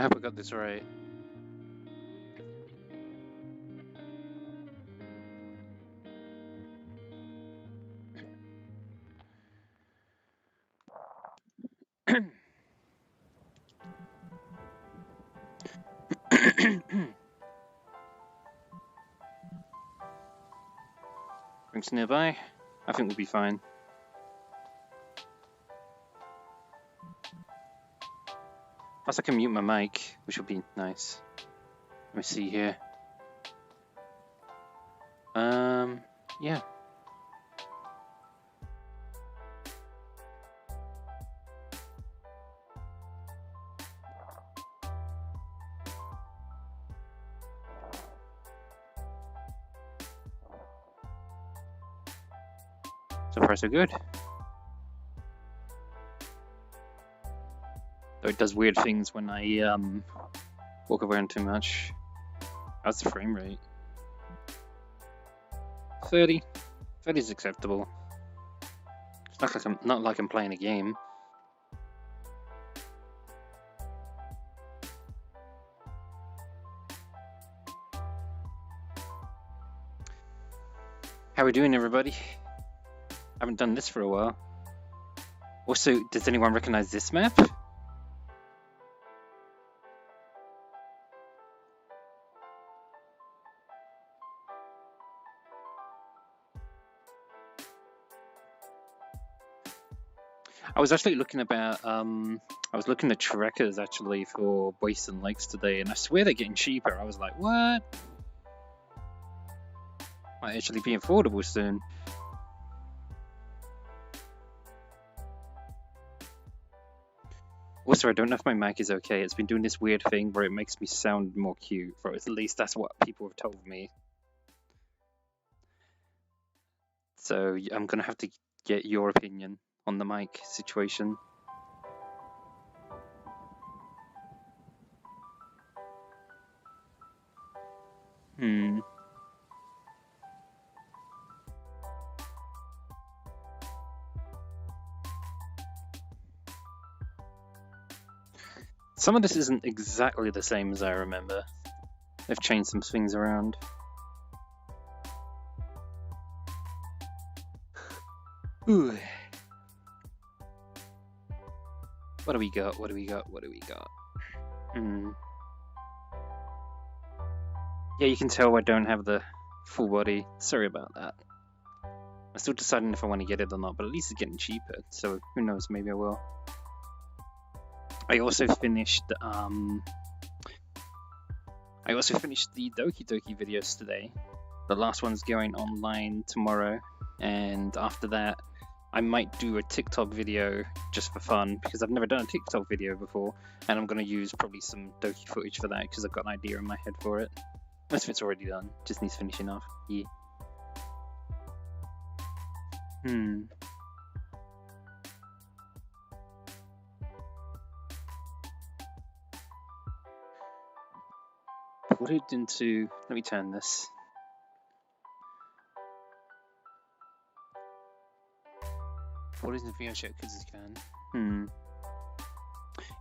I hope I got this right. Drinks nearby. I think we'll be fine. Plus I can mute my mic, which will be nice. Let me see here. Yeah. So far so good. Though it does weird things when I walk around too much. How's the frame rate? 30. 30 is acceptable. It's not like I'm playing a game. How we doing, everybody? Haven't done this for a while. Also, does anyone recognize this map? I was actually looking about, I was looking at trackers actually for Boyson Lakes today, and I swear they're getting cheaper. I was like, what? Might actually be affordable soon. Also, I don't know if my mic is okay. It's been doing this weird thing where it makes me sound more cute, or at least that's what people have told me. So I'm gonna have to get your opinion on the mic situation. Some of this isn't exactly the same as I remember. They've changed some things around. Ooh. What do we got? What do we got? What do we got? Yeah, you can tell I don't have the full body. Sorry about that. I'm still deciding if I want to get it or not, but at least it's getting cheaper, so who knows, maybe I will. I also finished the Doki Doki videos today. The last one's going online tomorrow, and after that I might do a TikTok video just for fun, because I've never done a TikTok video before, and I'm going to use probably some Doki footage for that, because I've got an idea in my head for it. Most of it's already done, just needs finishing off. Yeah. Put it into, let me turn this. Put it in the video chat because you can.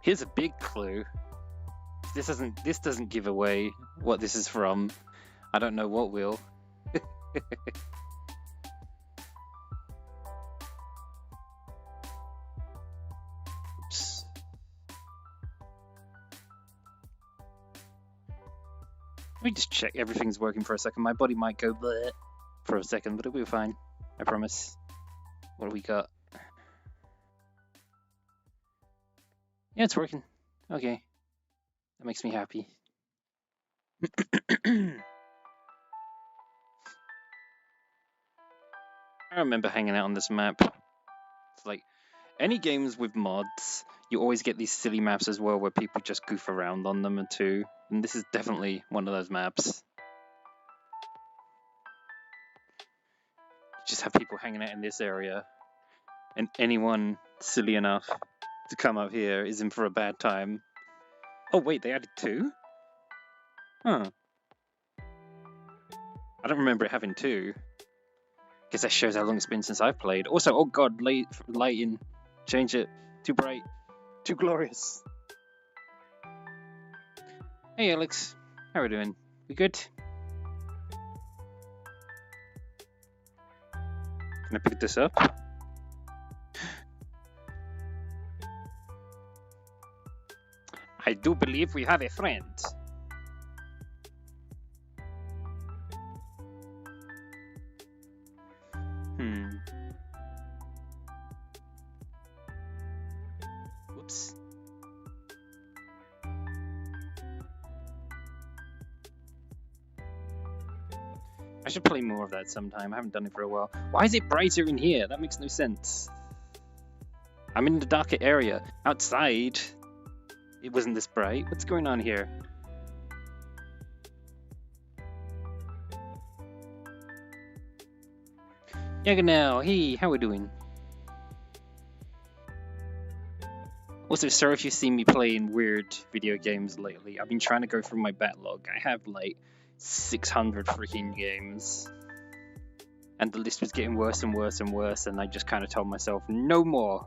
Here's a big clue. This doesn't give away what this is from. I don't know what will. Oops. Let me just check everything's working for a second. My body might go bleh for a second, but it'll be fine. I promise. What do we got? Yeah, it's working. Okay. That makes me happy. I remember hanging out on this map. It's like, any games with mods, you always get these silly maps as well where people just goof around on them too. And this is definitely one of those maps. You just have people hanging out in this area, and anyone silly enough to come up here is in for a bad time. Oh wait, they added 2? Huh. I don't remember it having 2. Guess that shows how long it's been since I've played. Also, oh god, lighting. Change it. Too bright. Too glorious. Hey Alex, how are we doing? We good? Can I pick this up? I do believe we have a friend. Whoops. I should play more of that sometime. I haven't done it for a while. Why is it brighter in here? That makes no sense. I'm in the darker area. Outside, it wasn't this bright. What's going on here? Yaganel, hey, how we doing? Also, sorry if you've seen me playing weird video games lately. I've been trying to go through my backlog. I have like 600 freaking games. And the list was getting worse and worse and worse, and I just kind of told myself, no more.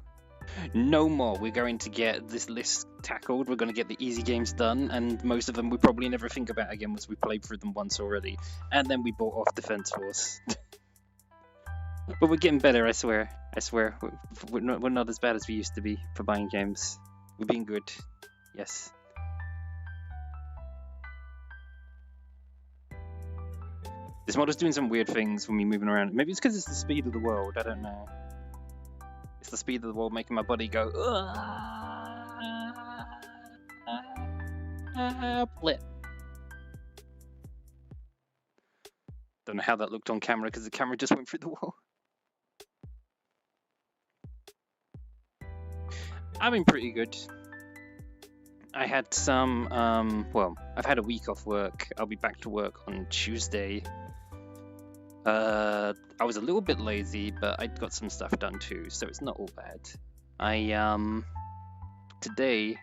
No more. We're going to get this list tackled. We're going to get the easy games done, and most of them we probably never think about again once we played through them once already. And then we bought off Defense Force. But we're getting better, I swear. I swear. We're not as bad as we used to be for buying games. We're being good. Yes. This mod is doing some weird things when we moving around. Maybe it's because it's the speed of the world. I don't know. It's the speed of the world making my body go. Blip. Don't know how that looked on camera because the camera just went through the wall. I've been pretty good. I had some, well, I've had a week off work. I'll be back to work on Tuesday. I was a little bit lazy, but I got some stuff done too, so it's not all bad. Today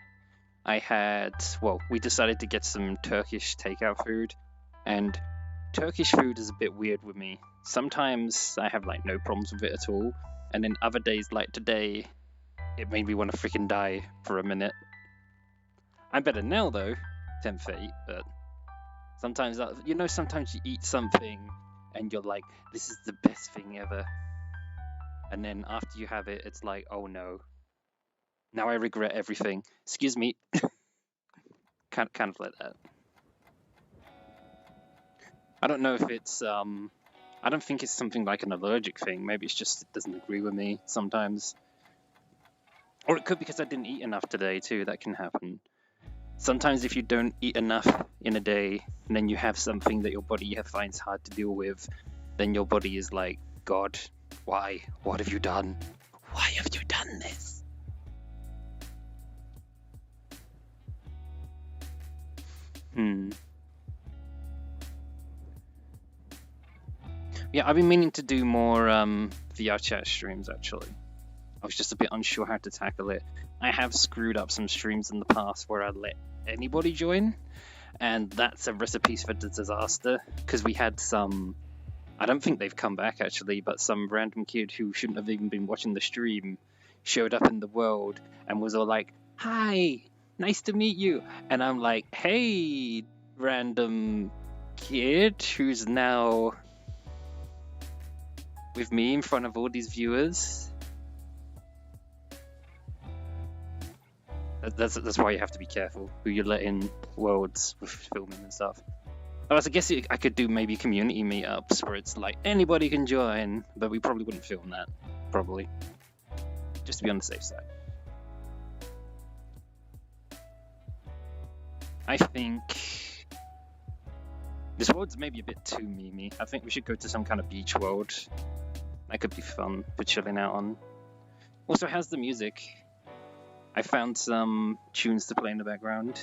I had, well, we decided to get some Turkish takeout food, and Turkish food is a bit weird with me. Sometimes I have like no problems with it at all, and then other days like today, it made me want to freaking die for a minute. I'm better now though, 10 fate, but sometimes, you know, sometimes you eat something and you're like, this is the best thing ever. And then after you have it, it's like, oh no. Now I regret everything. Excuse me. kind of like that. I don't know if it's, I don't think it's something like an allergic thing. Maybe it's just, it doesn't agree with me sometimes. Or it could be because I didn't eat enough today too. That can happen. Sometimes if you don't eat enough in a day, and then you have something that your body finds hard to deal with, then your body is like, God, why? What have you done? Why have you done this? Yeah, I've been meaning to do more VR chat streams actually. I was just a bit unsure how to tackle it. I have screwed up some streams in the past where I let anybody join, and that's a recipe for disaster, because we had some, I don't think they've come back actually, but some random kid who shouldn't have even been watching the stream showed up in the world and was all like, hi, nice to meet you. And I'm like, hey, random kid who's now with me in front of all these viewers. That's why you have to be careful who you let in worlds with filming and stuff. Otherwise, I guess I could do maybe community meetups where it's like anybody can join, but we probably wouldn't film that, probably. Just to be on the safe side. I think this world's maybe a bit too memey. I think we should go to some kind of beach world. That could be fun for chilling out on. Also, how's the music? I found some tunes to play in the background.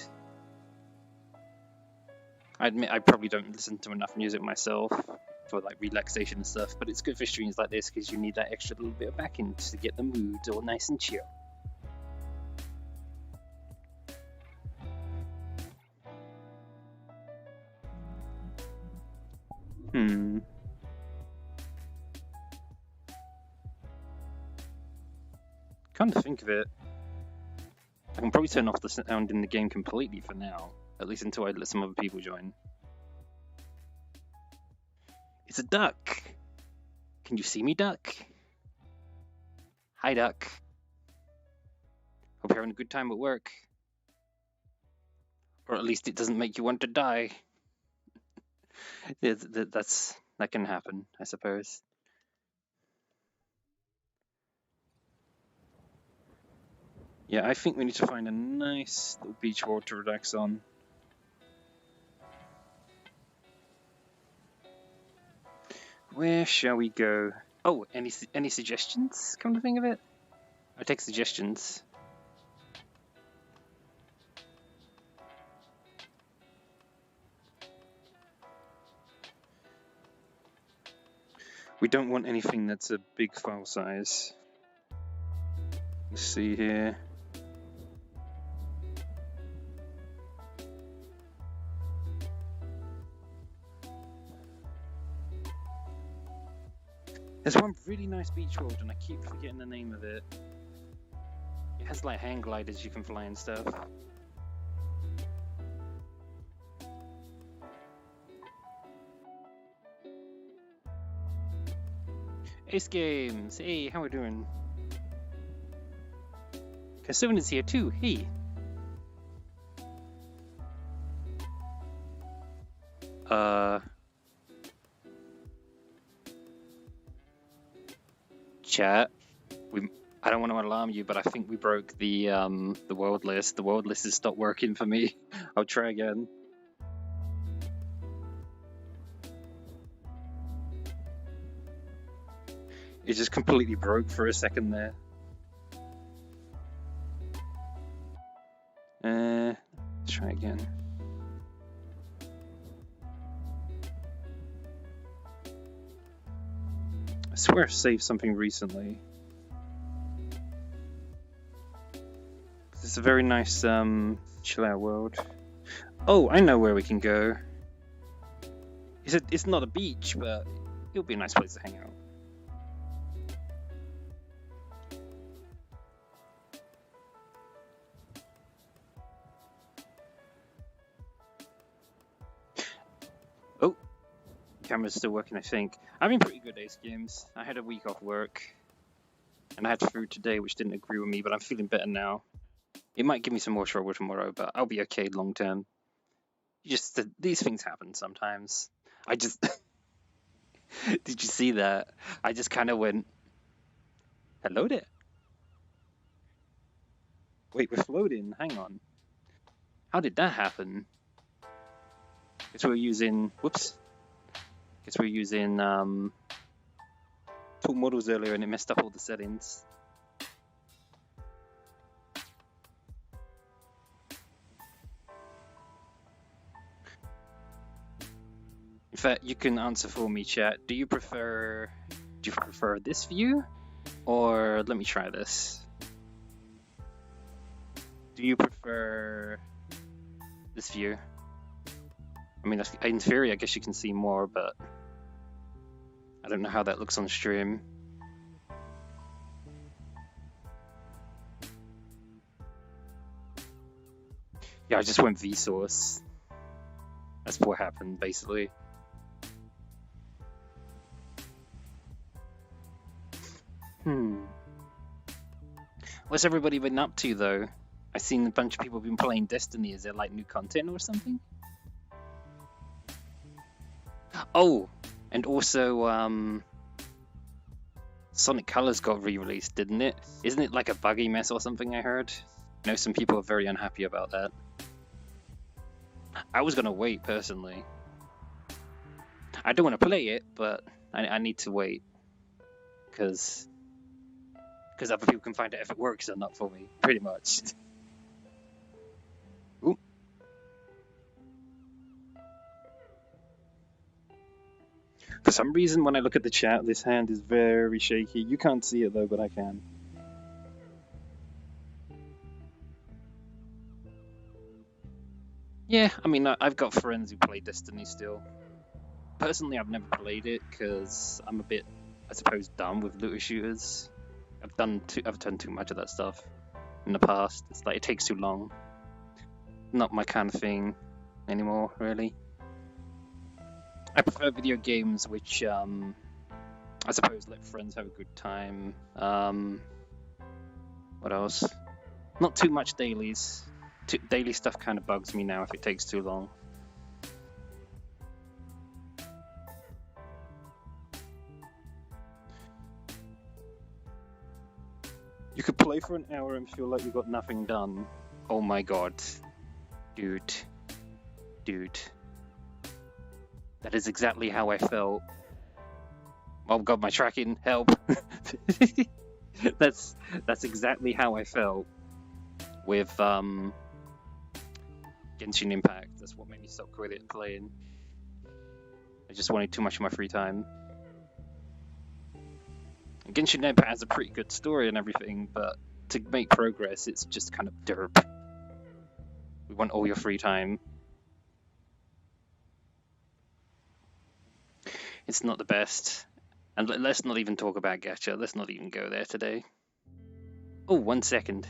I admit I probably don't listen to enough music myself for like relaxation and stuff, but it's good for streams like this because you need that extra little bit of backing to get the mood all nice and chill. Come to think of it, I can probably turn off the sound in the game completely for now. At least until I let some other people join. It's a duck! Can you see me, duck? Hi, duck. Hope you're having a good time at work. Or at least it doesn't make you want to die. That can happen, I suppose. Yeah, I think we need to find a nice little beach road to relax on. Where shall we go? Oh, any suggestions? Come to think of it, I take suggestions. We don't want anything that's a big file size. Let's see here. There's one really nice beach road and I keep forgetting the name of it. It has like hang gliders you can fly and stuff. SkayStreams, hey, how we doing? Kassoon is here too, hey. Chat. I don't want to alarm you, but I think we broke the world list. The world list has stopped working for me. I'll try again. It just completely broke for a second there. Let's try again. I swear I saved something recently. It's a very nice chill out world. Oh, I know where we can go. It's not a beach, but it'll be a nice place to hang out. Oh, camera's still working, I think. I'm in pretty good SkayStreams. I had a week off work, and I had food today, which didn't agree with me, but I'm feeling better now. It might give me some more trouble tomorrow, but I'll be okay long term. These things happen sometimes. I just did you see that? I just kind of went, hello there. Wait, we're floating. Hang on. How did that happen? Guess we're using. Whoops. Guess we're using tool models earlier, and it messed up all the settings. In fact, you can answer for me, chat. Do you prefer this view, or let me try this? Do you prefer this view? I mean, in theory, I guess you can see more, but I don't know how that looks on stream. Yeah, I just went Vsauce. That's what happened, basically. What's everybody been up to, though? I've seen a bunch of people been playing Destiny. Is there, like, new content or something? Oh, and also, Sonic Colors got re-released, didn't it? Isn't it like a buggy mess or something, I heard? I know some people are very unhappy about that. I was gonna wait, personally. I don't want to play it, but I need to wait. Because other people can find out if it works or not for me, pretty much. Ooh. For some reason, when I look at the chat, this hand is very shaky. You can't see it though, but I can. Yeah, I mean, I've got friends who play Destiny still. Personally, I've never played it because I'm a bit, I suppose, done with looter shooters. I've done too much of that stuff in the past. It's like it takes too long. Not my kind of thing. anymore, really. I prefer video games which, I suppose, let friends have a good time. What else? Not too much dailies. Daily stuff kind of bugs me now if it takes too long. You could play for an hour and feel like you got nothing done. Oh my god. Dude. That is exactly how I felt. Oh god, my tracking, help. That's exactly how I felt with Genshin Impact. That's what made me stop quit playing. I just wanted too much of my free time. Genshin Impact has a pretty good story and everything, but to make progress, it's just kind of derp. We want all your free time. It's not the best. And let's not even talk about gacha. Let's not even go there today. Oh, 1 second.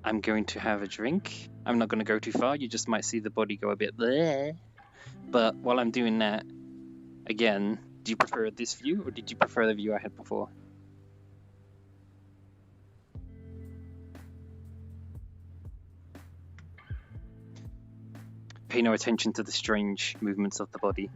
I'm going to have a drink. I'm not going to go too far. You just might see the body go a bit there. But while I'm doing that, again, do you prefer this view or did you prefer the view I had before? Pay no attention to the strange movements of the body.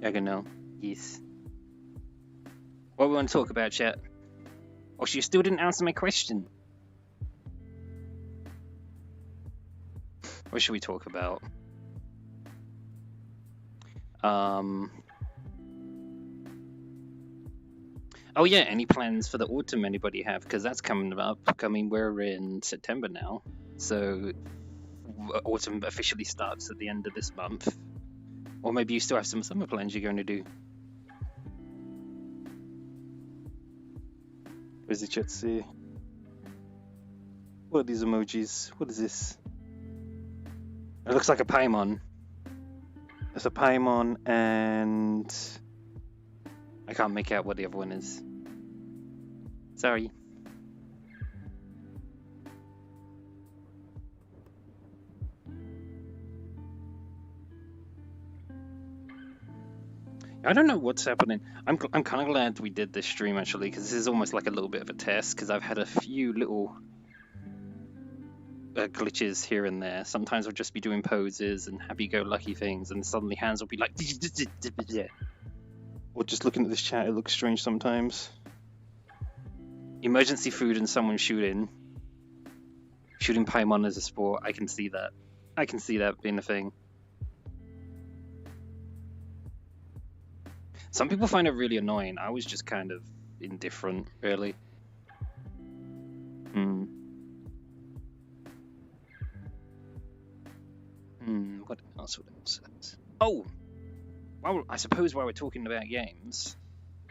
I don't know. Yes. What we want to talk about, chat? Oh, she still didn't answer my question. What should we talk about? Oh yeah, any plans for the autumn anybody have? Because that's coming up. I mean, we're in September now, so autumn officially starts at the end of this month. Or maybe you still have some summer plans you're going to do. Where's the chat say? What are these emojis? What is this? It looks like a Paimon. There's a Paimon and I can't make out what the other one is. Sorry. I don't know what's happening. I'm kind of glad we did this stream actually, because this is almost like a little bit of a test, because I've had a few little glitches here and there. Sometimes I'll just be doing poses and happy-go-lucky things, and suddenly hands will be like... Or just looking at this chat, it looks strange sometimes. Emergency food and someone shooting. Shooting Paimon as a sport, I can see that. I can see that being a thing. Some people find it really annoying. I was just kind of indifferent, really. What else? Oh! Well, I suppose while we're talking about games,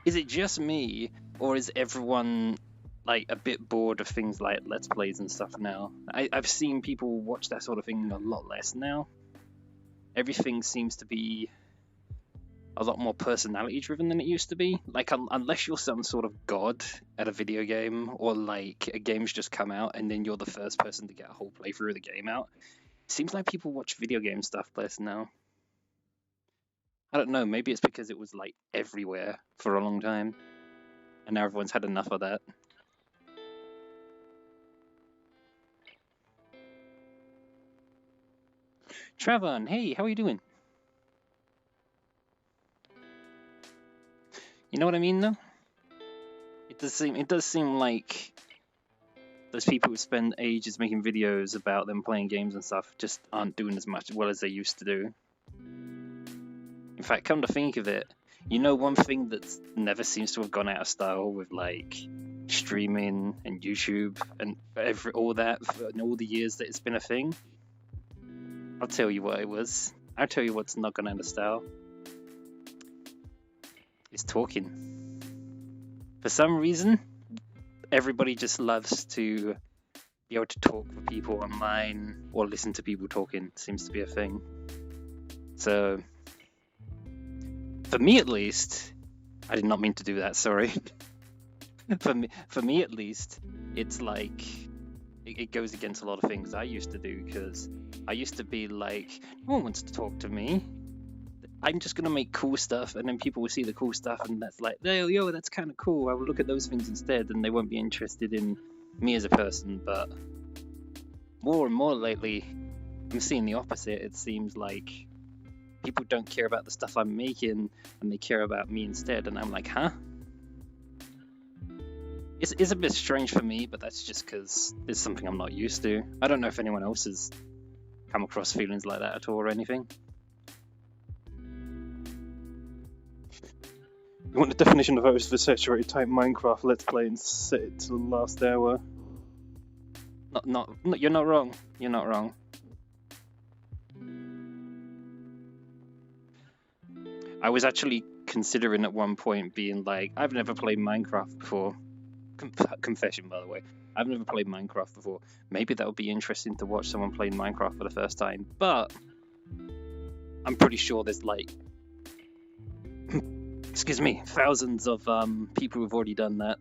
is it just me, or is everyone, like, a bit bored of things like Let's Plays and stuff now? I've seen people watch that sort of thing a lot less now. Everything seems to be a lot more personality driven than it used to be. Like, unless you're some sort of god at a video game, or like a game's just come out and then you're the first person to get a whole playthrough of the game out, it seems like people watch video game stuff less now. I don't know, maybe it's because it was like everywhere for a long time and now everyone's had enough of that. Travon, hey, how are you doing? You know what I mean, though? It does seem like those people who spend ages making videos about them playing games and stuff just aren't doing as much well as they used to do. In fact, come to think of it, you know one thing that never seems to have gone out of style with like streaming and YouTube and all that for all the years that it's been a thing? I'll tell you what it was. I'll tell you what's not gone out of style. Is talking. For some reason, everybody just loves to be able to talk with people online or listen to people talking seems to be a thing. So, for me at least, I did not mean to do that, sorry. For me at least, it's like, it goes against a lot of things I used to do, because I used to be like, no one wants to talk to me. I'm just gonna make cool stuff, and then people will see the cool stuff, and that's like, oh, yo, that's kind of cool. I will look at those things instead, and they won't be interested in me as a person. But more and more lately, I'm seeing the opposite. It seems like people don't care about the stuff I'm making, and they care about me instead. And I'm like, huh? It's a bit strange for me, but that's just because it's something I'm not used to. I don't know if anyone else has come across feelings like that at all or anything. You want the definition of oversaturated type Minecraft Let's Play and set it to the last hour? Not, you're not wrong. You're not wrong. I was actually considering at one point being like, I've never played Minecraft before. Confession, by the way. I've never played Minecraft before. Maybe that would be interesting to watch someone playing Minecraft for the first time. But I'm pretty sure there's like, excuse me, thousands of people who've already done that.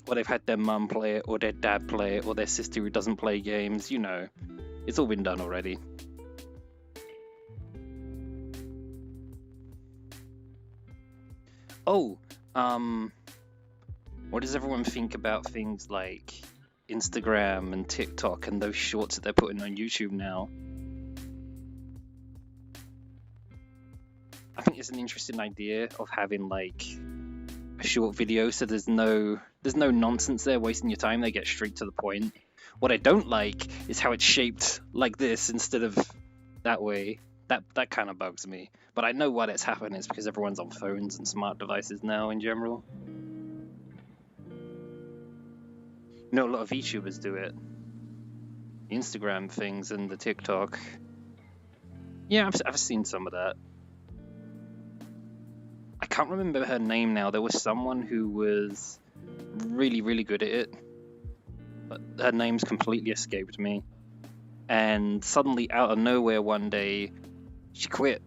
Or they've had their mum play it, or their dad play it, or their sister who doesn't play games. You know, it's all been done already. Oh, what does everyone think about things like Instagram and TikTok and those shorts that they're putting on YouTube now? I think it's an interesting idea of having like a short video, so there's no nonsense there wasting your time. They get straight to the point. What I don't like is how it's shaped like this instead of that way. That kind of bugs me. But I know why that's happening is because everyone's on phones and smart devices now in general. You know, a lot of YouTubers do it. The Instagram things and the TikTok. Yeah, I've seen some of that. I can't remember her name now. There was someone who was really, really good at it. But her name's completely escaped me. And suddenly, out of nowhere one day, she quit.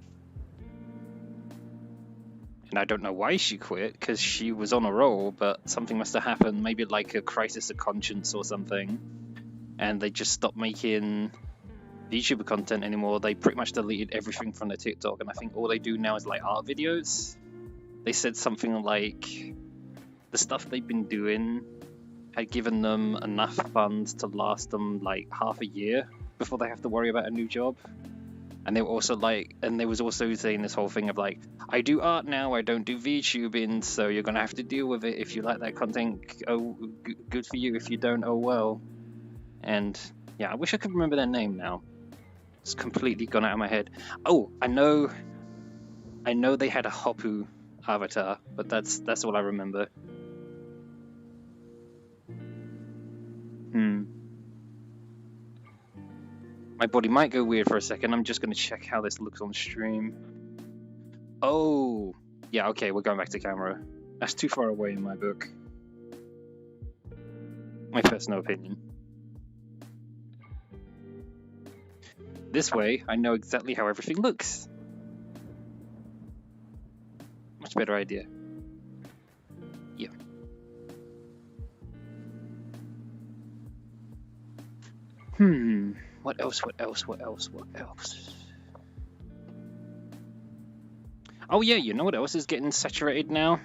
And I don't know why she quit, because she was on a roll, but something must have happened, maybe like a crisis of conscience or something. And they just stopped making YouTuber content anymore. They pretty much deleted everything from their TikTok, and I think all they do now is like art videos. They said something like the stuff they've been doing had given them enough funds to last them like half a year before they have to worry about a new job. And they were also like, and they was also saying this whole thing of like, I do art now, I don't do VTubing, so you're gonna have to deal with it. If you like that content, oh, good for you. If you don't, oh well. And yeah, I wish I could remember their name now. It's completely gone out of my head. Oh, I know they had a Hoppu avatar, but that's all I remember. My body might go weird for a second. I'm just going to check how this looks on stream. Oh, yeah, okay, we're going back to camera. That's too far away in my book. My personal opinion. This way, I know exactly how everything looks. Much better idea. Yeah. What else? Oh yeah, you know what else is getting saturated now?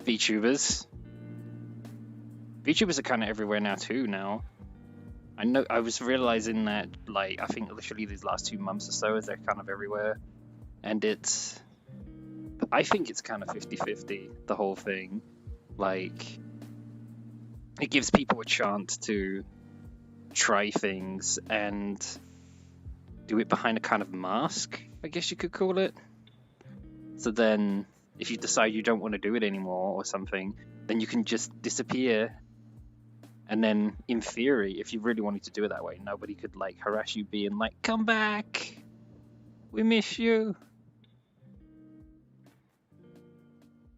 VTubers. VTubers are kind of everywhere now too now. I know, I was realizing that, like, I think literally these last 2 months or so, they're kind of everywhere. And I think it's kind of 50-50, the whole thing. Like, it gives people a chance to try things and do it behind a kind of mask, I guess you could call it. So then, if you decide you don't want to do it anymore or something, then you can just disappear. And then, in theory, if you really wanted to do it that way, nobody could, like, harass you being like, come back! We miss you!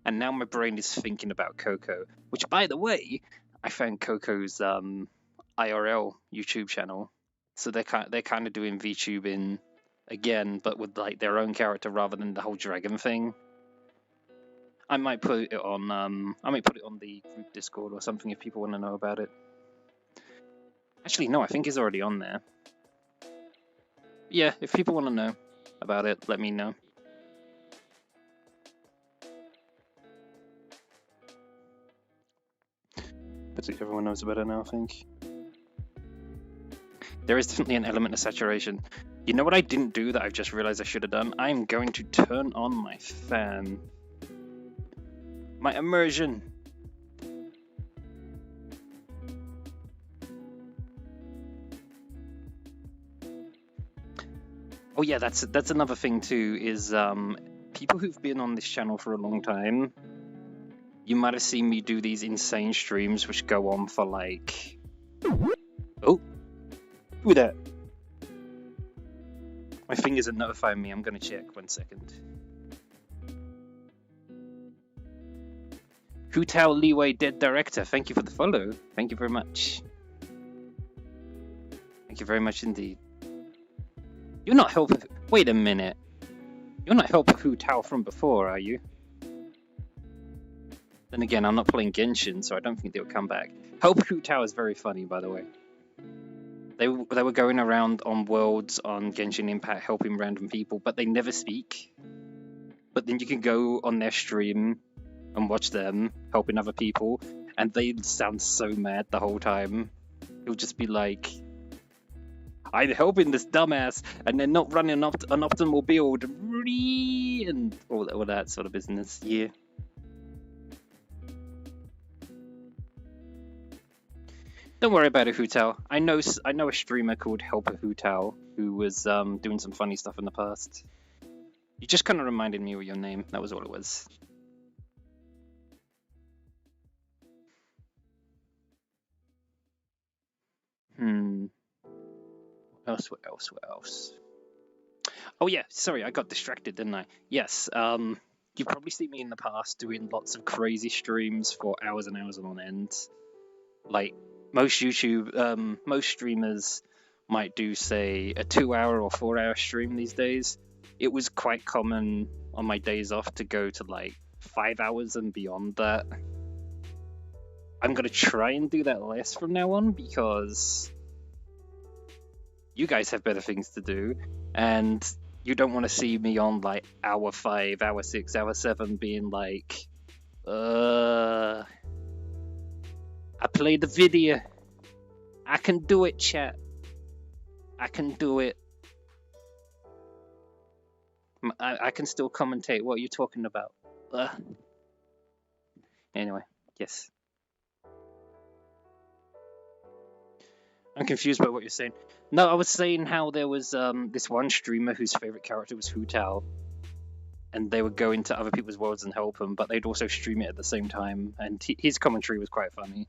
And now my brain is thinking about Coco, which, by the way, I found Coco's IRL YouTube channel, so they're kind of doing VTubing again, but with like their own character rather than the whole dragon thing. I might put it on the group Discord or something if people want to know about it. Actually, no, I think it's already on there. Yeah, if people want to know about it, let me know. I think everyone knows about it now, I think. There is definitely an element of saturation. You know what I didn't do that I've just realized I should have done? I'm going to turn on my fan. My immersion. Oh yeah, that's another thing too, is people who've been on this channel for a long time, you might have seen me do these insane streams which go on for like... Oh! Who that? My thing isn't notifying me, I'm gonna check, 1 second. Hu Tao Leeway Dead Director, thank you for the follow. Thank you very much. Thank you very much indeed. You're not helping... Wait a minute. You're not helping Hu Tao from before, are you? Then again, I'm not playing Genshin, so I don't think they'll come back. Help Hu Tao is very funny, by the way. They were going around on worlds on Genshin Impact helping random people, but they never speak. But then you can go on their stream and watch them helping other people, and they sound so mad the whole time. It'll just be like, I'm helping this dumbass, and they're not running an optimal build, and all that sort of business. Yeah. Don't worry about it, Hu Tao. I know a streamer called Helper Hu Tao who was doing some funny stuff in the past. You just kind of reminded me of your name. That was all it was. What else? Oh yeah, sorry, I got distracted, didn't I? Yes, you've probably seen me in the past doing lots of crazy streams for hours and hours on end. Like, most streamers might do, say, a 2-hour or 4-hour stream these days. It was quite common on my days off to go to like 5 hours and beyond that. I'm gonna try and do that less from now on because you guys have better things to do, and you don't want to see me on like hour 5, hour 6, hour 7 being like, I played the video. I can do it, chat. I can do it. I can still commentate. What are you talking about? Anyway, yes. I'm confused by what you're saying. No, I was saying how there was this one streamer whose favorite character was Hu Tao, and they would go into other people's worlds and help them, but they'd also stream it at the same time, and his commentary was quite funny.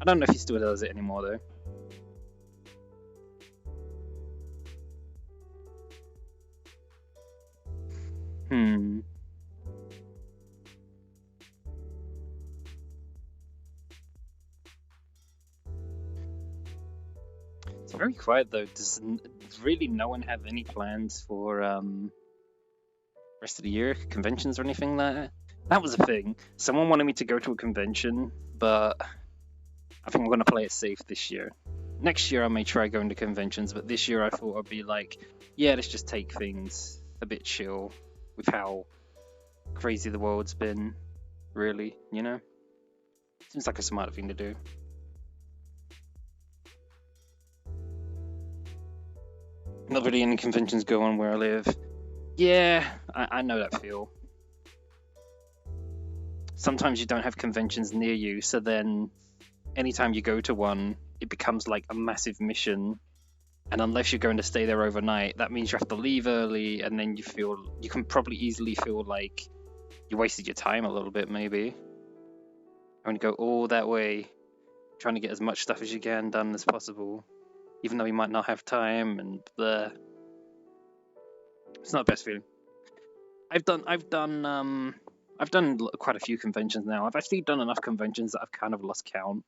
I don't know if he still does it anymore, though. It's very quiet, though. Does really no one have any plans for rest of the year, conventions or anything like that? That was a thing. Someone wanted me to go to a convention, but I think I'm going to play it safe this year. Next year I may try going to conventions, but this year I thought I'd be like, yeah, let's just take things a bit chill with how crazy the world's been, really, you know? Seems like a smart thing to do. Not really any conventions go on where I live. Yeah, I know that feel. Sometimes you don't have conventions near you, so then anytime you go to one, it becomes like a massive mission. And unless you're going to stay there overnight, that means you have to leave early, and then you can probably easily feel like you wasted your time a little bit, maybe. Having to go all that way, trying to get as much stuff as you can done as possible, even though you might not have time, and blah. It's not the best feeling. I've done I've done quite a few conventions now. I've actually done enough conventions that I've kind of lost count.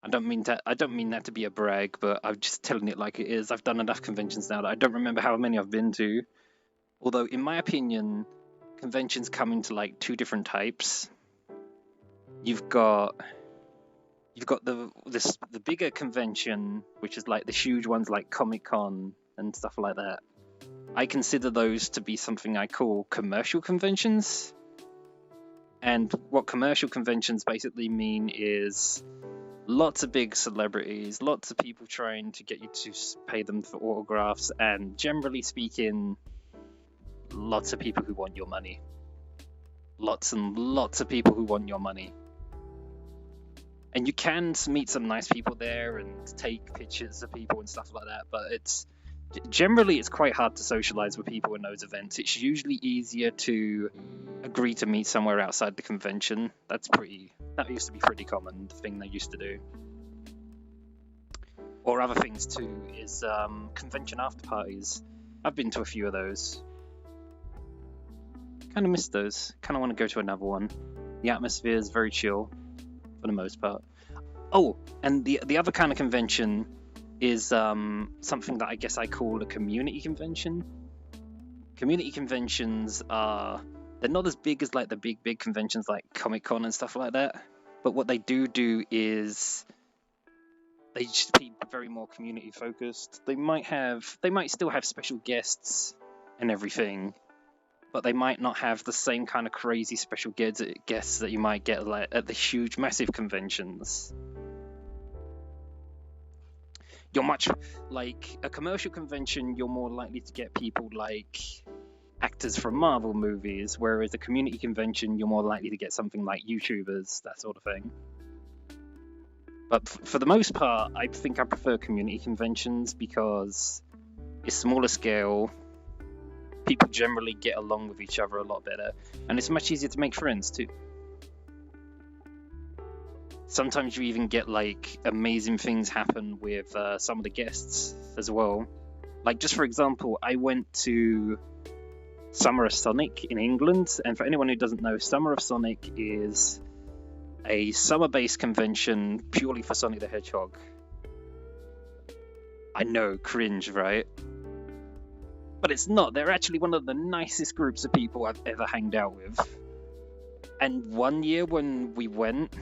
I don't mean that to be a brag, but I'm just telling it like it is. I've done enough conventions now that I don't remember how many I've been to. Although, in my opinion, conventions come into like two different types. You've got the bigger convention, which is like the huge ones like Comic-Con and stuff like that. I consider those to be something I call commercial conventions. And what commercial conventions basically mean is lots of big celebrities, lots of people trying to get you to pay them for autographs, and generally speaking, lots of people who want your money. Lots and lots of people who want your money. And you can meet some nice people there and take pictures of people and stuff like that, but generally it's quite hard to socialize with people in those events. It's usually easier to agree to meet somewhere outside the convention. That used to be pretty common, the thing they used to do. Or other things too is convention after parties. I've been to a few of those. Kind of missed those. Kind of want to go to another one. The atmosphere is very chill for the most part. Oh, and the other kind of convention is something that I guess I call a community convention. Community conventions they're not as big as like the big conventions like Comic-Con and stuff like that, but what they do is they just be very more community focused. They might still have special guests and everything, but they might not have the same kind of crazy special guests that you might get like at the huge massive conventions. You're much like a commercial convention, you're more likely to get people like actors from Marvel movies, whereas a community convention, you're more likely to get something like YouTubers, that sort of thing. But for the most part, I think I prefer community conventions because it's smaller scale, people generally get along with each other a lot better, and it's much easier to make friends too. Sometimes you even get like amazing things happen with some of the guests as well. Like, just for example, I went to Summer of Sonic in England, and for anyone who doesn't know, Summer of Sonic is a summer-based convention purely for Sonic the Hedgehog. I know, cringe, right? But it's not. They're actually one of the nicest groups of people I've ever hanged out with. And one year when we went,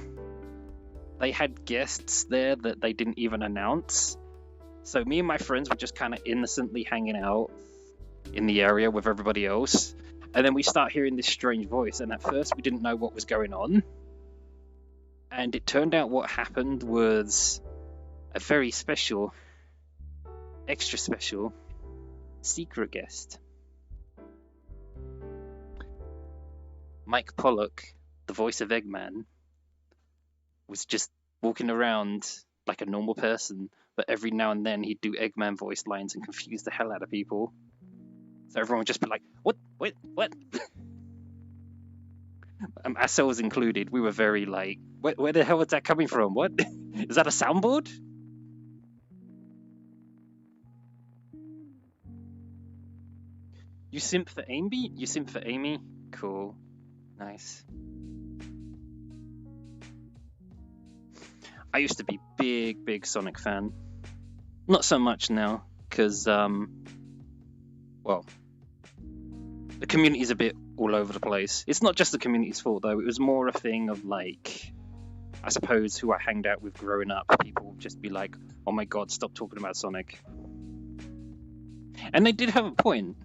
they had guests there that they didn't even announce. So me and my friends were just kind of innocently hanging out in the area with everybody else. And then we start hearing this strange voice, and at first we didn't know what was going on. And it turned out what happened was a very special, extra special, secret guest. Mike Pollock, the voice of Eggman, was just walking around like a normal person, but every now and then he'd do Eggman voice lines and confuse the hell out of people. So everyone would just be like, what? Ourselves included, we were very like, where the hell is that coming from? What? Is that a soundboard? You simp for Amy? You simp for Amy? Cool. Nice. I used to be big Sonic fan. Not so much now, because, well, the community's a bit all over the place. It's not just the community's fault, though. It was more a thing of, like, I suppose who I hanged out with growing up. People would just be like, oh my god, stop talking about Sonic. And they did have a point.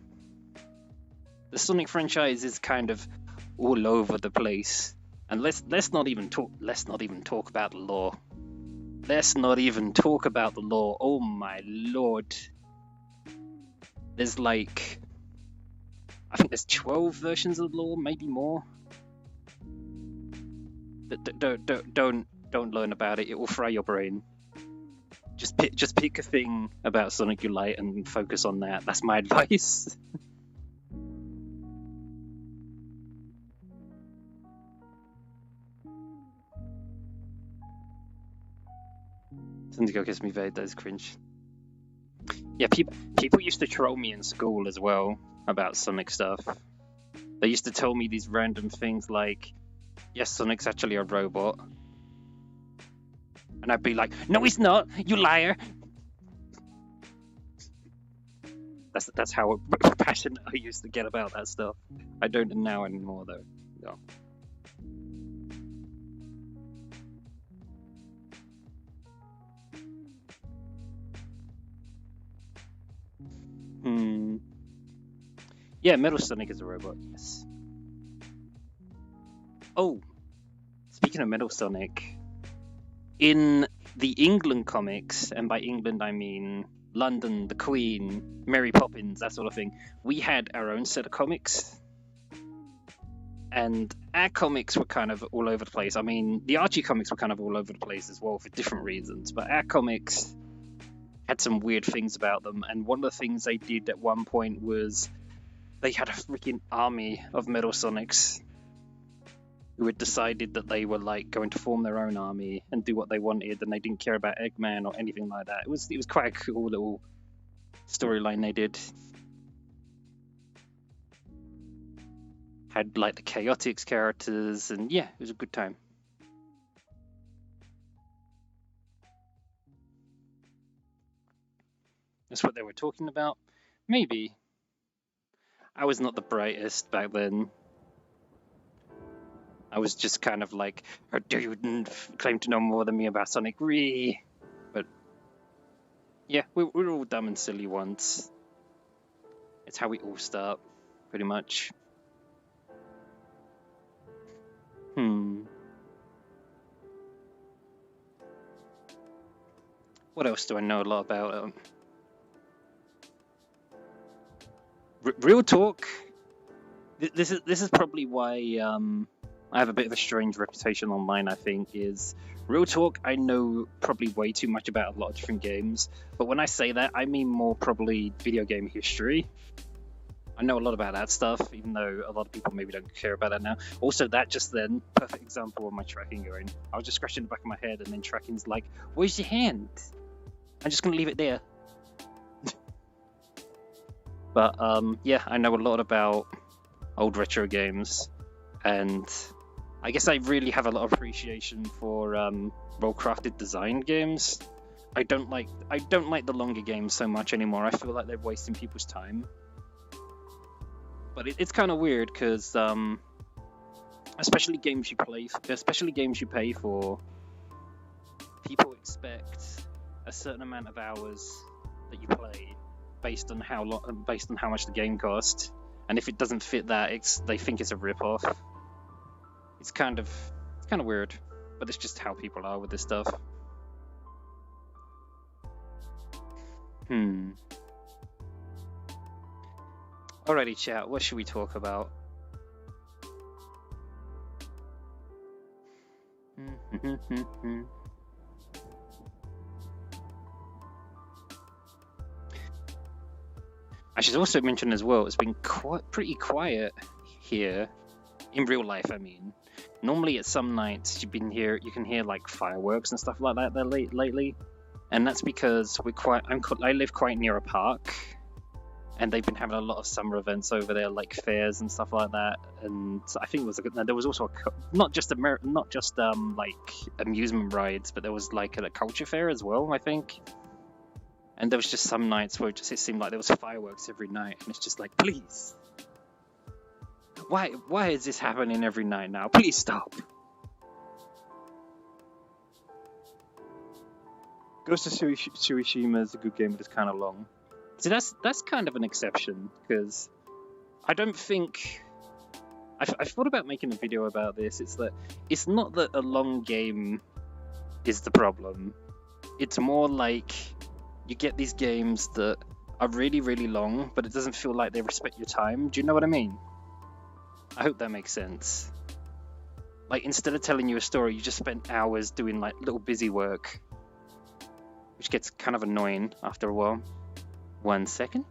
The Sonic franchise is kind of all over the place. And let's not even talk about the lore. Let's not even talk about the lore. Oh my lord. There's like, I think there's 12 versions of the lore, maybe more. Don't learn about it. It will fry your brain. Just pick a thing about Sonic you like and focus on that. That's my advice. Something go kiss me, Vade. That is cringe. Yeah, people used to troll me in school as well about Sonic stuff. They used to tell me these random things like, yes, Sonic's actually a robot. And I'd be like, no, he's not, you liar. That's how passionate I used to get about that stuff. I don't now anymore, though. No. Yeah, Metal Sonic is a robot, yes. Oh, speaking of Metal Sonic, in the England comics, and by England I mean London, the Queen, Mary Poppins, that sort of thing, we had our own set of comics. And our comics were kind of all over the place. I mean, the Archie comics were kind of all over the place as well for different reasons, but our comics had some weird things about them. And one of the things they did at one point was they had a freaking army of Metal Sonics who had decided that they were like going to form their own army and do what they wanted, and they didn't care about Eggman or anything like that. It was quite a cool little storyline they did. Had like the Chaotix characters, and yeah, it was a good time. That's what they were talking about? Maybe. I was not the brightest back then. I was just kind of like, how dare you claim to know more than me about Sonic Re? But yeah, we're all dumb and silly once. It's how we all start, pretty much. What else do I know a lot about? Real talk. This is probably why I have a bit of a strange reputation online. I think is real talk. I know probably way too much about a lot of different games, but when I say that, I mean more probably video game history. I know a lot about that stuff, even though a lot of people maybe don't care about that now. Also, that just then, perfect example of my tracking going. I was just scratching the back of my head, and then tracking's like, "Where's your hand?" I'm just gonna leave it there. But yeah, I know a lot about old retro games, and I guess I really have a lot of appreciation for well-crafted design games. I don't like the longer games so much anymore. I feel like they're wasting people's time. But it's kind of weird because especially games you pay for, people expect a certain amount of hours that you play based on how much the game cost, and if it doesn't fit that, they think it's a rip-off. It's kind of weird, but it's just how people are with this stuff. Alrighty, chat, what should we talk about? I should also mention as well, it's been pretty quiet here, in real life, I mean. Normally at some nights you can hear like fireworks and stuff like that there lately, and that's because I live quite near a park, and they've been having a lot of summer events over there, like fairs and stuff like that. And I think there was also not just like amusement rides, but there was like a culture fair as well, I think. And there was just some nights where it seemed like there was fireworks every night, and it's just like, please, why is this happening every night now? Please stop. Ghost of Tsushima is a good game, but it's kind of long. So that's kind of an exception, because I don't think I've thought about making a video about this. It's not that a long game is the problem. It's more like you get these games that are really, really long, but it doesn't feel like they respect your time. Do you know what I mean? I hope that makes sense. Like, instead of telling you a story, you just spent hours doing like little busy work, which gets kind of annoying after a while. 1 second.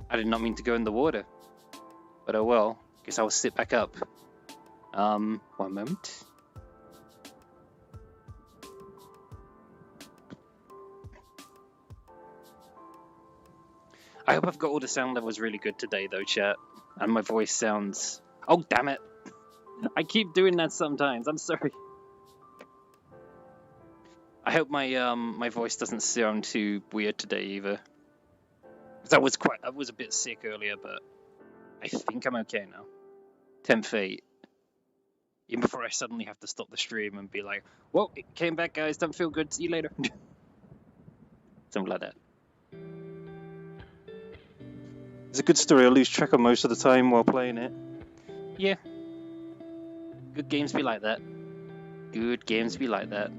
I did not mean to go in the water, but oh well. Guess I'll sit back up. 1 moment. I hope I've got all the sound levels really good today, though, chat. And my voice sounds... Oh, damn it. I keep doing that sometimes. I'm sorry. I hope my voice doesn't sound too weird today either. Because I was a bit sick earlier, but I think I'm okay now. Temp fate. Even before I suddenly have to stop the stream and be like, "Whoa, it came back, guys. Don't feel good. See you later." Something like that. It's a good story. I lose track of most of the time while playing it. Yeah. Good games be like that. Good games be like that.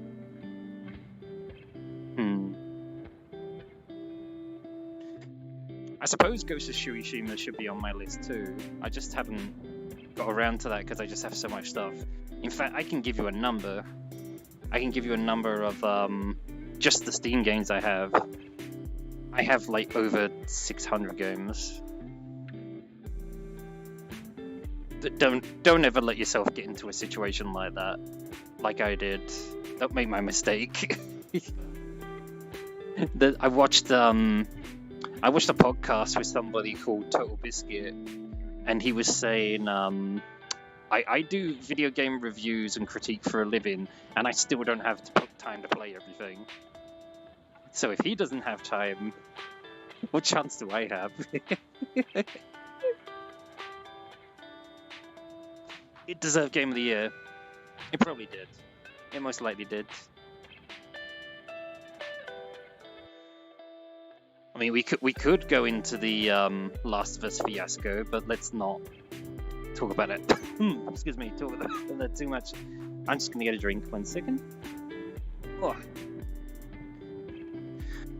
I suppose Ghost of Tsushima should be on my list too. I just haven't got around to that because I just have so much stuff. In fact, I can give you a number. I can give you a number of just the Steam games I have. I have like over 600 games. Don't ever let yourself get into a situation like that, like I did. Don't make my mistake. I watched a podcast with somebody called Total Biscuit, and he was saying, I do video game reviews and critique for a living, and I still don't have time to play everything. So if he doesn't have time, what chance do I have? It deserved Game of the Year. It probably did. It most likely did. I mean, we could go into the Last of Us fiasco, but let's not talk about it. Excuse me, talk about that too much. I'm just gonna get a drink. 1 second. Oh.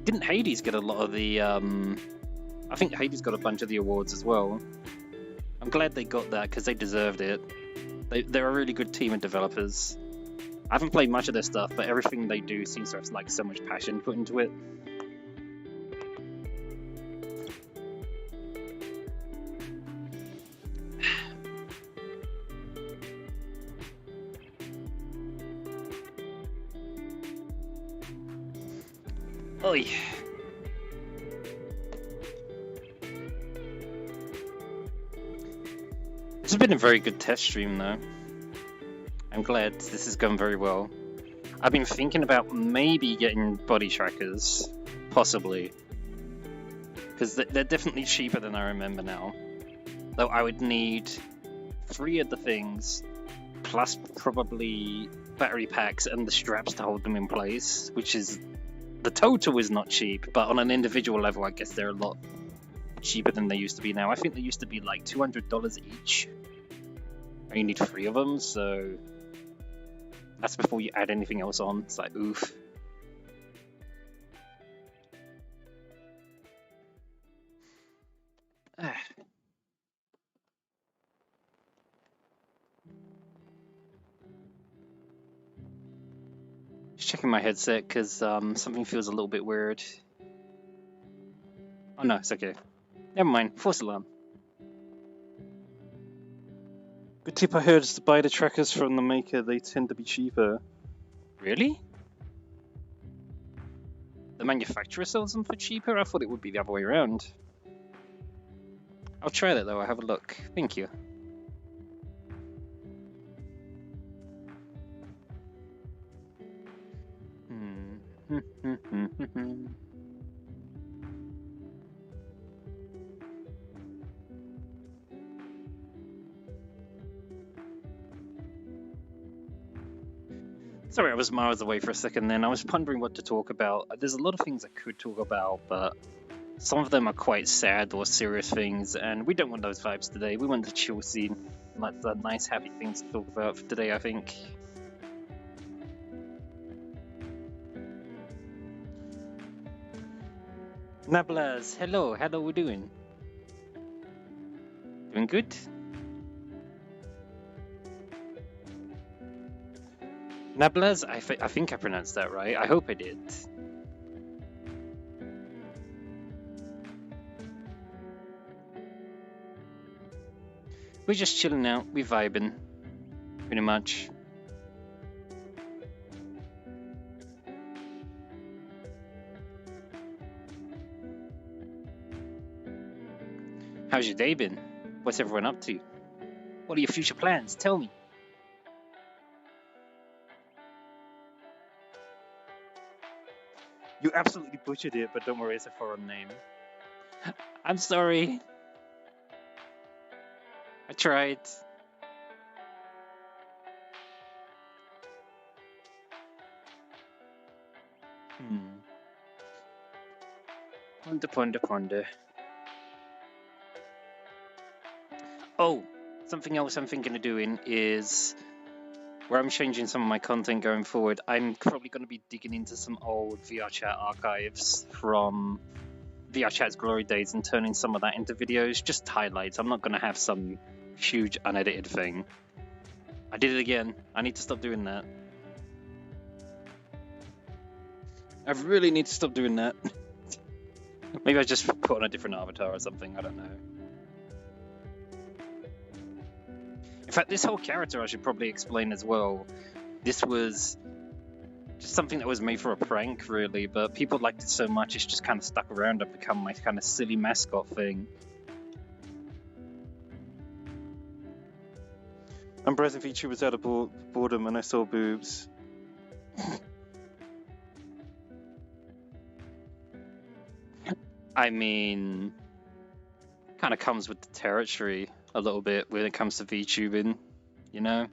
Didn't Hades get a lot of the? I think Hades got a bunch of the awards as well. I'm glad they got that because they deserved it. They're a really good team of developers. I haven't played much of their stuff, but everything they do seems to have like so much passion put into it. Oi. This has been a very good test stream though. I'm glad this has gone very well. I've been thinking about maybe getting body trackers, possibly. Because they're definitely cheaper than I remember now. Though I would need 3 of the things, plus probably battery packs and the straps to hold them in place, which is... The total is not cheap, but on an individual level, I guess they're a lot cheaper than they used to be now. I think they used to be like $200 each. And you need 3 of them, so that's before you add anything else on. It's like, oof. Just checking my headset because something feels a little bit weird. Oh no, it's okay. Never mind. False alarm. Good tip I heard is to buy the trackers from the maker. They tend to be cheaper. Really? The manufacturer sells them for cheaper? I thought it would be the other way around. I'll try that though. I'll have a look. Thank you. Sorry, I was miles away for a second then. I was pondering what to talk about. There's a lot of things I could talk about, but some of them are quite sad or serious things, and we don't want those vibes today. We want the chill scene. Like the nice, happy things to talk about for today, I think. Nablaz, hello, how are we doing? Doing good? Nablaz, I think I pronounced that right. I hope I did. We're just chilling out, we're vibing, pretty much. How's your day been? What's everyone up to? What are your future plans? Tell me. You absolutely butchered it, but don't worry, it's a foreign name. I'm sorry. I tried. Ponder. Oh, something else I'm thinking of doing is where I'm changing some of my content going forward. I'm probably going to be digging into some old VRChat archives from VRChat's glory days and turning some of that into videos, just highlights. I'm not going to have some huge unedited thing. I did it again. I need to stop doing that. I really need to stop doing that. Maybe I just put on a different avatar or something, I don't know. In fact, this whole character I should probably explain as well. This was just something that was made for a prank, really, but people liked it so much it's just kind of stuck around and become my kind of silly mascot thing. I'm browsing VTubers out of boredom and I saw boobs. I mean, kind of comes with the territory a little bit when it comes to VTubing, you know?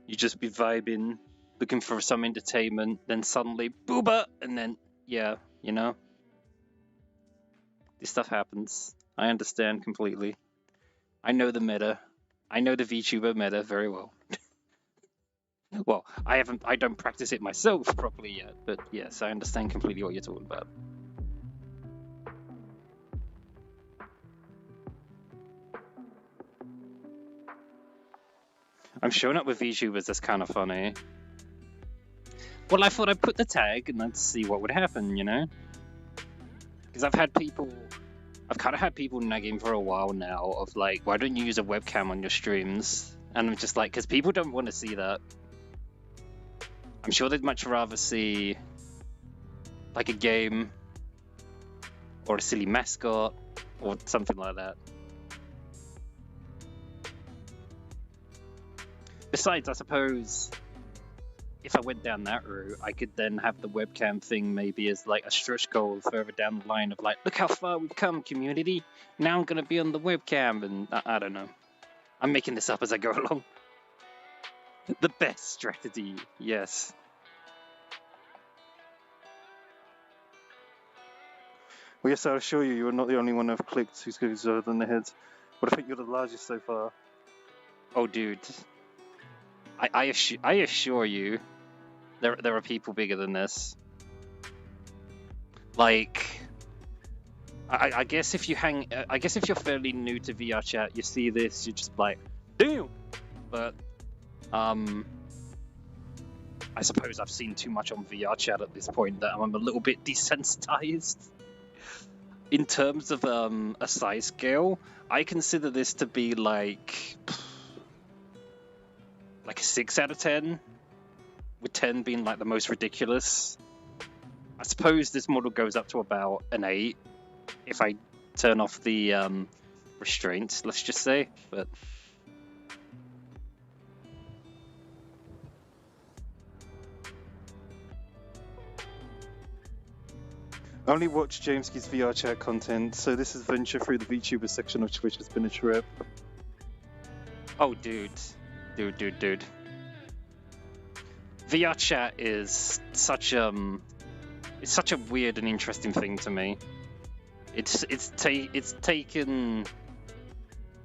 You just be vibing, looking for some entertainment, then suddenly, booba, and then, yeah, you know? This stuff happens. I understand completely. I know the meta. I know the VTuber meta very well. Well, I don't practice it myself properly yet, but yes, I understand completely what you're talking about. I'm showing up with VTubers, that's kind of funny. Well, I thought I'd put the tag and let's see what would happen, you know? Because I've kind of had people nagging for a while now of like, why don't you use a webcam on your streams? And I'm just like, because people don't want to see that. I'm sure they'd much rather see like a game or a silly mascot or something like that. Besides, I suppose if I went down that route, I could then have the webcam thing maybe as like a stretch goal further down the line of like, look how far we've come, community. Now I'm going to be on the webcam, and I don't know. I'm making this up as I go along. The best strategy, yes. Well, yes, I assure you, you are not the only one I've clicked who's goes other than the heads. But I think you're the largest so far. Oh, dude. I assure you, there are people bigger than this. Like, I guess if you if you're fairly new to VRChat, you see this, you're just like, damn. But I suppose I've seen too much on VRChat at this point that I'm a little bit desensitized. In terms of a size scale, I consider this to be like a 6 out of 10, with 10 being like the most ridiculous. I suppose this model goes up to about an 8 if I turn off the restraints, let's just say, but I only watch Jamesky's VRChat content, so this is venture through the VTuber section of Twitch has been a trip. oh dude. VRChat is such it's such a weird and interesting thing to me. It's taken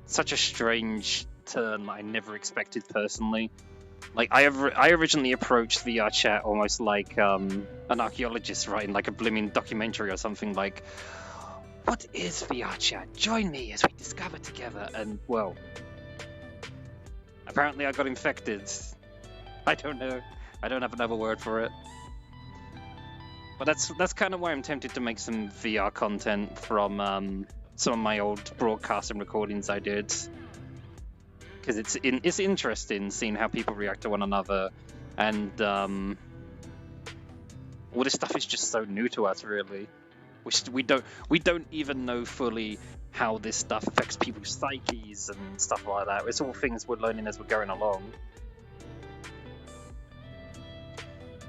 such a strange turn that I never expected personally. Like I originally approached VRChat almost like an archaeologist writing like a blooming documentary or something, like, what is VRChat? Join me as we discover together. And well, apparently I got infected. I don't know. I don't have another word for it. But that's kind of why I'm tempted to make some VR content from some of my old broadcasts and recordings I did. Because it's interesting seeing how people react to one another, and all this stuff is just so new to us, really. We don't even know fully how this stuff affects people's psyches and stuff like that. It's all things we're learning as we're going along.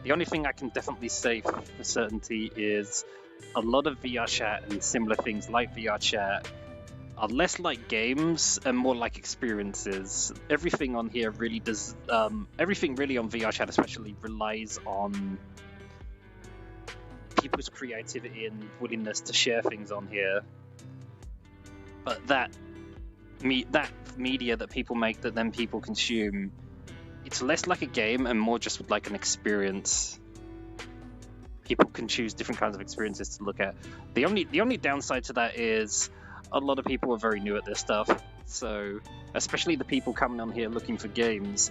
The only thing I can definitely say for certainty is a lot of VR chat and similar things like VR chat are less like games and more like experiences. Everything on here really does, everything really on VR chat especially relies on people's creativity and willingness to share things on here. But that media that people make that then people consume, it's less like a game and more just like an experience. People can choose different kinds of experiences to look at. The only downside to that is a lot of people are very new at this stuff. So especially the people coming on here looking for games,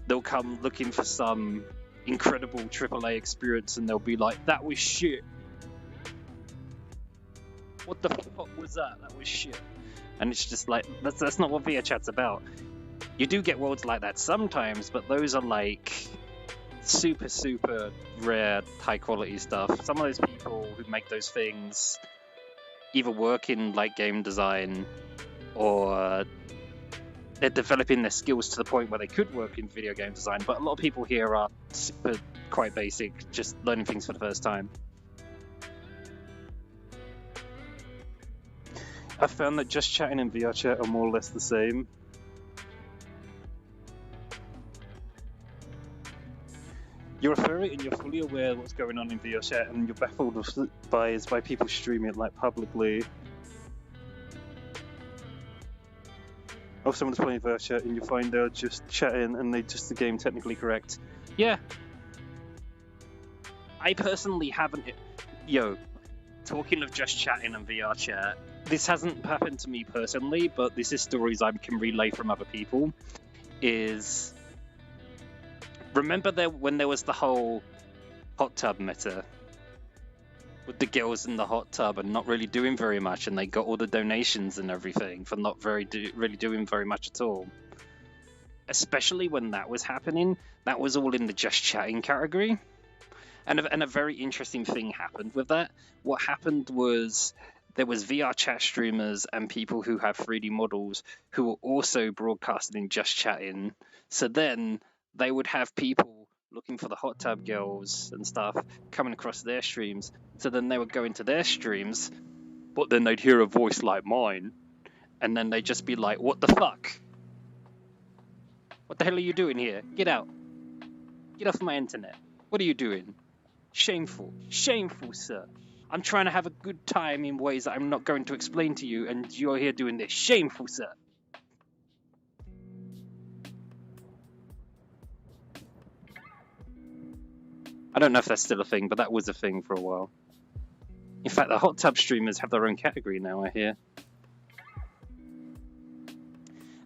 they'll come looking for some incredible AAA experience and they'll be like, that was shit. What the fuck was that? That was shit. And it's just like, that's not what VR chat's about. You do get worlds like that sometimes, but those are like super, super rare, high quality stuff. Some of those people who make those things either work in like game design or they're developing their skills to the point where they could work in video game design, but a lot of people here are super, quite basic, just learning things for the first time. I found that just chatting and VR chat are more or less the same. You're a furry and you're fully aware of what's going on in VR chat, and you're baffled by people streaming it like publicly. Or if someone's playing VR chat and you find they're just chatting and they're just the game technically correct. Yeah. I personally haven't... talking of just chatting and VR chat, this hasn't happened to me personally, but this is stories I can relay from other people, is... Remember when there was the whole hot tub meta? With the girls in the hot tub and not really doing very much, and they got all the donations and everything for not really doing very much at all. Especially when that was happening, that was all in the just chatting category. And a very interesting thing happened with that. What happened was there was VR chat streamers and people who have 3D models who were also broadcasting just chatting. So then they would have people looking for the hot tub girls and stuff coming across their streams. So then they would go into their streams, but then they'd hear a voice like mine, and then they'd just be like, what the fuck? What the hell are you doing here? Get out. Get off my internet. What are you doing? Shameful. Shameful, sir. I'm trying to have a good time in ways that I'm not going to explain to you, and you're here doing this. Shameful, sir. I don't know if that's still a thing, but that was a thing for a while. In fact, the hot tub streamers have their own category now, I hear.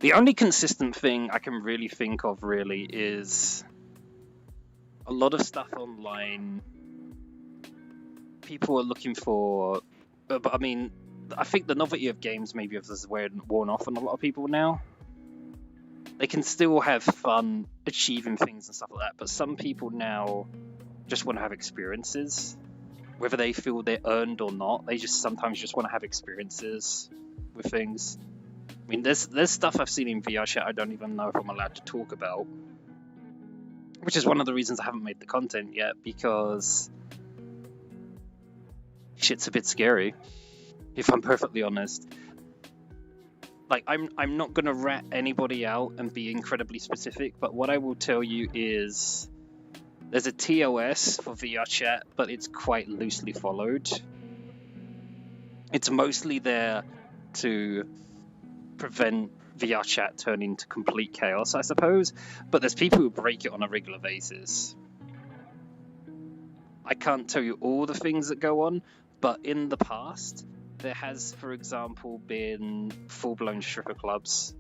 The only consistent thing I can really think of, really, is a lot of stuff online. People are looking for... But I mean, I think the novelty of games maybe has worn off on a lot of people now. They can still have fun achieving things and stuff like that, but some people now just want to have experiences, whether they feel they're earned or not. They just sometimes just want to have experiences with things. I mean, there's stuff I've seen in VR chat I don't even know if I'm allowed to talk about, which is one of the reasons I haven't made the content yet, because shit's a bit scary, if I'm perfectly honest. Like, I'm not gonna rat anybody out and be incredibly specific, but what I will tell you is there's a TOS for VR chat, but it's quite loosely followed. It's mostly there to prevent VR chat turning to complete chaos, I suppose, but there's people who break it on a regular basis. I can't tell you all the things that go on, but in the past, there has, for example, been full-blown stripper clubs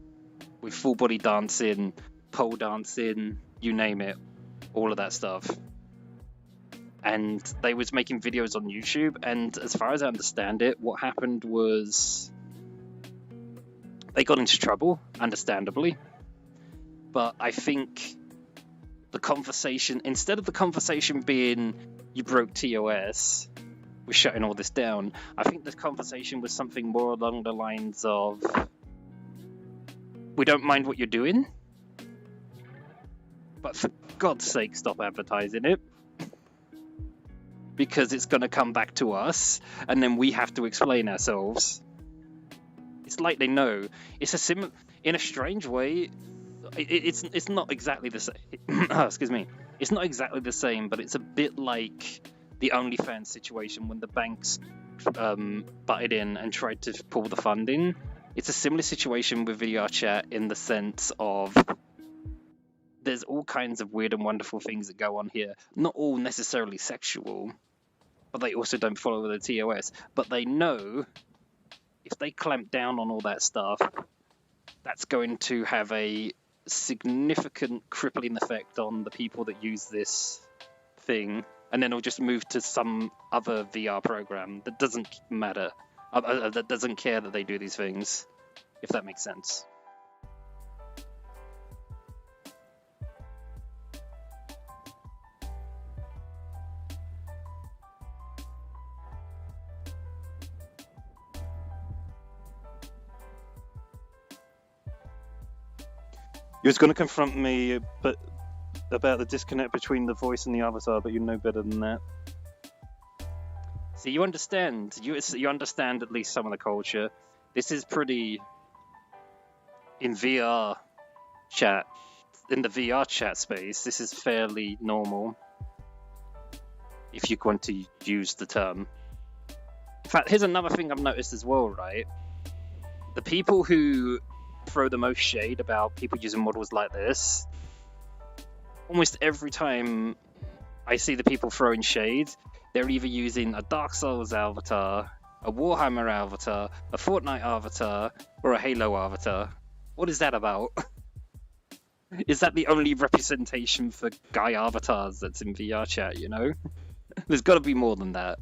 with full-body dancing, pole dancing, you name it. All of that stuff. And they was making videos on YouTube, and as far as I understand it, what happened was they got into trouble, understandably. But I think the conversation, instead of the conversation being you broke TOS, we're shutting all this down. I think the conversation was something more along the lines of, we don't mind what you're doing, but for God's sake, stop advertising it. Because it's going to come back to us, and then we have to explain ourselves. It's like they know. It's a in a strange way, it's not exactly the same. Excuse me. It's not exactly the same, but it's a bit like the OnlyFans situation when the banks butted in and tried to pull the funding. It's a similar situation with VR chat in the sense of there's all kinds of weird and wonderful things that go on here. Not all necessarily sexual, but they also don't follow the TOS. But they know if they clamp down on all that stuff, that's going to have a significant crippling effect on the people that use this thing, and then it'll just move to some other VR program that doesn't matter, that doesn't care that they do these things, if that makes sense. You was going to confront me about the disconnect between the voice and the avatar, but you know better than that. See, you understand. You understand at least some of the culture. This is pretty in VR chat. In the VR chat space, this is fairly normal, if you want to use the term. In fact, here's another thing I've noticed as well, right? The people who throw the most shade about people using models like this, almost every time I see the people throwing shade, they're either using a Dark Souls avatar, a Warhammer avatar, a Fortnite avatar, or a Halo avatar. What is that about? Is that the only representation for guy avatars that's in VR chat, you know? There's got to be more than that.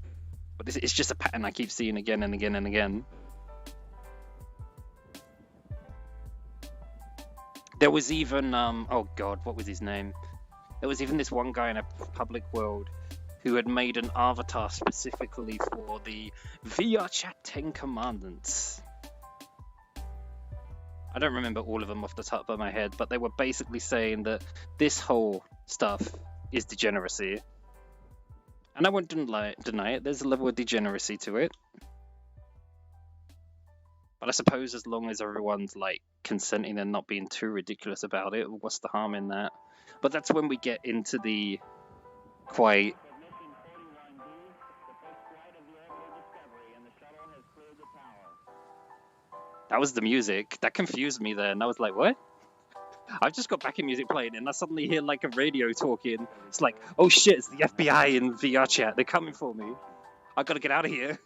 But it's just a pattern I keep seeing again and again and again. There was even, oh god, what was his name? There was even this one guy in a public world who had made an avatar specifically for the VR Chat 10 Commandments. I don't remember all of them off the top of my head, but they were basically saying that this whole stuff is degeneracy. And I won't deny it, there's a level of degeneracy to it. But I suppose as long as everyone's like consenting and not being too ridiculous about it, what's the harm in that? But that's when we get into the quite... That was the music. That confused me then. I was like, what? I've just got back in music playing and I suddenly hear like a radio talking. It's like, oh shit, it's the FBI in VR chat. They're coming for me. I gotta get out of here.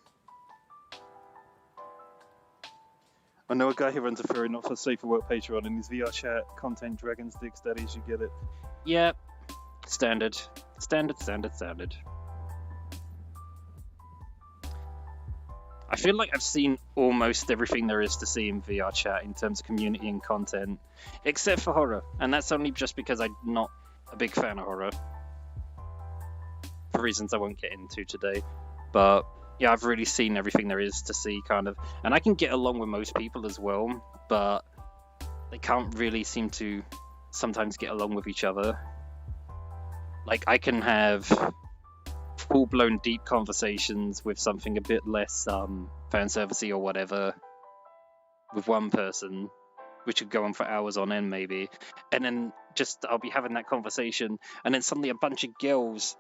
I know a guy who runs a Furry Not for Safer Work Patreon, and his VR chat content, Dragons, Dicks, Daddies, you get it. Yep. Standard. Standard. I feel like I've seen almost everything there is to see in VR chat in terms of community and content, except for horror, and that's only just because I'm not a big fan of horror, for reasons I won't get into today. But yeah, I've really seen everything there is to see, kind of, and I can get along with most people as well, but they can't really seem to sometimes get along with each other. Like, I can have full-blown deep conversations with something a bit less fan servicey or whatever with one person, which could go on for hours on end maybe, and then just I'll be having that conversation, and then suddenly a bunch of girls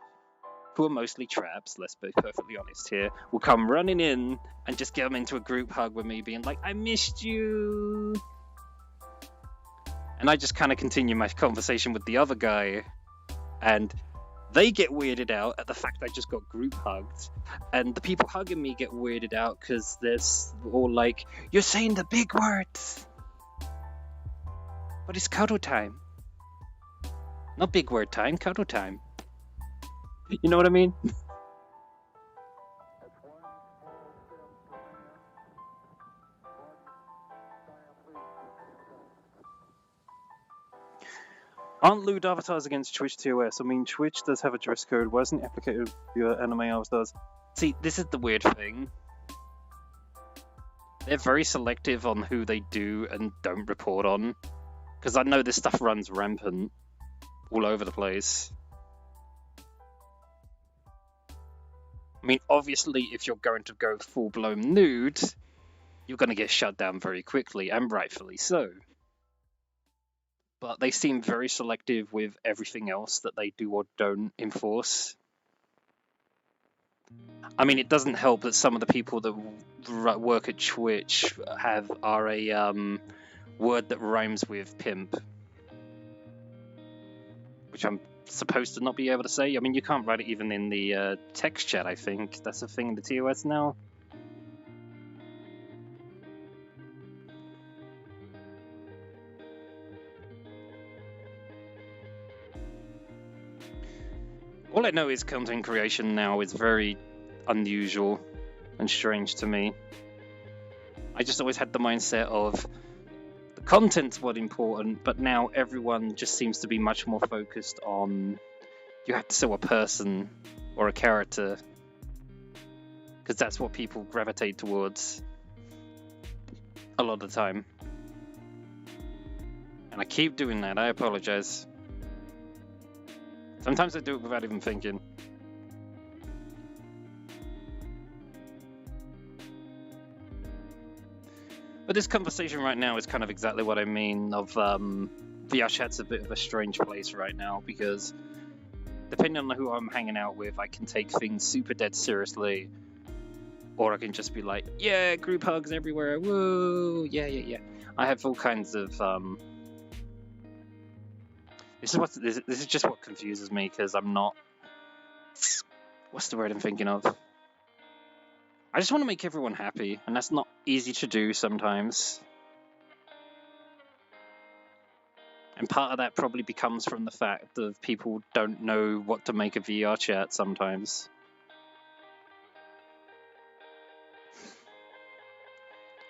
who are mostly traps, let's be perfectly honest here, will come running in and just get them into a group hug with me, being like, I missed you. And I just kind of continue my conversation with the other guy, and they get weirded out at the fact I just got group hugged, and the people hugging me get weirded out because they're all like, you're saying the big words, but it's cuddle time. Not big word time, cuddle time. You know what I mean? Aren't lewd avatars against Twitch TOS? I mean, Twitch does have a dress code. Why isn't it applicated via anime avatars? See, this is the weird thing. They're very selective on who they do and don't report on. Because I know this stuff runs rampant all over the place. I mean, obviously, if you're going to go full-blown nude, you're going to get shut down very quickly, and rightfully so. But they seem very selective with everything else that they do or don't enforce. I mean, it doesn't help that some of the people that work at Twitch are a word that rhymes with pimp, which I'm supposed to not be able to say. I mean, you can't write it even in the text chat, I think. That's a thing in the TOS now. All I know is content creation now is very unusual and strange to me. I just always had the mindset of the content's what important, but now everyone just seems to be much more focused on you have to sell a person or a character, because that's what people gravitate towards a lot of the time. And I keep doing that, I apologize. Sometimes I do it without even thinking. But this conversation right now is kind of exactly what I mean of VR chat's a bit of a strange place right now, because depending on who I'm hanging out with, I can take things super dead seriously, or I can just be like, yeah, group hugs everywhere, woo, yeah. I have all kinds of This is just what confuses me, because I'm not. What's the word I'm thinking of? I just want to make everyone happy, and that's not easy to do sometimes. And part of that probably becomes from the fact that people don't know what to make of VR chat sometimes.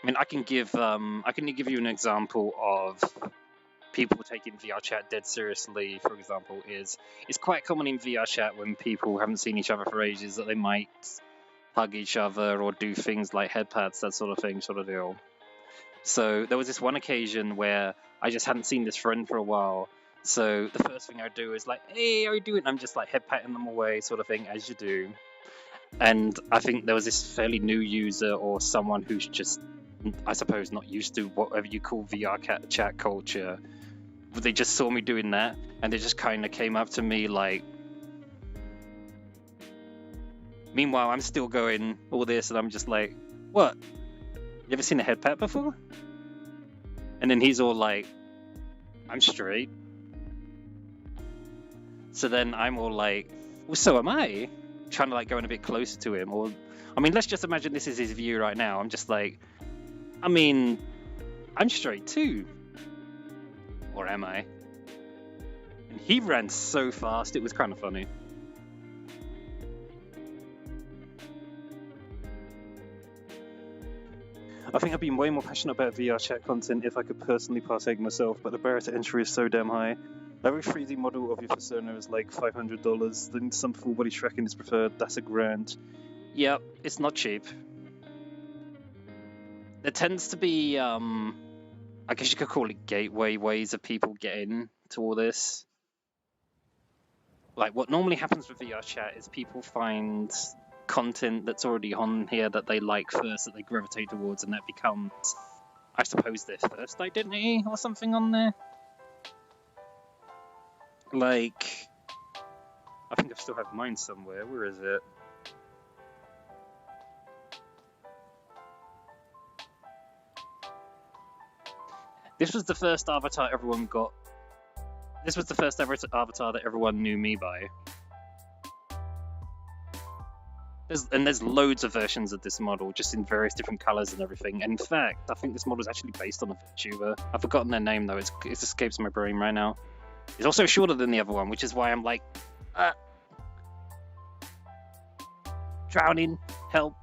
I mean, I can give you an example of people taking VR chat dead seriously. For example, it's quite common in VR chat when people haven't seen each other for ages that they might hug each other or do things like head pats, that sort of thing, sort of deal. So there was this one occasion where I just hadn't seen this friend for a while. So the first thing I do is like, hey, how are you doing? I'm just like head patting them away, sort of thing, as you do. And I think there was this fairly new user or someone who's just, I suppose, not used to whatever you call VR chat culture. But they just saw me doing that, and they just kind of came up to me like. Meanwhile, I'm still going all this, and I'm just like, what? You ever seen a head pat before? And then he's all like, I'm straight. So then I'm all like, well, so am I. Trying to like go in a bit closer to him. Or, I mean, let's just imagine this is his view right now. I'm just like, I mean, I'm straight too. Or am I? And he ran so fast, it was kind of funny. I think I'd be way more passionate about VR chat content if I could personally partake myself, but the barrier to entry is so damn high. Every 3D model of your persona is like $500, then some full body tracking is preferred, that's $1,000. Yep, it's not cheap. There tends to be, I guess you could call it gateway ways of people getting to all this. Like, what normally happens with VR chat is people find content that's already on here that they like first, that they gravitate towards, and that becomes, I suppose, their first identity or something on there. Like, I think I still have mine somewhere. Where is it? This was the first avatar everyone got. This was the first avatar that everyone knew me by. There's loads of versions of this model, just in various different colors and everything. And in fact, I think this model is actually based on a VTuber. I've forgotten their name though. It escapes my brain right now. It's also shorter than the other one, which is why I'm like, drowning, help.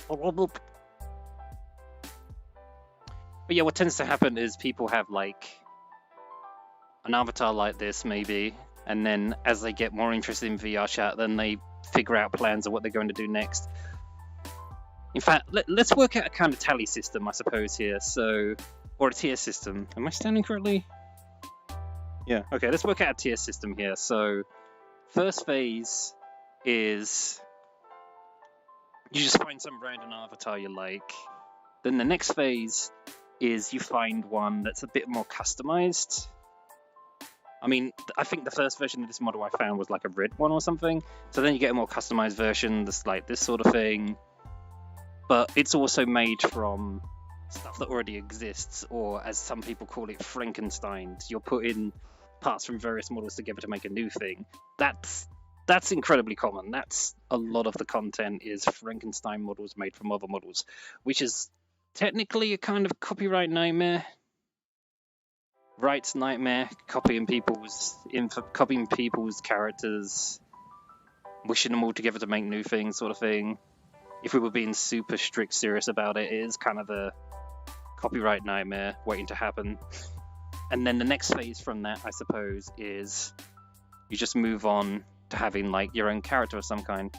But yeah, what tends to happen is people have like an avatar like this maybe, and then as they get more interested in VR chat, then they figure out plans of what they're going to do next. In fact, let's work out a kind of tally system, I suppose, here. So, or a tier system. Am I standing correctly? Yeah, okay, let's work out a tier system here. So, first phase is you just find some random avatar you like. Then the next phase is you find one that's a bit more customized. I mean, I think the first version of this model I found was like a red one or something. So then you get a more customized version that's like this sort of thing. But it's also made from stuff that already exists, or as some people call it, Frankensteined. You're putting parts from various models together to make a new thing. That's incredibly common. That's a lot of the content is Frankenstein models made from other models, which is technically a kind of copyright nightmare. Rights nightmare, copying people's characters, wishing them all together to make new things, sort of thing. If we were being super strict serious about it, it is kind of a copyright nightmare waiting to happen. And then the next phase from that, I suppose, is you just move on to having like your own character of some kind.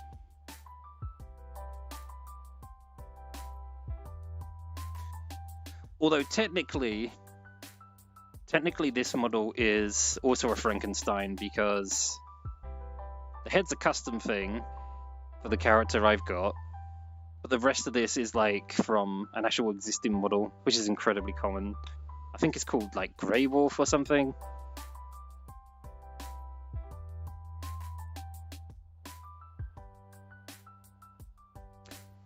Although technically this model is also a Frankenstein, because the head's a custom thing for the character I've got, but the rest of this is like from an actual existing model, which is incredibly common. I think it's called like Grey Wolf or something.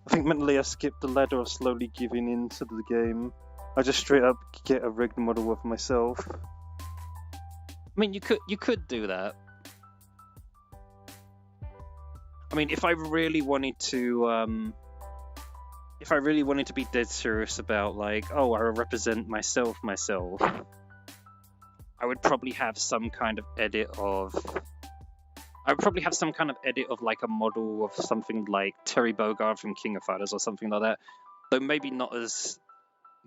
I think mentally I skipped the ladder of slowly giving in to the game. I just straight up get a rigged model of myself. I mean, you could do that. I mean, if I really wanted to be dead serious about like, oh, I represent myself, I would probably have some kind of edit of like a model of something like Terry Bogard from King of Fighters or something like that. Though maybe not as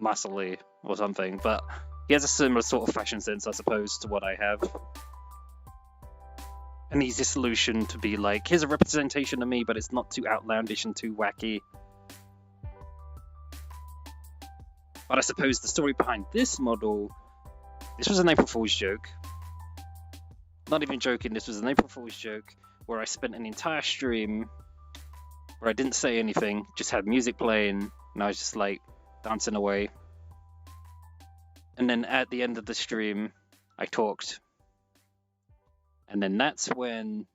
muscly or something, but he has a similar sort of fashion sense, I suppose, to what I have. And he's a solution to be like, here's a representation of me, but it's not too outlandish and too wacky. But I suppose the story behind this model, this was an April Fool's joke. Not even joking, this was an April Fool's joke where I spent an entire stream where I didn't say anything, just had music playing, and I was just like dancing away. And then at the end of the stream, I talked. And then that's when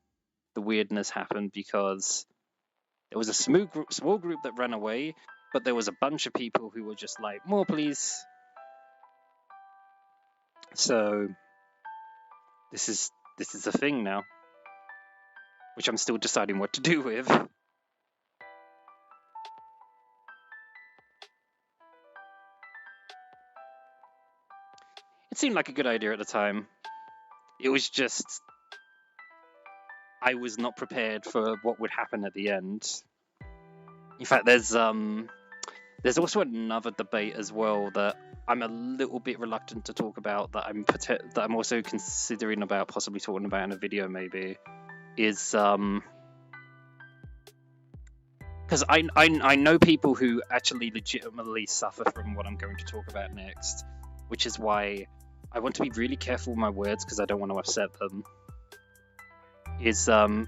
the weirdness happened, because there was a small group that ran away, but there was a bunch of people who were just like, more please. So this is a thing now, which I'm still deciding what to do with. It seemed like a good idea at the time. It was just, I was not prepared for what would happen at the end. In fact, there's also another debate as well that I'm a little bit reluctant to talk about, that I'm also considering about possibly talking about in a video maybe, is because I know people who actually legitimately suffer from what I'm going to talk about next, which is why I want to be really careful with my words, because I don't want to upset them. Is the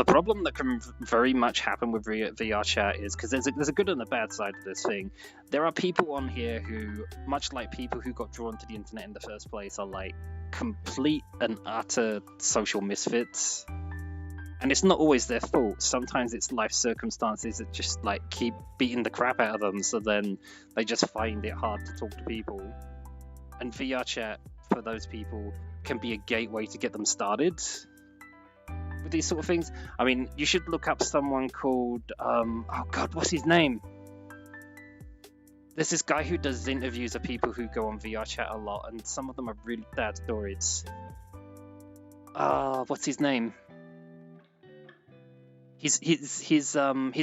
problem that can very much happen with VR chat is, because there's a good and a bad side to this thing. There are people on here who, much like people who got drawn to the internet in the first place, are like complete and utter social misfits. And it's not always their fault. Sometimes it's life circumstances that just like keep beating the crap out of them, so then they just find it hard to talk to people. And VR chat, for those people, can be a gateway to get them started with these sort of things. I mean, you should look up someone called, oh god, what's his name? There's this guy who does interviews of people who go on VR chat a lot, and some of them are really bad stories. What's his name? His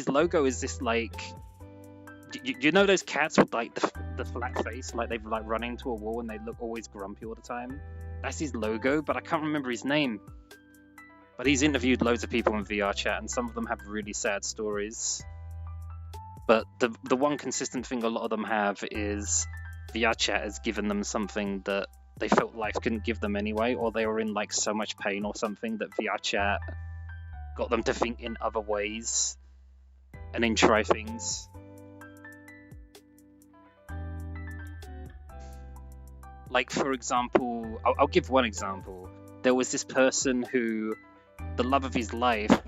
logo is this like, you know those cats with like the flat face, like they've like run into a wall and they look always grumpy all the time? That's his logo, but I can't remember his name. But he's interviewed loads of people in VR chat, and some of them have really sad stories. But the one consistent thing a lot of them have is VR chat has given them something that they felt life couldn't give them anyway, or they were in like so much pain or something that VR chat got them to think in other ways and then try things. Like, for example, I'll give one example. There was this person who, the love of his life,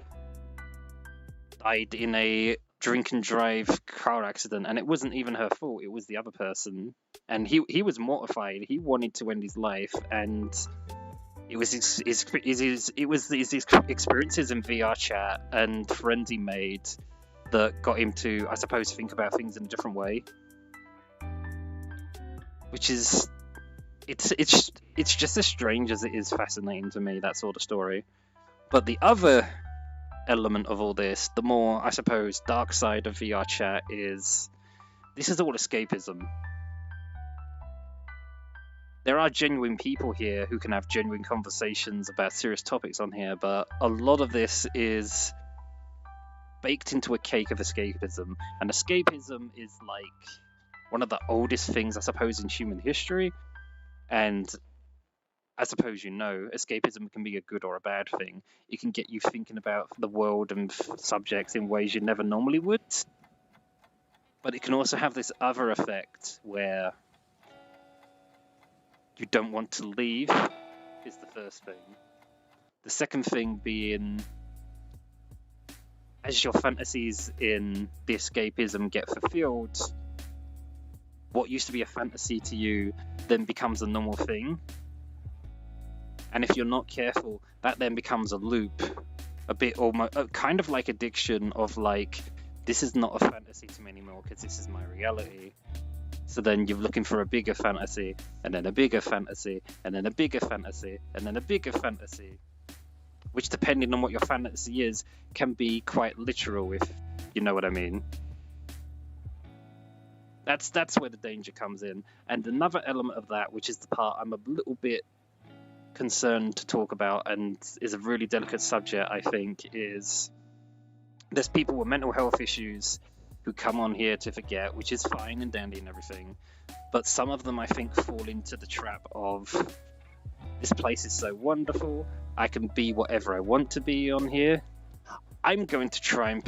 died in a drink and drive car accident, and it wasn't even her fault, it was the other person. And he was mortified. He wanted to end his life, and it was his experiences in VR chat and friends he made that got him to, I suppose, think about things in a different way. Which is, it's just as strange as it is fascinating to me, that sort of story. But the other element of all this, the more, I suppose, dark side of VR chat is, this is all escapism. There are genuine people here who can have genuine conversations about serious topics on here, but a lot of this is baked into a cake of escapism. And escapism is like one of the oldest things, I suppose, in human history. And I suppose you know, escapism can be a good or a bad thing. It can get you thinking about the world and subjects in ways you never normally would. But it can also have this other effect where you don't want to leave, is the first thing. The second thing being, as your fantasies in the escapism get fulfilled, what used to be a fantasy to you then becomes a normal thing. And if you're not careful, that then becomes a loop, a bit almost kind of like addiction of like, this is not a fantasy to me anymore because this is my reality. So then you're looking for a bigger fantasy, and then a bigger fantasy, and then a bigger fantasy, and then a bigger fantasy. Which, depending on what your fantasy is, can be quite literal, if you know what I mean. That's where the danger comes in. And another element of that, which is the part I'm a little bit concerned to talk about, and is a really delicate subject, I think, is there's people with mental health issues who come on here to forget, which is fine and dandy and everything, but some of them, I think, fall into the trap of, this place is so wonderful, I can be whatever I want to be on here. I'm going to try and,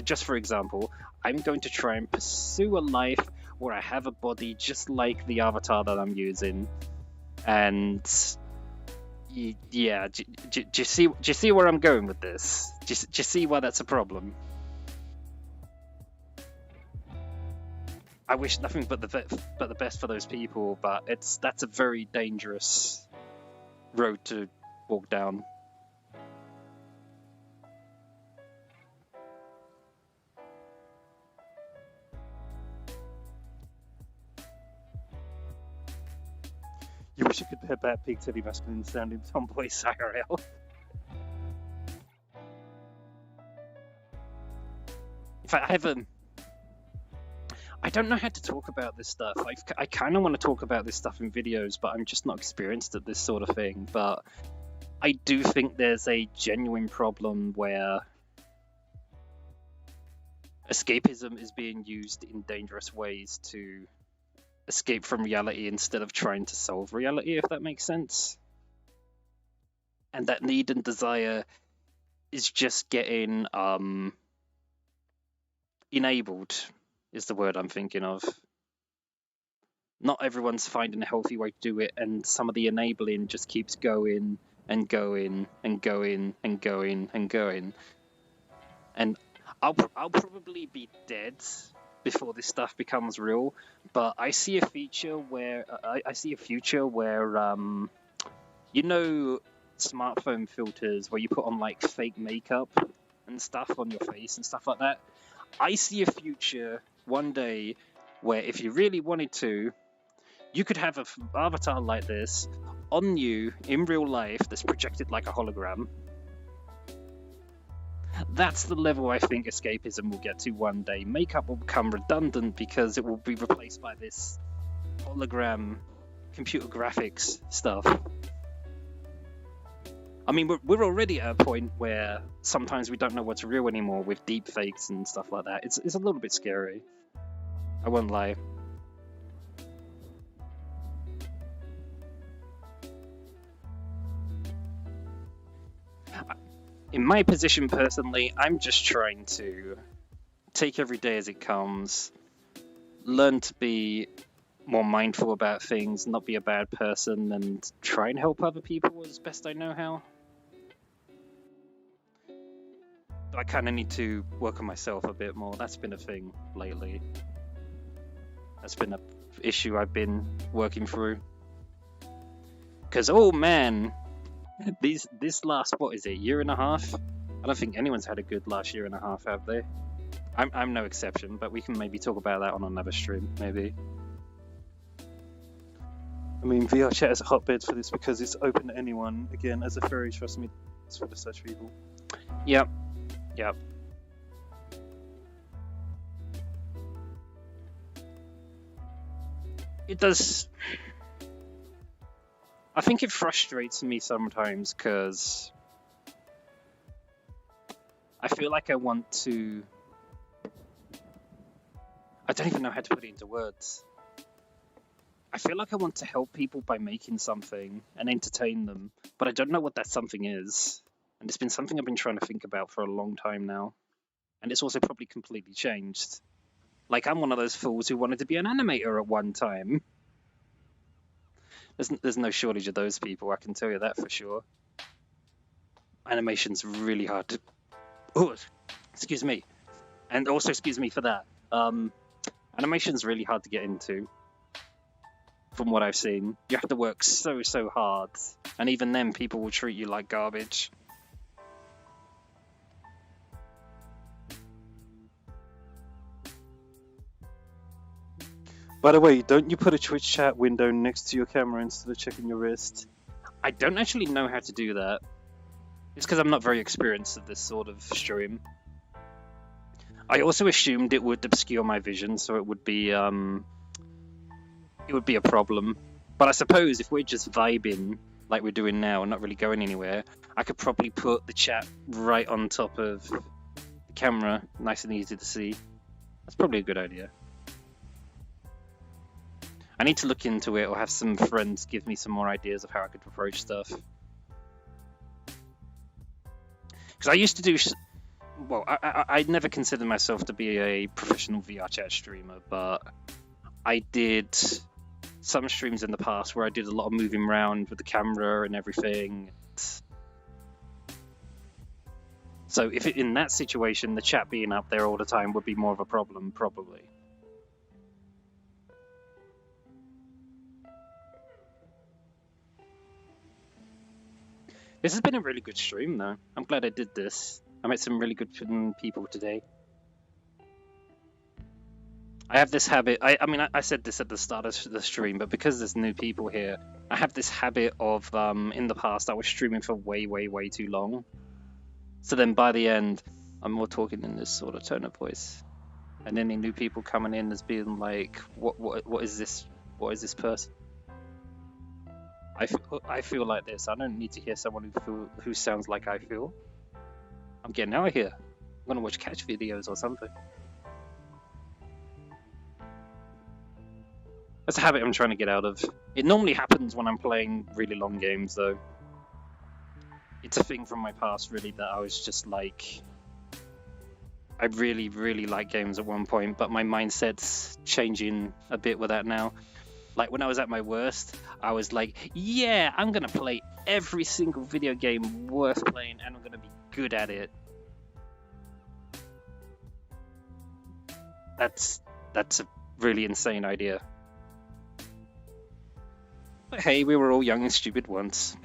just for example, I'm going to try and pursue a life where I have a body just like the avatar that I'm using. And yeah, do you see where I'm going with this? Do you see why that's a problem? I wish nothing but the best for those people, but that's a very dangerous road to walk down. You wish you could have that big teddy masculine sounding tomboy IRL. In fact, I don't know how to talk about this stuff. I kind of want to talk about this stuff in videos, but I'm just not experienced at this sort of thing. But I do think there's a genuine problem where escapism is being used in dangerous ways to escape from reality instead of trying to solve reality, if that makes sense. And that need and desire is just getting enabled, is the word I'm thinking of. Not everyone's finding a healthy way to do it, and some of the enabling just keeps going and going and going and going and going. And I'll probably be dead before this stuff becomes real, but I see a future where you know, smartphone filters where you put on like fake makeup and stuff on your face and stuff like that. I see a future one day where if you really wanted to, you could have an avatar like this on you in real life that's projected like a hologram. That's the level I think escapism will get to one day. Makeup will become redundant because it will be replaced by this hologram computer graphics stuff. I mean, we're already at a point where sometimes we don't know what's real anymore with deep fakes and stuff like that. It's a little bit scary. I won't lie. In my position personally, I'm just trying to take every day as it comes, learn to be more mindful about things, not be a bad person, and try and help other people as best I know how. I kind of need to work on myself a bit more. That's been a thing lately. That's been an issue I've been working through. Because, oh man, this last, what is it, year and a half? I don't think anyone's had a good last year and a half, have they? I'm no exception, but we can maybe talk about that on another stream, maybe. I mean, VR chat is a hotbed for this because it's open to anyone. Again, as a furry, trust me, it's for the such people. Yep. It does. I think it frustrates me sometimes because I feel like I want to. I don't even know how to put it into words. I feel like I want to help people by making something and entertain them, but I don't know what that something is. And it's been something I've been trying to think about for a long time now. And it's also probably completely changed. Like, I'm one of those fools who wanted to be an animator at one time. There's no shortage of those people, I can tell you that for sure. Animation's really hard to... Oh, excuse me. And also, excuse me for that. Animation's really hard to get into. From what I've seen. You have to work so hard. And even then, people will treat you like garbage. By the way, don't you put a Twitch chat window next to your camera instead of checking your wrist? I don't actually know how to do that. It's because I'm not very experienced at this sort of stream. I also assumed it would obscure my vision, so it would be a problem. But I suppose if we're just vibing like we're doing now and not really going anywhere, I could probably put the chat right on top of the camera, nice and easy to see. That's probably a good idea. I need to look into it or have some friends give me some more ideas of how I could approach stuff. Because I used to do... Well, I never considered myself to be a professional VR chat streamer, but I did some streams in the past where I did a lot of moving around with the camera and everything. So if in that situation, the chat being up there all the time would be more of a problem, probably. This has been a really good stream, though. I'm glad I did this. I met some really good people today. I have this habit, I mean, I said this at the start of the stream, but because there's new people here, I have this habit of, in the past, I was streaming for way too long. So then by the end, I'm more talking in this sort of tone of voice. And any new people coming in as being like, what is this? What is this person? I feel like this. I don't need to hear someone who sounds like I feel. I'm getting out of here. I'm gonna watch catch videos or something. That's a habit I'm trying to get out of. It normally happens when I'm playing really long games, though. It's a thing from my past, really, that I was just like... I really like games at one point, but my mindset's changing a bit with that now. Like, when I was at my worst, I was like, yeah, I'm gonna play every single video game worth playing, and I'm gonna be good at it. That's a really insane idea. But hey, we were all young and stupid once.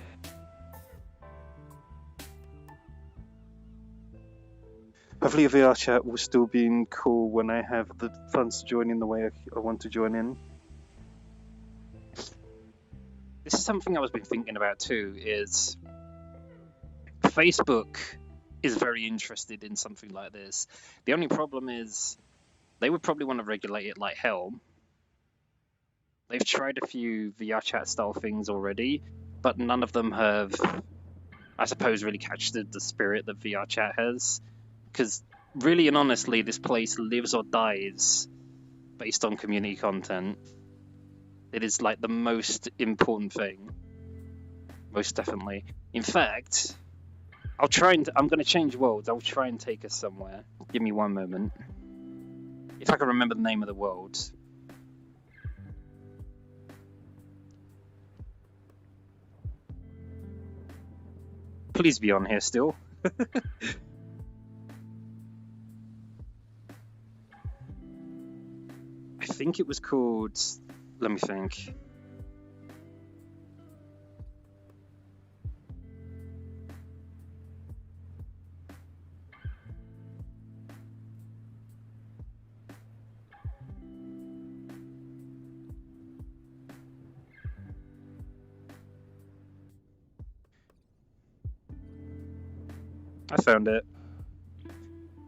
Hopefully VR chat will still be cool when I have the funds to join in the way I want to join in. This is something I've been thinking about too, is Facebook is very interested in something like this. The only problem is they would probably want to regulate it like hell. They've tried a few VR chat style things already, but none of them have... I suppose, really catch the spirit that VR chat has. Because really and honestly, this place lives or dies based on community content. It is like the most important thing. Most definitely. In fact, I'm going to change worlds. I'll try and take us somewhere. Give me one moment. If I can remember the name of the world. Please be on here still. I think it was called... Let me think. I found it.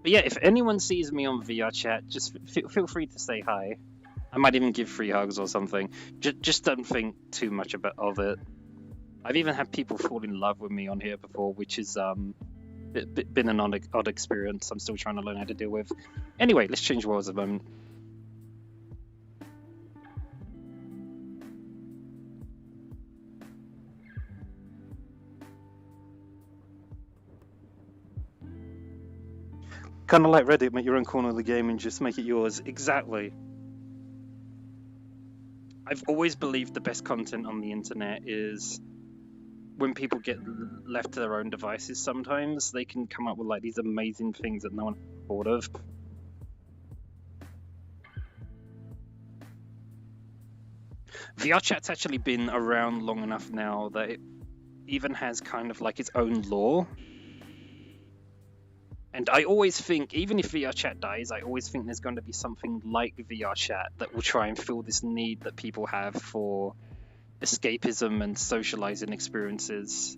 But yeah, if anyone sees me on VR chat, just feel free to say hi. I might even give free hugs or something. Just don't think too much of it. I've even had people fall in love with me on here before, which is been an odd experience. I'm still trying to learn how to deal with. Anyway, let's change worlds a moment. Kind of like Reddit, make your own corner of the game and just make it yours. Exactly. I've always believed the best content on the internet is when people get left to their own devices. Sometimes they can come up with like these amazing things that no one thought of. VR chat's actually been around long enough now that it even has kind of like its own lore. And I always think, even if VR chat dies, I always think there's going to be something like VR chat that will try and fill this need that people have for escapism and socializing experiences.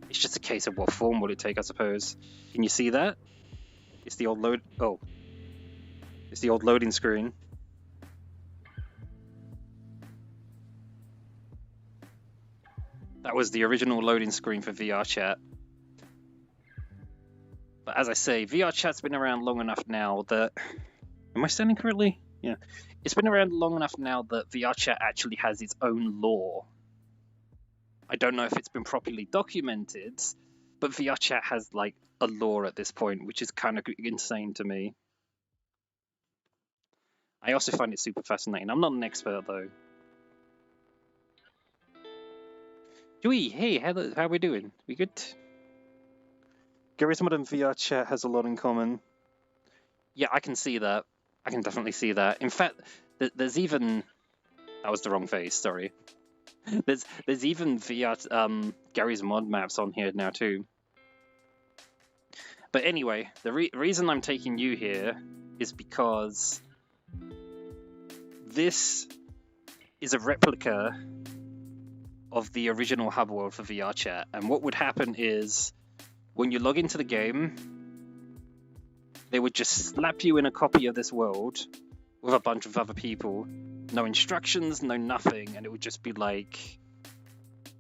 It's just a case of what form will it take, I suppose. Can you see that? It's the old it's the old loading screen. That was the original loading screen for VR chat. But as I say, VR chat's been around long enough now that... Am I standing correctly? Yeah. It's been around long enough now that VR chat actually has its own lore. I don't know if it's been properly documented, but VR chat has like a lore at this point, which is kind of insane to me. I also find it super fascinating. I'm not an expert though. Joey, hey, how are we doing? We good? Garry's Mod and VR chat has a lot in common. Yeah, I can see that. I can definitely see that. In fact, there's even... That was the wrong face, sorry. There's even VR Garry's Mod maps on here now too. But anyway, the reason I'm taking you here is because this is a replica of the original hub world for VR chat. And what would happen is, when you log into the game, they would just slap you in a copy of this world with a bunch of other people. No instructions, no nothing, and it would just be like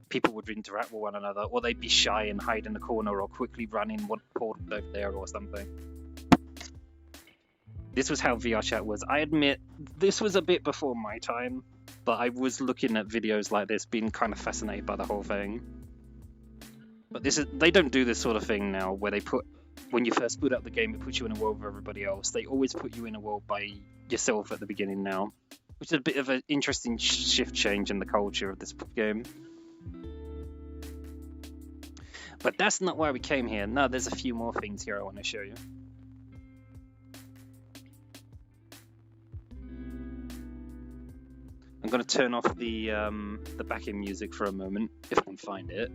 people would interact with one another, or they'd be shy and hide in the corner, or quickly run in one portal over there or something. This was how VR chat was. I admit, this was a bit before my time, but I was looking at videos like this, being kind of fascinated by the whole thing. But they don't do this sort of thing now, where they put, when you first boot up the game, it puts you in a world with everybody else. They always put you in a world by yourself at the beginning now, which is a bit of an interesting shift change in the culture of this game. But that's not why we came here. No, there's a few more things here I want to show you. I'm going to turn off the backing music for a moment, if I can find it.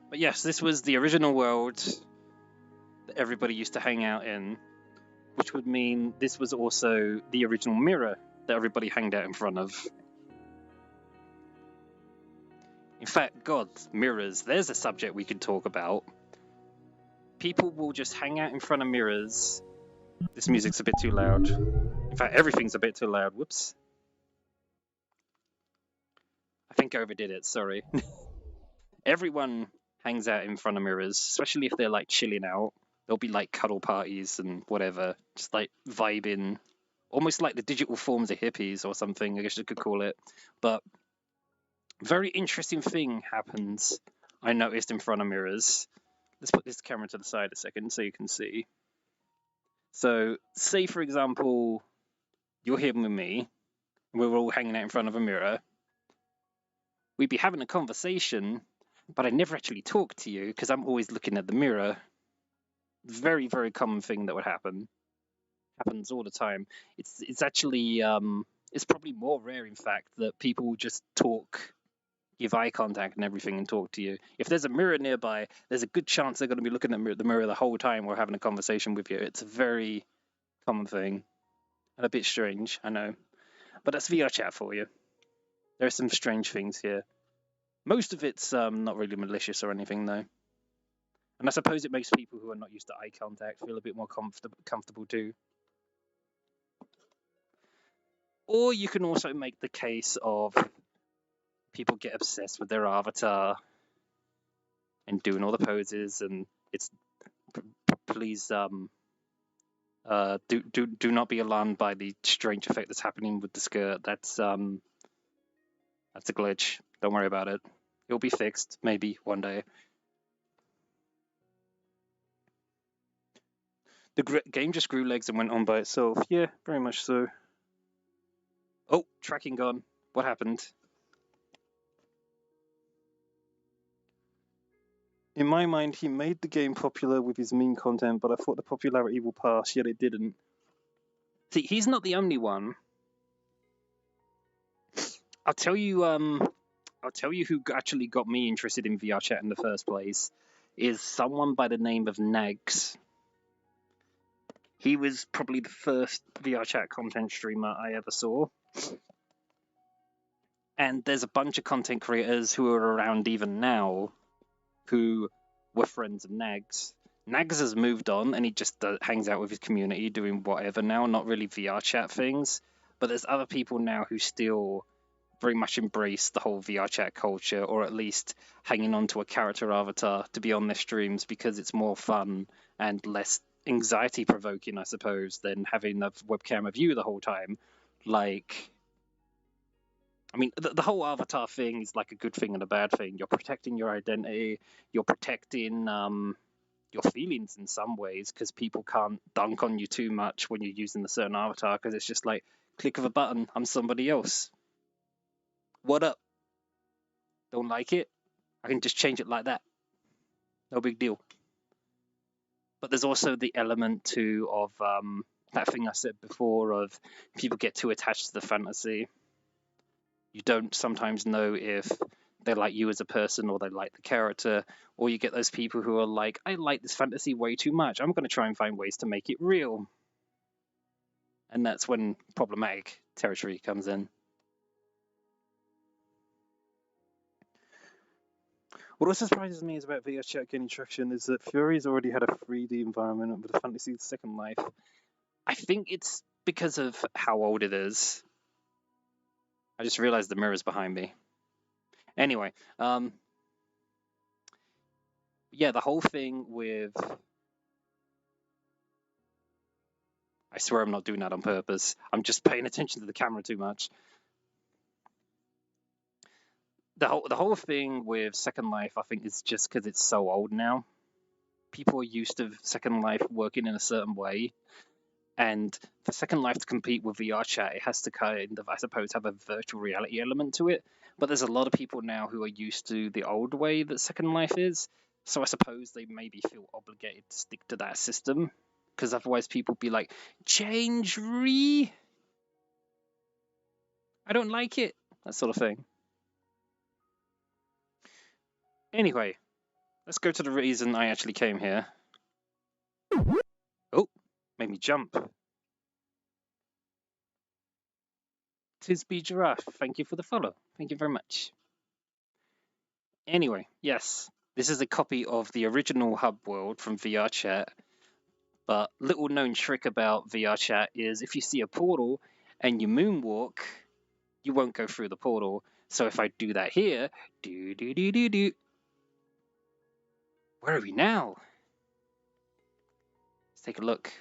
But yes, this was the original world that everybody used to hang out in, which would mean this was also the original mirror that everybody hanged out in front of. In fact, God, mirrors, there's a subject we could talk about. people will just hang out in front of mirrors. This music's a bit too loud. In fact, everything's a bit too loud. Whoops. I think I overdid it, sorry. Everyone hangs out in front of mirrors, especially if they're like chilling out. There'll be like cuddle parties and whatever, just like vibing, almost like the digital forms of hippies or something, I guess you could call it. But very interesting thing happens, I noticed in front of mirrors. Let's put this camera to the side a second so you can see. So, say for example, you're here with me, and we're all hanging out in front of a mirror. We'd be having a conversation, but I never actually talk to you because I'm always looking at the mirror. Very, very common thing that would happen. Happens all the time. It's actually it's probably more rare, in fact, that people just talk, give eye contact and everything, and talk to you. If there's a mirror nearby, there's a good chance they're going to be looking at the mirror the whole time we're having a conversation with you. It's a very common thing, and a bit strange, I know. But that's VR chat for you. There are some strange things here. Most of it's not really malicious or anything, though. And I suppose it makes people who are not used to eye contact feel a bit more comfortable too. Or you can also make the case of people get obsessed with their avatar and doing all the poses, and it's please do not be alarmed by the strange effect that's happening with the skirt. That's a glitch. Don't worry about it. It'll be fixed maybe one day. The game just grew legs and went on by itself. Yeah, very much so. Oh, tracking gone. What happened? In my mind, he made the game popular with his meme content, but I thought the popularity will pass, yet it didn't. See, he's not the only one. I'll tell you who actually got me interested in VR chat in the first place is someone by the name of Nags. He was probably the first VR chat content streamer I ever saw. And there's a bunch of content creators who are around even now who were friends of Nags. Nags has moved on and he just hangs out with his community doing whatever now, not really VR chat things. But there's other people now who still very much embrace the whole VR chat culture, or at least hanging on to a character avatar to be on their streams because it's more fun and less anxiety provoking, I suppose, than having a webcam of you the whole time. Like, I mean, the whole avatar thing is like a good thing and a bad thing. You're protecting your identity, you're protecting your feelings in some ways, because people can't dunk on you too much when you're using a certain avatar, because it's just like, click of a button, I'm somebody else. What up? Don't like it? I can just change it like that. No big deal. But there's also the element too of that thing I said before of people get too attached to the fantasy. You don't sometimes know if they like you as a person or they like the character, or you get those people who are like, I like this fantasy way too much. I'm going to try and find ways to make it real. And that's when problematic territory comes in. What also surprises me is about VR chat gaining traction is that Fury's already had a 3D environment with the Fantasy Second Life. I think it's because of how old it is. I just realized the mirror's behind me. Anyway, yeah, the whole thing with... I swear I'm not doing that on purpose. I'm just paying attention to the camera too much. The whole thing with Second Life, I think, is just because it's so old now. People are used to Second Life working in a certain way. And for Second Life to compete with VR chat, it has to kind of, I suppose, have a virtual reality element to it. But there's a lot of people now who are used to the old way that Second Life is. So I suppose they maybe feel obligated to stick to that system. Because otherwise people be like, change I don't like it. That sort of thing. Anyway, let's go to the reason I actually came here. Oh, made me jump. Tisby Giraffe, thank you for the follow. Thank you very much. Anyway, yes, This is a copy of the original hub world from VRChat, but little known trick about VRChat is if you see a portal and you moonwalk, you won't go through the portal. So if I do that here, do. Where are we now? Let's take a look.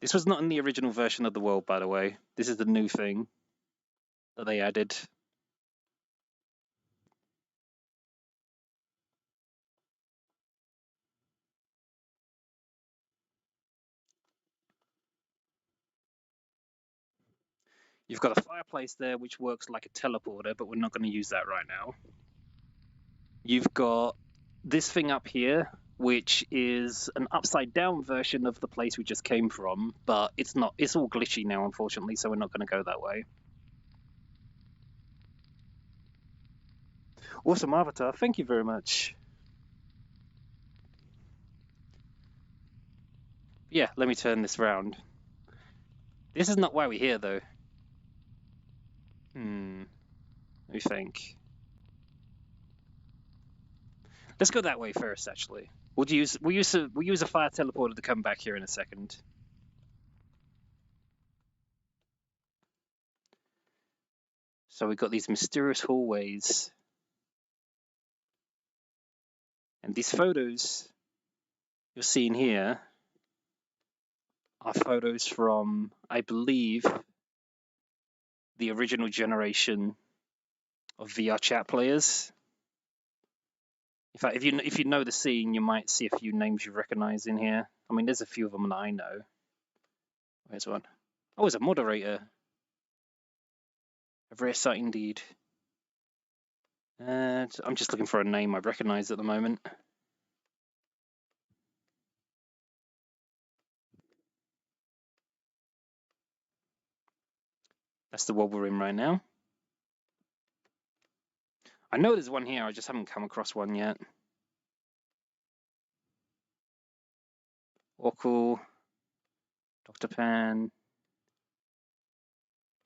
This was not in the original version of the world, by the way. This is the new thing that they added. You've got a fireplace there, which works like a teleporter, but we're not going to use that right now. You've got this thing up here, which is an upside down version of the place we just came from, but it's not. It's all glitchy now, unfortunately, so we're not going to go that way. Awesome avatar, thank you very much. Yeah, let me turn this round. This is not why we're here, though. Let me think. Let's go that way first, actually. We'll use a fire teleporter to come back here in a second. So we've got these mysterious hallways. And these photos you're seeing here are photos from, I believe, the original generation of VR chat players. In fact, if you know the scene, you might see a few names you recognize in here. I mean, there's a few of them that I know. Where's one? Oh, it's a moderator. A rare sight indeed. I'm just looking for a name I recognize at the moment. That's the world we're in right now. I know there's one here, I just haven't come across one yet. Oracle, Dr. Pan,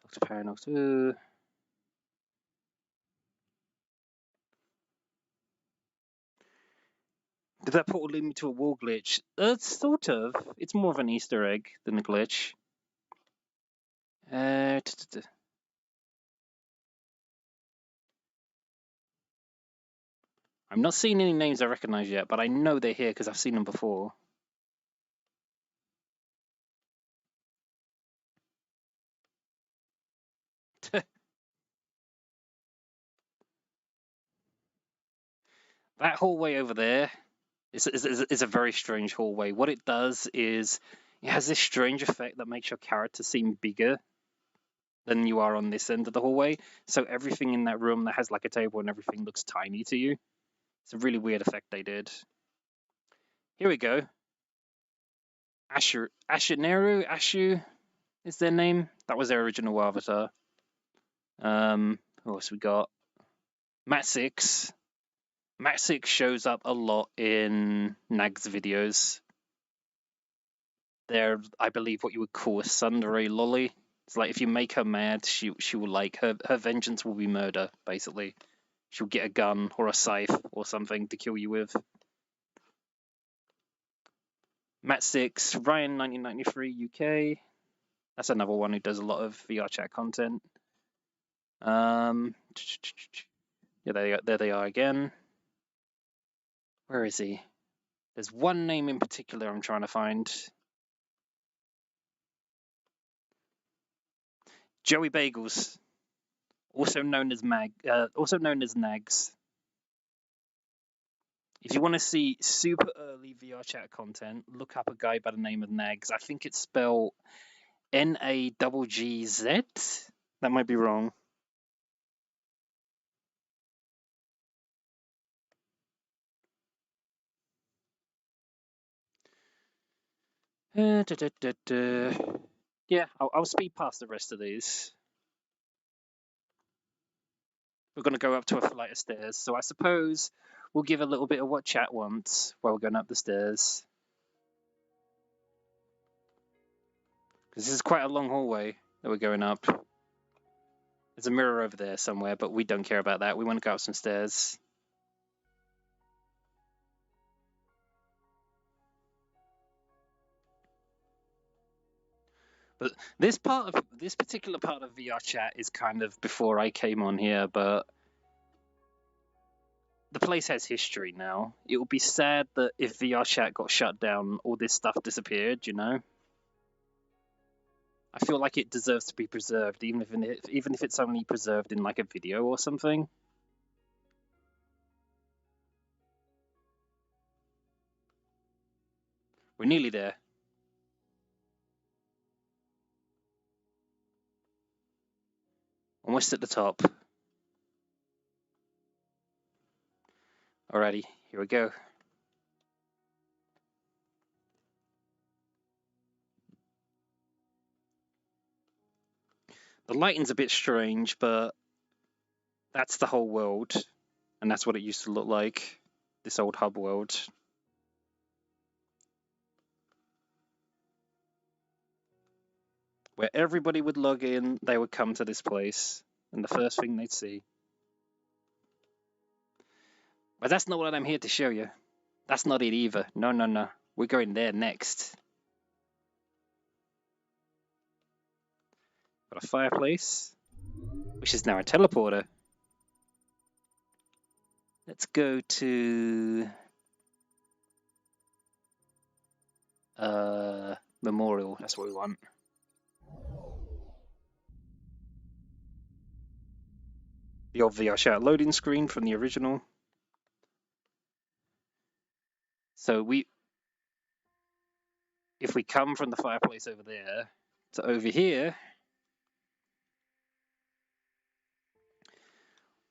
Dr. Paradox. Did that portal lead me to a wall glitch? Sort of. It's more of an Easter egg than a glitch. I'm not seeing any names I recognize yet, but I know they're here because I've seen them before. That hallway over there is a very strange hallway. What it does is it has this strange effect that makes your character seem bigger than you are on this end of the hallway. So everything in that room that has like a table and everything looks tiny to you. It's a really weird effect they did. Here we go. Ashu is their name. That was their original avatar. Who else we got? Matt 6. Matt 6 shows up a lot in Nag's videos. They're, I believe, what you would call a tsundere lolly. It's like if you make her mad, she will like her vengeance will be murder, basically. She'll get a gun or a scythe or something to kill you with. Matt 6, Ryan 1993 UK. That's another one who does a lot of VR chat content. Yeah, there they are again. Where is he? There's one name in particular I'm trying to find. Joey Bagels, also known as Nags. If you want to see super early VR chat content, look up a guy by the name of Nags. I think it's spelled N-A-G-G-Z. That might be wrong. Yeah, I'll speed past the rest of these. We're going to go up to a flight of stairs, so I suppose we'll give a little bit of what chat wants while we're going up the stairs. This is quite a long hallway that we're going up. There's a mirror over there somewhere, but we don't care about that. We want to go up some stairs. But this particular part of VR chat is kind of before I came on here, but the place has history now. It would be sad that if VR chat got shut down, all this stuff disappeared, you know? I feel like it deserves to be preserved, even if it's only preserved in like a video or something. We're nearly there. Almost at the top. Alrighty, here we go. The lighting's a bit strange, but that's the whole world. And that's what it used to look like, this old hub world. Where everybody would log in, they would come to this place, and the first thing they'd see. But that's not what I'm here to show you. That's not it either. No, no, no. We're going there next. Got a fireplace, which is now a teleporter. Let's go to Memorial. That's what we want. The old VR chat loading screen from the original. So if we come from the fireplace over there to over here,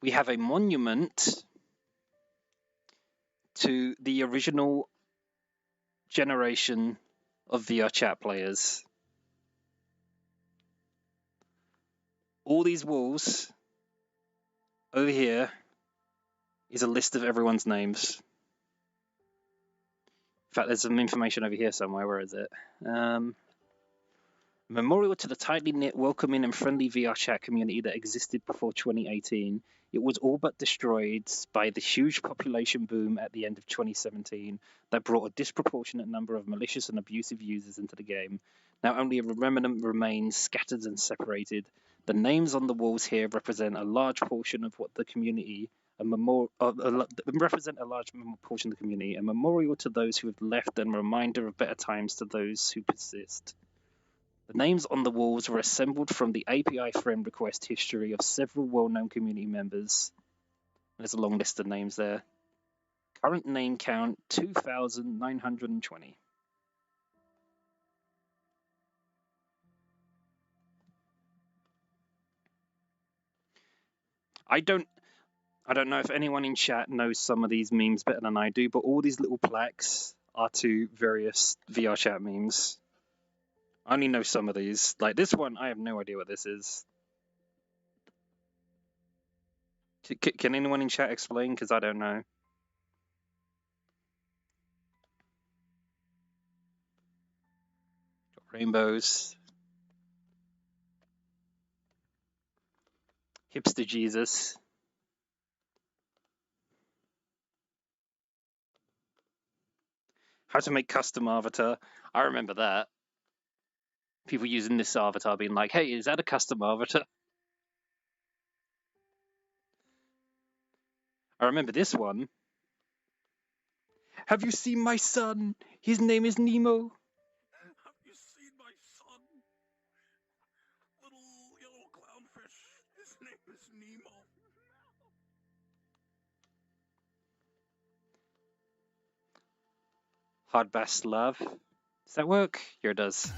we have a monument to the original generation of VR chat players. All these walls over here is a list of everyone's names. In fact, there's some information over here somewhere. Where is it? Memorial to the tightly knit, welcoming and friendly VR chat community that existed before 2018. It was all but destroyed by the huge population boom at the end of 2017 that brought a disproportionate number of malicious and abusive users into the game. Now only a remnant remains, scattered and separated. The names on the walls here represent a large portion of what the community, represent a large portion of the community, a memorial to those who have left and a reminder of better times to those who persist. The names on the walls were assembled from the API friend request history of several well-known community members. There's a long list of names there. Current name count 2,920. I don't know if anyone in chat knows some of these memes better than I do, but all these little plaques are to various VR chat memes. I only know some of these. Like this one, I have no idea what this is. Can anyone in chat explain? Because I don't know. Got rainbows. Hipster Jesus. How to make custom avatar. I remember that. People using this avatar being like, hey, is that a custom avatar? I remember this one. Have you seen my son? His name is Nemo. Have you seen my son? Little yellow clownfish. His name is Nemo. Hard bass love. Does that work? Here it does.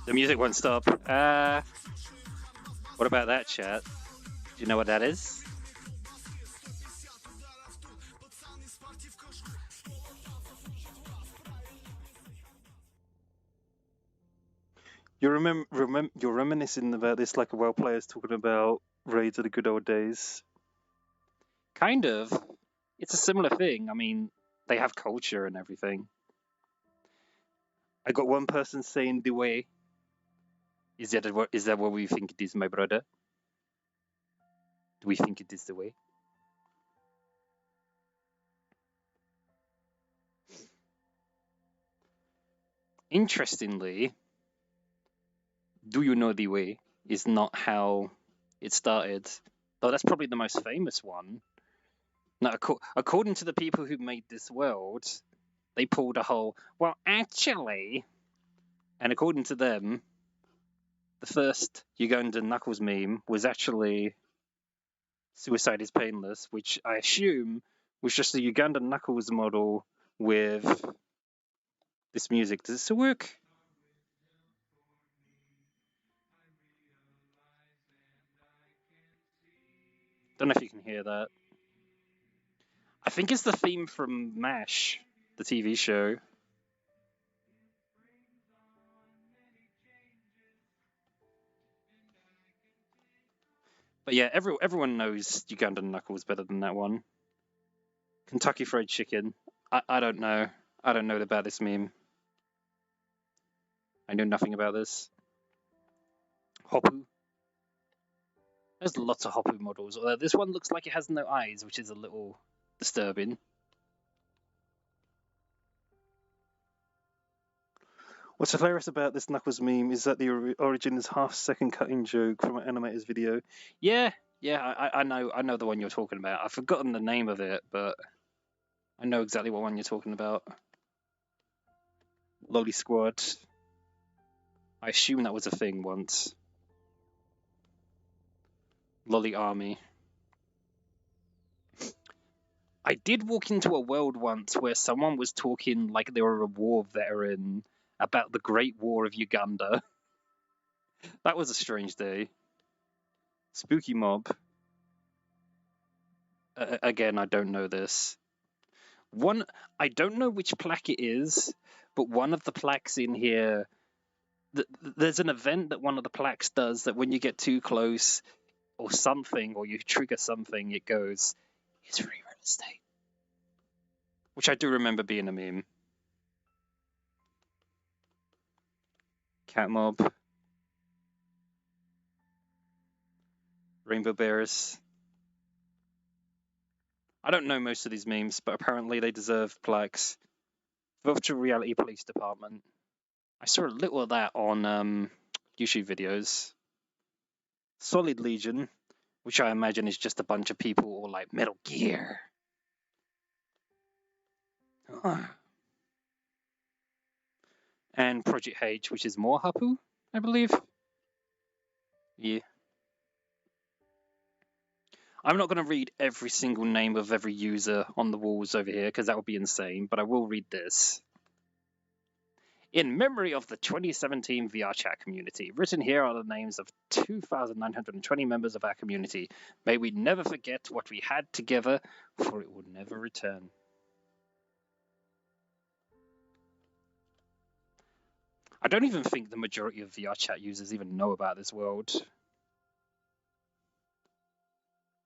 The music won't stop. What about that, chat? Do you know what that is? You're reminiscing about this like a WoW player's talking about raids of the good old days. Kind of. It's a similar thing. I mean, they have culture and everything. I got one person saying The way. Is that what we think it is, my brother? Do we think it is the way? Interestingly, do you know the way is not how it started. Though that's probably the most famous one. Now, according to the people who made this world, they pulled a whole, well, actually, and according to them, the first Ugandan Knuckles meme was actually Suicide is Painless, which I assume was just a Ugandan Knuckles model with this music. Does this work? Don't know if you can hear that. I think it's the theme from MASH, the TV show. But yeah, everyone knows Ugandan Knuckles better than that one. Kentucky Fried Chicken. I don't know. I don't know about this meme. I know nothing about this. Hoppu. There's lots of Hoppu models. Although this one looks like it has no eyes, which is a little disturbing. What's hilarious about this Knuckles meme is that the origin is half-second cutting joke from an animator's video. Yeah, I know the one you're talking about. I've forgotten the name of it, but I know exactly what one you're talking about. Lolly Squad. I assume that was a thing once. Lolly Army. I did walk into a world once where someone was talking like they were a war veteran about the Great War of Uganda. That was a strange day. Spooky Mob. Again, I don't know this. I don't know which plaque it is, but one of the plaques in here, there's an event that one of the plaques does that when you get too close or something, or you trigger something, it goes, it's free real estate. Which I do remember being a meme. Cat Mob. Rainbow Bears. I don't know most of these memes, but apparently they deserve plaques. Virtual Reality Police Department. I saw a little of that on YouTube videos. Solid Legion, which I imagine is just a bunch of people all like Metal Gear. And Project H, which is more Hapu, I believe. Yeah. I'm not going to read every single name of every user on the walls over here because that would be insane, but I will read this. In memory of the 2017 VR chat community, written here are the names of 2,920 members of our community. May we never forget what we had together, for it will never return. I don't even think the majority of VR chat users even know about this world.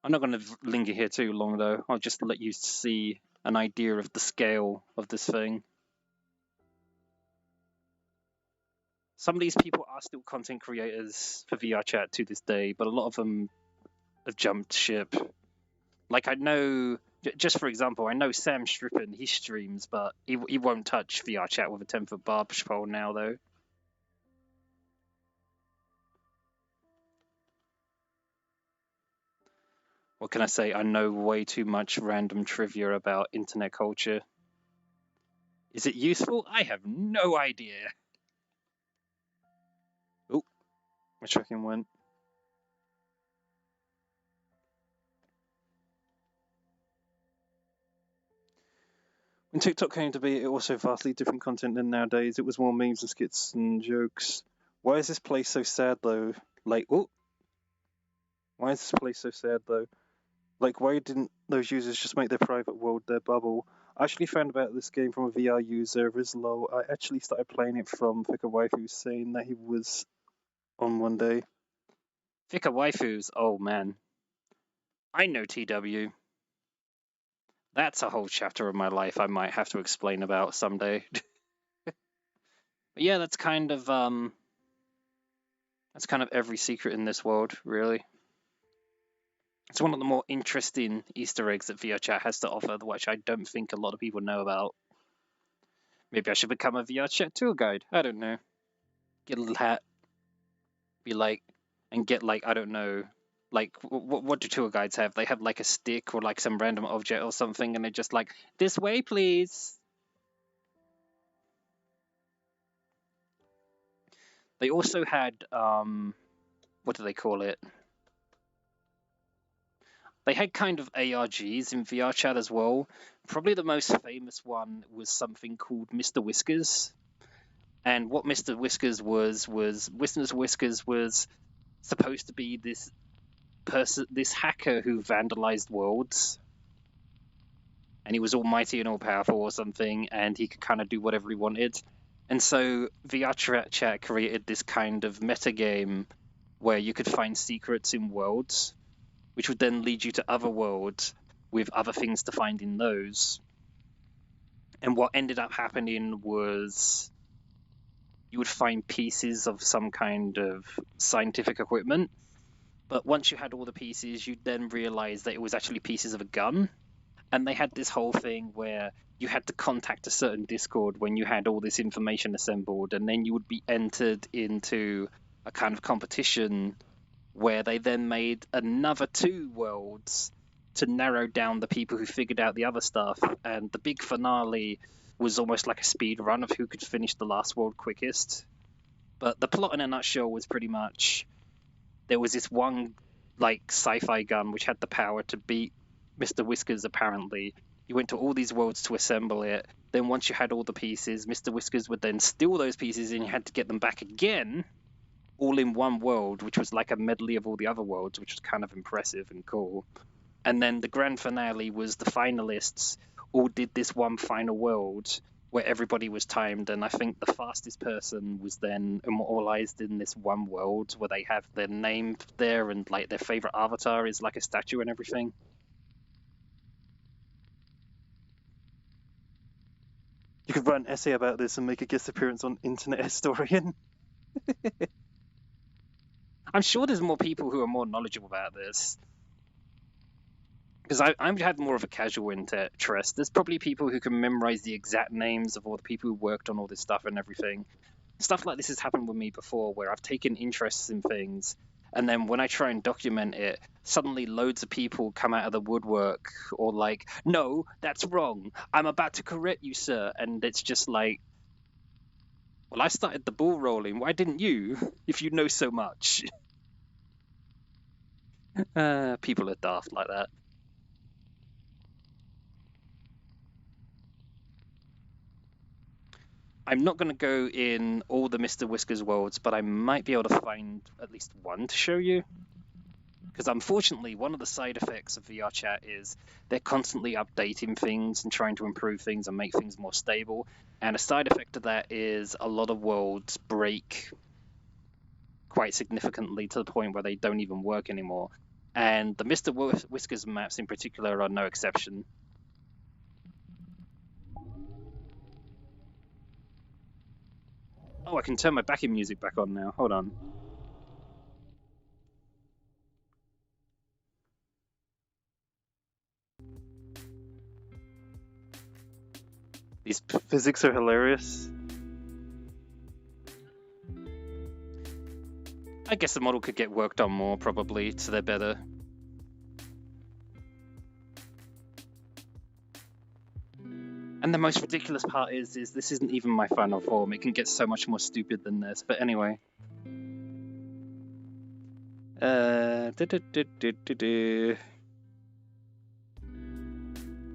I'm not going to linger here too long, though. I'll just let you see an idea of the scale of this thing. Some of these people are still content creators for VR chat to this day, but a lot of them have jumped ship. Like I know, just for example, I know Sam Strippin, he streams, but he won't touch VR chat with a 10-foot barge pole now, though. What can I say? I know way too much random trivia about internet culture. Is it useful? I have no idea. Oh, my tracking went. When TikTok came to be, it also vastly different content than nowadays. It was more memes and skits and jokes. Why is this place so sad, though? Like, oh. Why is this place so sad, though? Like, why didn't those users just make their private world their bubble? I actually found about this game from a VR user, Rizlo. I actually started playing it from Fika Waifu saying that he was on one day. Fika waifus, oh man. I know TW. That's a whole chapter of my life I might have to explain about someday. But yeah, that's kind of every secret in this world, really. It's one of the more interesting Easter eggs that VRChat has to offer, which I don't think a lot of people know about. Maybe I should become a VRChat tour guide. I don't know. Get a little hat. Be like, and get like, I don't know, like, what do tour guides have? They have like a stick or like some random object or something, and they're just like, this way, please. They also had, what do they call it? They had kind of ARGs in VRChat as well. Probably the most famous one was something called Mr. Whiskers. And what Mr. Whiskers was Mr. Whiskers was supposed to be this person, this hacker who vandalized worlds. And he was almighty and all powerful or something, and he could kind of do whatever he wanted. And so VRChat created this kind of metagame where you could find secrets in worlds, which would then lead you to other worlds with other things to find in those. And what ended up happening was you would find pieces of some kind of scientific equipment, but once you had all the pieces, you'd then realize that it was actually pieces of a gun. And they had this whole thing where you had to contact a certain Discord when you had all this information assembled, and then you would be entered into a kind of competition where they then made another 2 worlds to narrow down the people who figured out the other stuff. And the big finale was almost like a speed run of who could finish the last world quickest. But the plot in a nutshell was pretty much, there was this one like sci-fi gun which had the power to beat Mr. Whiskers, apparently. You went to all these worlds to assemble it. Then once you had all the pieces, Mr. Whiskers would then steal those pieces and you had to get them back again, all in one world, which was like a medley of all the other worlds, which was kind of impressive and cool. And then the grand finale was the finalists all did this one final world where everybody was timed, and I think the fastest person was then immortalized in this one world where they have their name there and like their favorite avatar is like a statue and everything. You could write an essay about this and make a guest appearance on Internet Historian. I'm sure there's more people who are more knowledgeable about this. Because I've had more of a casual interest. There's probably people who can memorize the exact names of all the people who worked on all this stuff and everything. Stuff like this has happened with me before, where I've taken interests in things, and then when I try and document it, suddenly loads of people come out of the woodwork, or like, no, that's wrong. I'm about to correct you, sir. And it's just like, well, I started the ball rolling. Why didn't you, if you know so much? People are daft like that. I'm not going to go in all the Mr. Whiskers worlds, but I might be able to find at least one to show you. Because unfortunately, one of the side effects of VRChat is they're constantly updating things and trying to improve things and make things more stable. And a side effect of that is a lot of worlds break quite significantly to the point where they don't even work anymore. And the Mr. Whiskers maps in particular are no exception. Oh, I can turn my backing music back on now. Hold on. These physics are hilarious. I guess the model could get worked on more, probably, so they're better. And the most ridiculous part is this isn't even my final form. It can get so much more stupid than this. But anyway.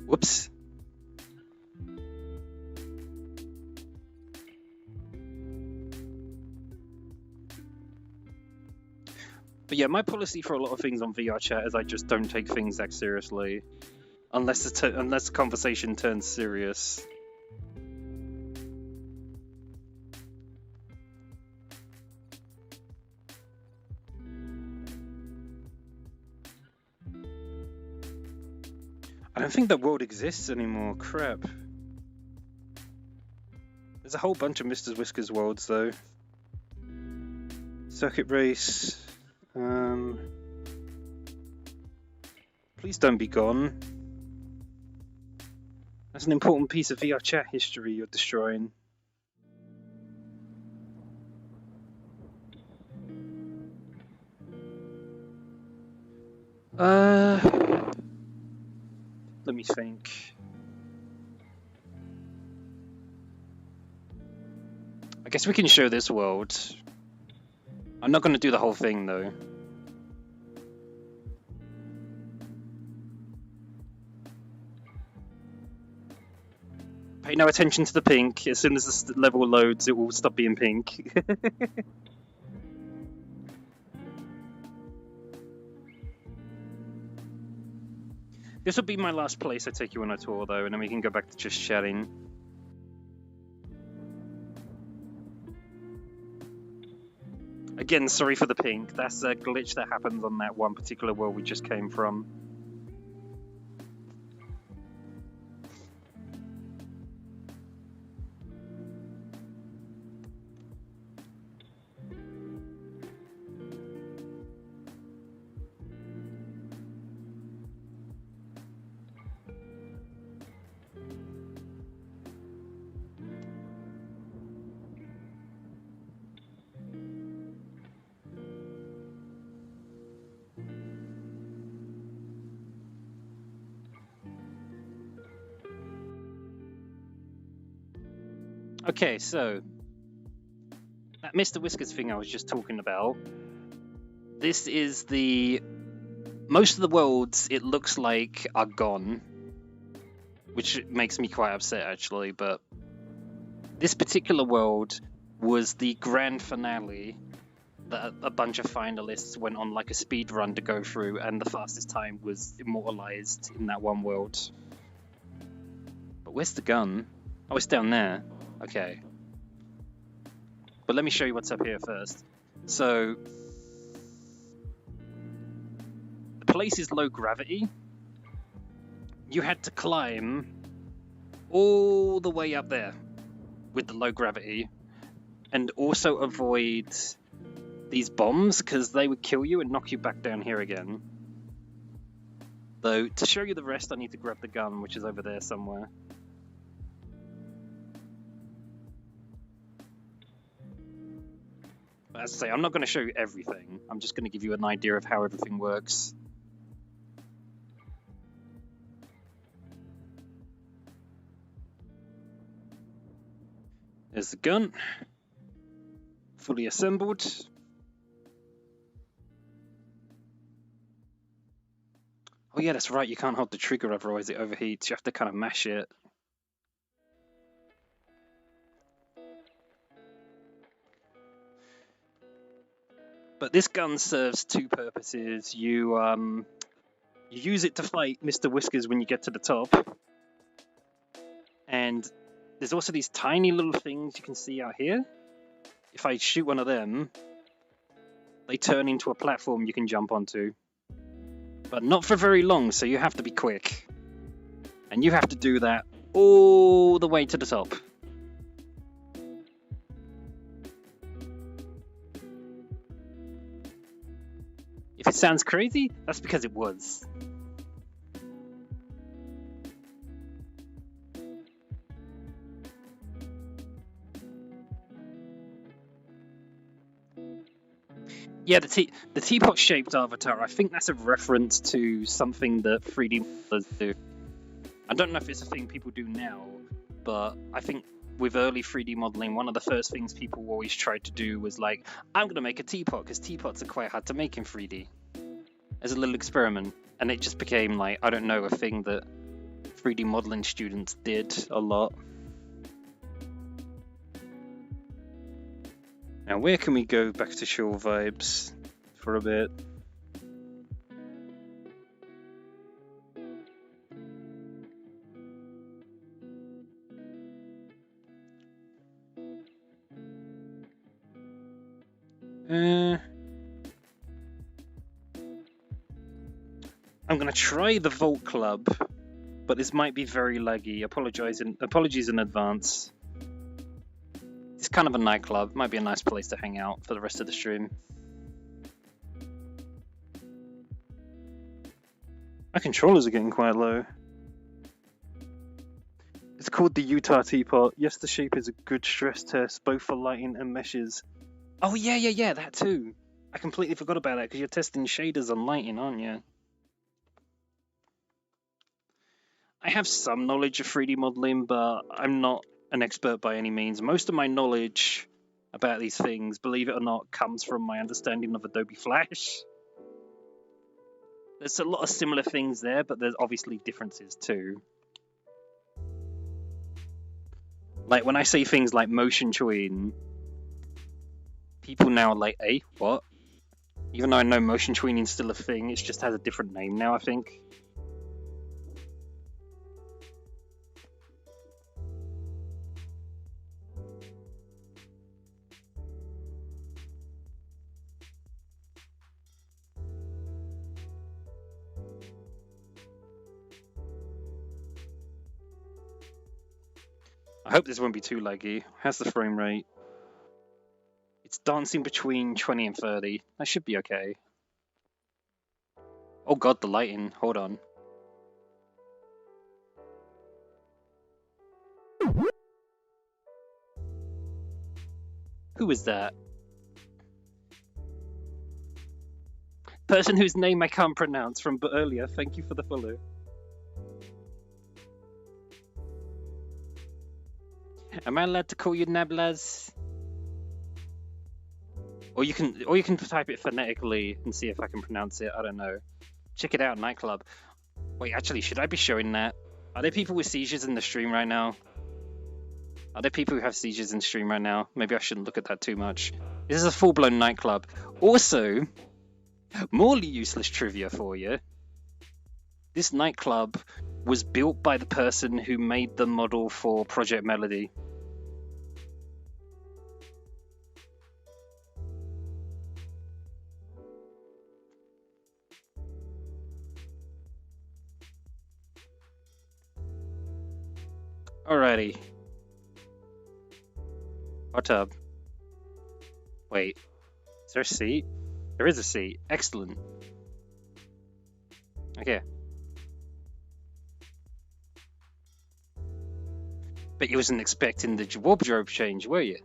Whoops. But yeah, my policy for a lot of things on VRChat is I just don't take things that seriously. Unless the conversation turns serious. I don't think that world exists anymore. Crap. There's a whole bunch of Mr. Whiskers worlds though. Circuit race. Please don't be gone. That's an important piece of VR chat history you're destroying. Let me think. I guess we can show this world. I'm not going to do the whole thing though. Pay no attention to the pink. As soon as this level loads, it will stop being pink. This will be my last place I take you on a tour though, and then we can go back to just chatting. Again, sorry for the pink. That's a glitch that happens on that one particular world we just came from. Okay, so that Mr. Whiskers thing I was just talking about, this is most of the worlds it looks like are gone, which makes me quite upset actually, but this particular world was the grand finale that a bunch of finalists went on like a speed run to go through, and the fastest time was immortalized in that one world. But where's the gun? Oh, it's down there. Okay. But let me show you what's up here first. So, the place is low gravity. You had to climb all the way up there with the low gravity, and also avoid these bombs because they would kill you and knock you back down here again. Though, to show you the rest, I need to grab the gun, which is over there somewhere. As I say, I'm not going to show you everything. I'm just going to give you an idea of how everything works. There's the gun. Fully assembled. Oh yeah, that's right, you can't hold the trigger otherwise it overheats. You have to kind of mash it. But this gun serves two purposes. You use it to fight Mr. Whiskers when you get to the top. And there's also these tiny little things you can see out here. If I shoot one of them, they turn into a platform you can jump onto. But not for very long, so you have to be quick. And you have to do that all the way to the top. If it sounds crazy, that's because it was. Yeah, the teapot-shaped avatar, I think that's a reference to something that 3D modelers do. I don't know if it's a thing people do now, but I think with early 3D modeling, one of the first things people always tried to do was like, I'm going to make a teapot, because teapots are quite hard to make in 3D. As a little experiment. And it just became like, I don't know, a thing that 3D modeling students did a lot. Now, where can we go back to Shore Vibes for a bit? I'm gonna try the Vault Club, but this might be very laggy. Apologies in advance. It's kind of a nightclub. Might be a nice place to hang out for the rest of the stream. My controllers are getting quite low. It's called the Utah Teapot. Yes, the shape is a good stress test, both for lighting and meshes. Oh yeah, that too. I completely forgot about that because you're testing shaders on lighting, aren't you? I have some knowledge of 3D modeling, but I'm not an expert by any means. Most of my knowledge about these things, believe it or not, comes from my understanding of Adobe Flash. There's a lot of similar things there, but there's obviously differences too. Like when I say things like motion tween, people now are like, hey, what? Even though I know motion tweening is still a thing, it just has a different name now, I think. I hope this won't be too laggy. How's the frame rate? It's dancing between 20 and 30. That should be okay. Oh god, the lighting. Hold on. Who is that? Person whose name I can't pronounce from earlier. Thank you for the follow. Am I allowed to call you Nablaz? Or you can type it phonetically and see if I can pronounce it. I don't know. Check it out, nightclub. Wait, actually, should I be showing that? Are there people with seizures in the stream right now? Are there people who have seizures in the stream right now? Maybe I shouldn't look at that too much. This is a full-blown nightclub. Also, more useless trivia for you. This nightclub was built by the person who made the model for Project Melody. Alrighty. Hot tub. Wait. Is there a seat? There is a seat. Excellent. Okay. But you wasn't expecting the wardrobe change, were you?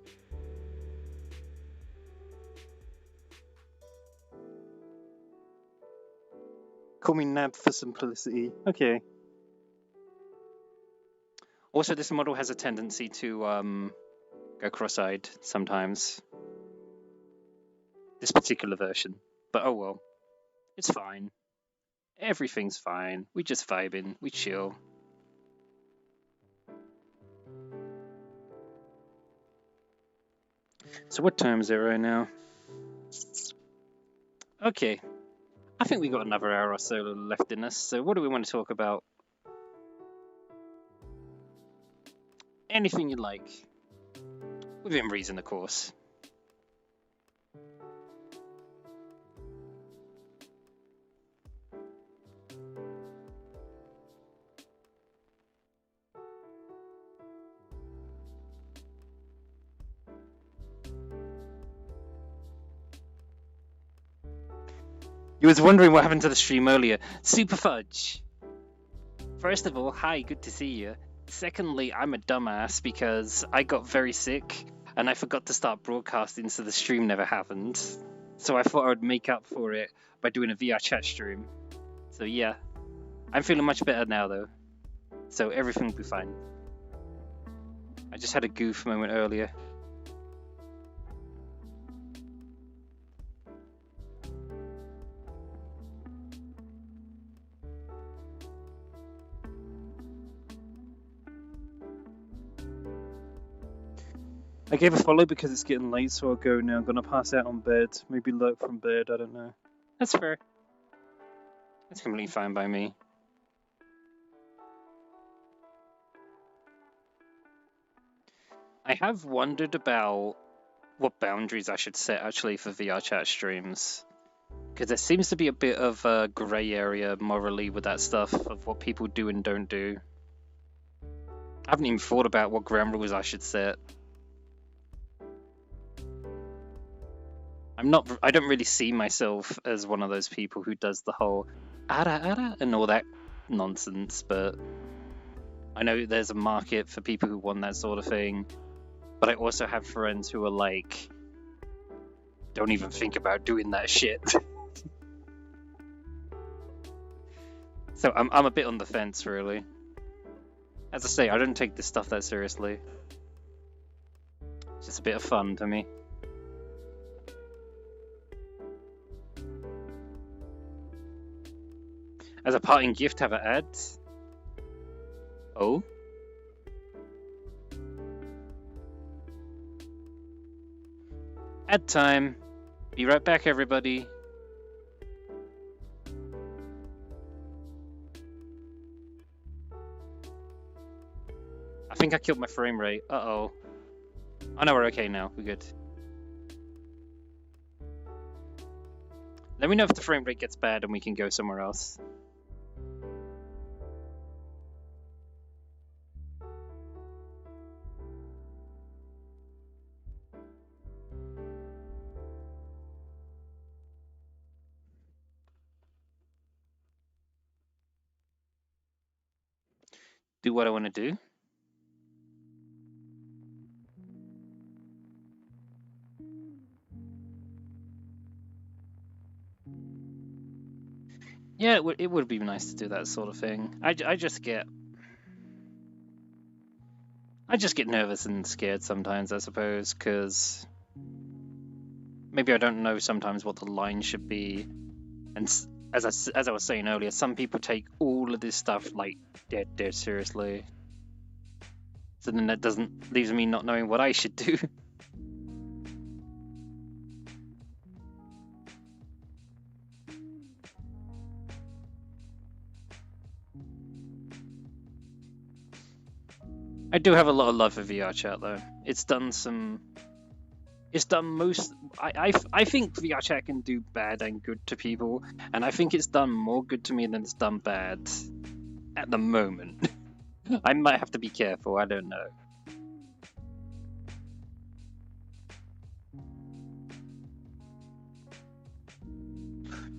Call me Nab for simplicity. Okay. Also, this model has a tendency to go cross-eyed sometimes. This particular version. But oh well. It's fine. Everything's fine. We just vibing. We chill. So what time is it right now? Okay. I think we got another hour or so left in us. So what do we want to talk about? Anything you like. Within reason, of course. You was wondering what happened to the stream earlier. Super Fudge! First of all, hi, good to see you. Secondly, I'm a dumbass because I got very sick and I forgot to start broadcasting, so the stream never happened. So I thought I would make up for it by doing a VR chat stream. So yeah, I'm feeling much better now though. So everything will be fine. I just had a goof moment earlier. I gave a follow because it's getting late, so I'll go now. I'm gonna pass out on bed. Maybe lurk from bed, I don't know. That's fair. That's completely fine by me. I have wondered about what boundaries I should set actually for VR chat streams. Because there seems to be a bit of a grey area morally with that stuff of what people do and don't do. I haven't even thought about what ground rules I should set. I don't really see myself as one of those people who does the whole ara and all that nonsense, but I know there's a market for people who want that sort of thing. But I also have friends who are like, don't even think about doing that shit. So I'm a bit on the fence, really. As I say, I don't take this stuff that seriously. It's just a bit of fun to me. As a parting gift, have an ad. Oh? Ad time. Be right back, everybody. I think I killed my frame rate. Uh-oh. Oh no, we're okay now. We're good. Let me know if the frame rate gets bad and we can go somewhere else. Do what I want to do. Yeah, it would be nice to do that sort of thing. I just get nervous and scared sometimes, I suppose, because maybe I don't know sometimes what the line should be. And as I was saying earlier, some people take all of this stuff like dead seriously. So then that leaves me not knowing what I should do. I do have a lot of love for VR chat though. It's done most. I think VR chat can do bad and good to people, and I think it's done more good to me than it's done bad at the moment. I might have to be careful. I don't know.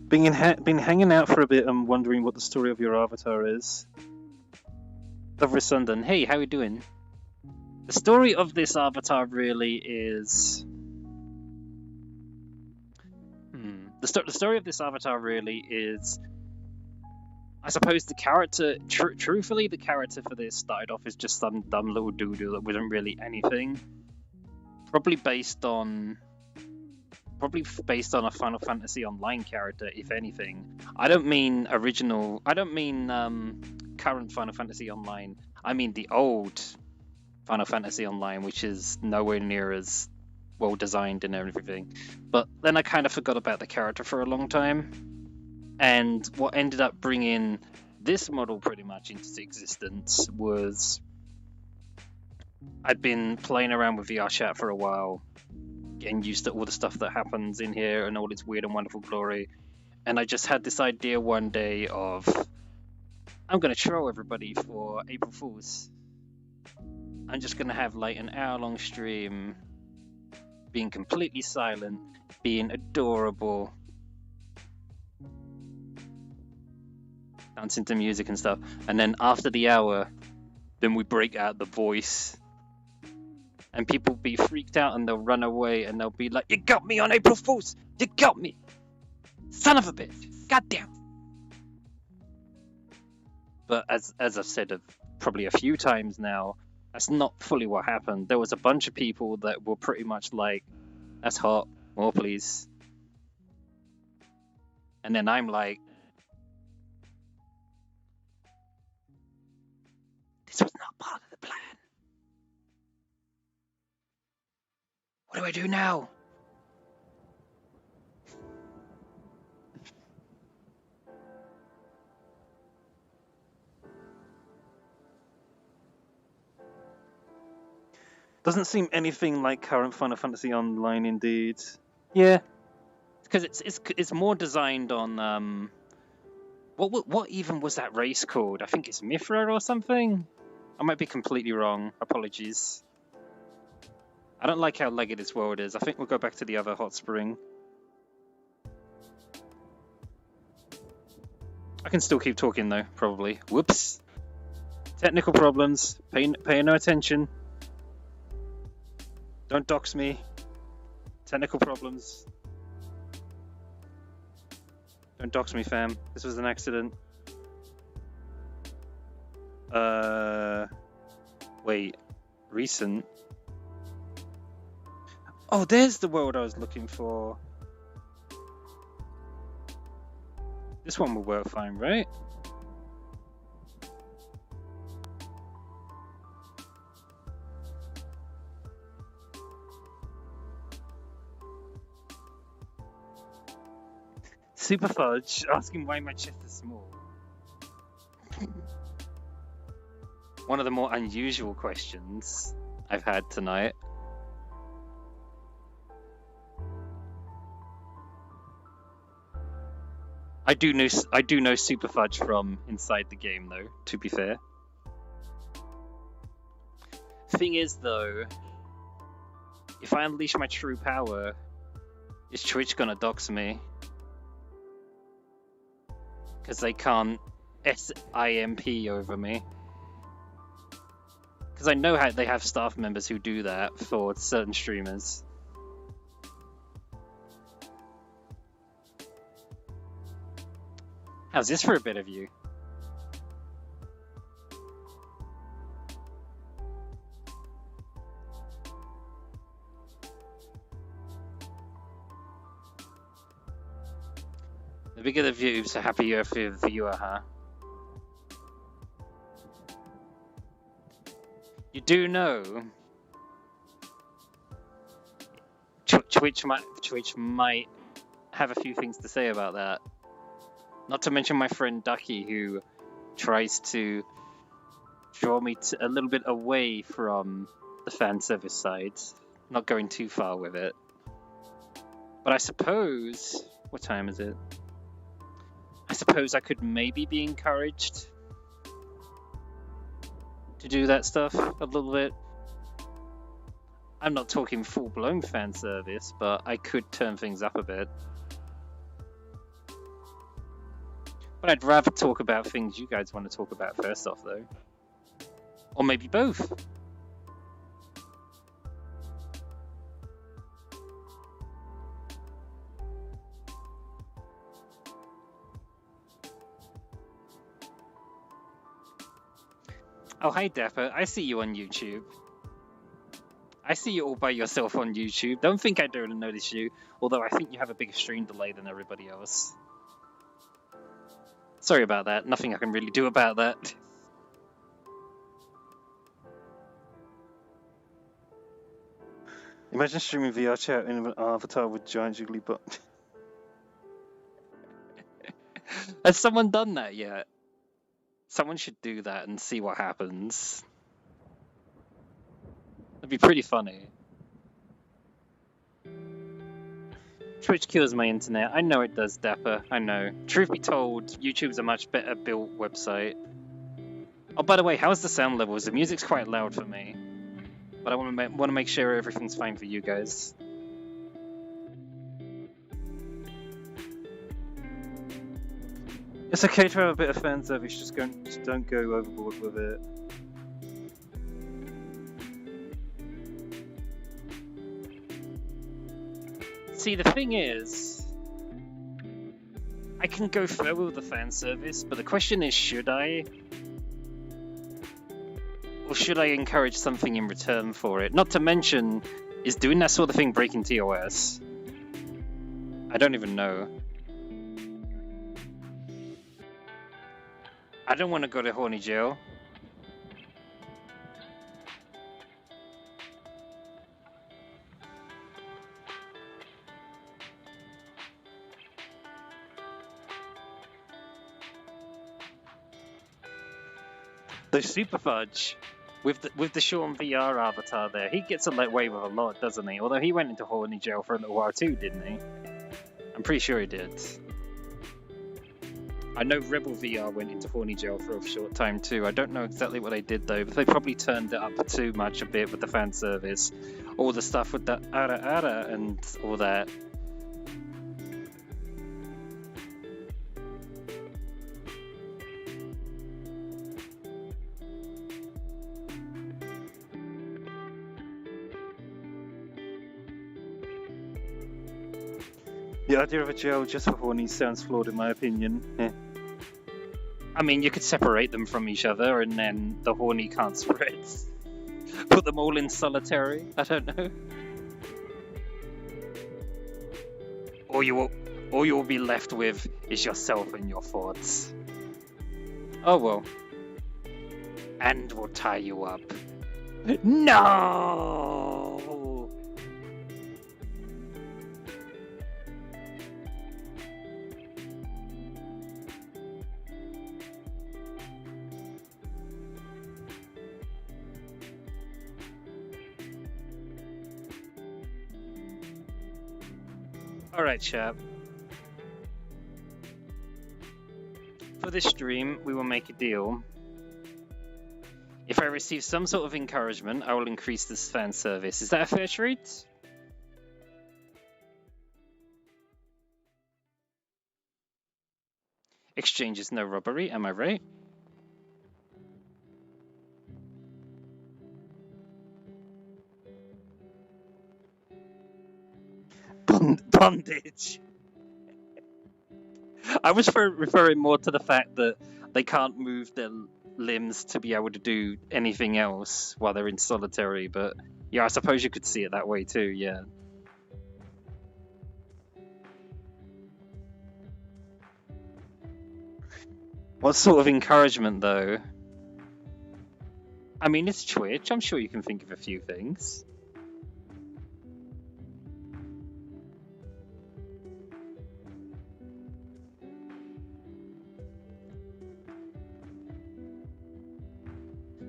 Been hanging out for a bit and wondering what the story of your avatar is. Lovely Sundan, hey, how you doing? The story of this avatar really is... The story of this avatar really is... I suppose the character... truthfully, the character for this started off as just some dumb little doodle that wasn't really anything. Probably based on a Final Fantasy Online character, if anything. I don't mean original... I don't mean current Final Fantasy Online. I mean the old Final Fantasy Online, which is nowhere near as well designed and everything. But then I kind of forgot about the character for a long time. And what ended up bringing this model pretty much into existence was... I'd been playing around with VR chat for a while, getting used to all the stuff that happens in here and all its weird and wonderful glory. And I just had this idea one day of, I'm going to troll everybody for April Fools. I'm just going to have like an hour-long stream, being completely silent, being adorable, dancing to music and stuff. And then after the hour, then we break out the voice. And people will be freaked out and they'll run away and they'll be like, you got me on April Fools! You got me! Son of a bitch! Goddamn! But as I've said probably a few times now, that's not fully what happened. There was a bunch of people that were pretty much like, that's hot, more please. And then I'm like, this was not part of the plan. What do I do now? Doesn't seem anything like current Final Fantasy Online, indeed. Yeah, because it's more designed on what even was that race called? I think it's Mithra or something. I might be completely wrong. Apologies. I don't like how legged this world is. I think we'll go back to the other hot spring. I can still keep talking though, probably. Whoops. Technical problems. Pay no attention. Don't dox me. Technical problems. Don't dox me, fam. This was an accident. Wait. Recent? Oh, there's the world I was looking for. This one will work fine, right? Super Fudge asking why my chest is small. One of the more unusual questions I've had tonight. I do know Super Fudge from inside the game, though, to be fair. Thing is, though, if I unleash my true power, is Twitch gonna dox me? Because they can't SIMP over me. Because I know how they have staff members who do that for certain streamers. How's this for a bit of you? The bigger the views, the happier for the viewer, huh? You do know Twitch might have a few things to say about that. Not to mention my friend Ducky, who tries to draw me a little bit away from the fan service side, not going too far with it. But I suppose, what time is it? I suppose I could maybe be encouraged to do that stuff a little bit. I'm not talking full-blown fan service, but I could turn things up a bit. But I'd rather talk about things you guys want to talk about first off, though. Or maybe both. Oh, hi Dapper. I see you on YouTube. I see you all by yourself on YouTube. Don't think I don't notice you, although I think you have a bigger stream delay than everybody else. Sorry about that. Nothing I can really do about that. Imagine streaming VR chat in an avatar with giant jiggly butt. Has someone done that yet? Someone should do that and see what happens. That'd be pretty funny. Twitch kills my internet. I know it does, Dapper. I know. Truth be told, YouTube's a much better built website. Oh, by the way, how's the sound levels? The music's quite loud for me, but I want to make sure everything's fine for you guys. It's okay to have a bit of fan service, just don't go overboard with it. See, the thing is, I can go further with the fan service, but the question is, should I? Or should I encourage something in return for it? Not to mention, is doing that sort of thing breaking TOS? I don't even know. I don't want to go to horny jail. The Super Fudge with the Sean VR avatar there, he gets away with a lot, doesn't he? Although he went into horny jail for a little while too, didn't he? I'm pretty sure he did. I know Rebel VR went into horny jail for a short time too. I don't know exactly what they did though, but they probably turned it up too much a bit with the fan service. All the stuff with the ara and all that. The idea of a jail just for horny sounds flawed in my opinion. I mean, you could separate them from each other and then the horny can't spread. Put them all in solitary? I don't know. All you'll be left with is yourself and your thoughts. Oh well. And we'll tie you up. No! Alright, chap. For this stream, we will make a deal. If I receive some sort of encouragement, I will increase this fan service. Is that a fair treat? Exchange is no robbery, am I right? Bondage. I was referring more to the fact that they can't move their limbs to be able to do anything else while they're in solitary, but yeah, I suppose you could see it that way too, yeah. What sort of encouragement, though? I mean, it's Twitch. I'm sure you can think of a few things.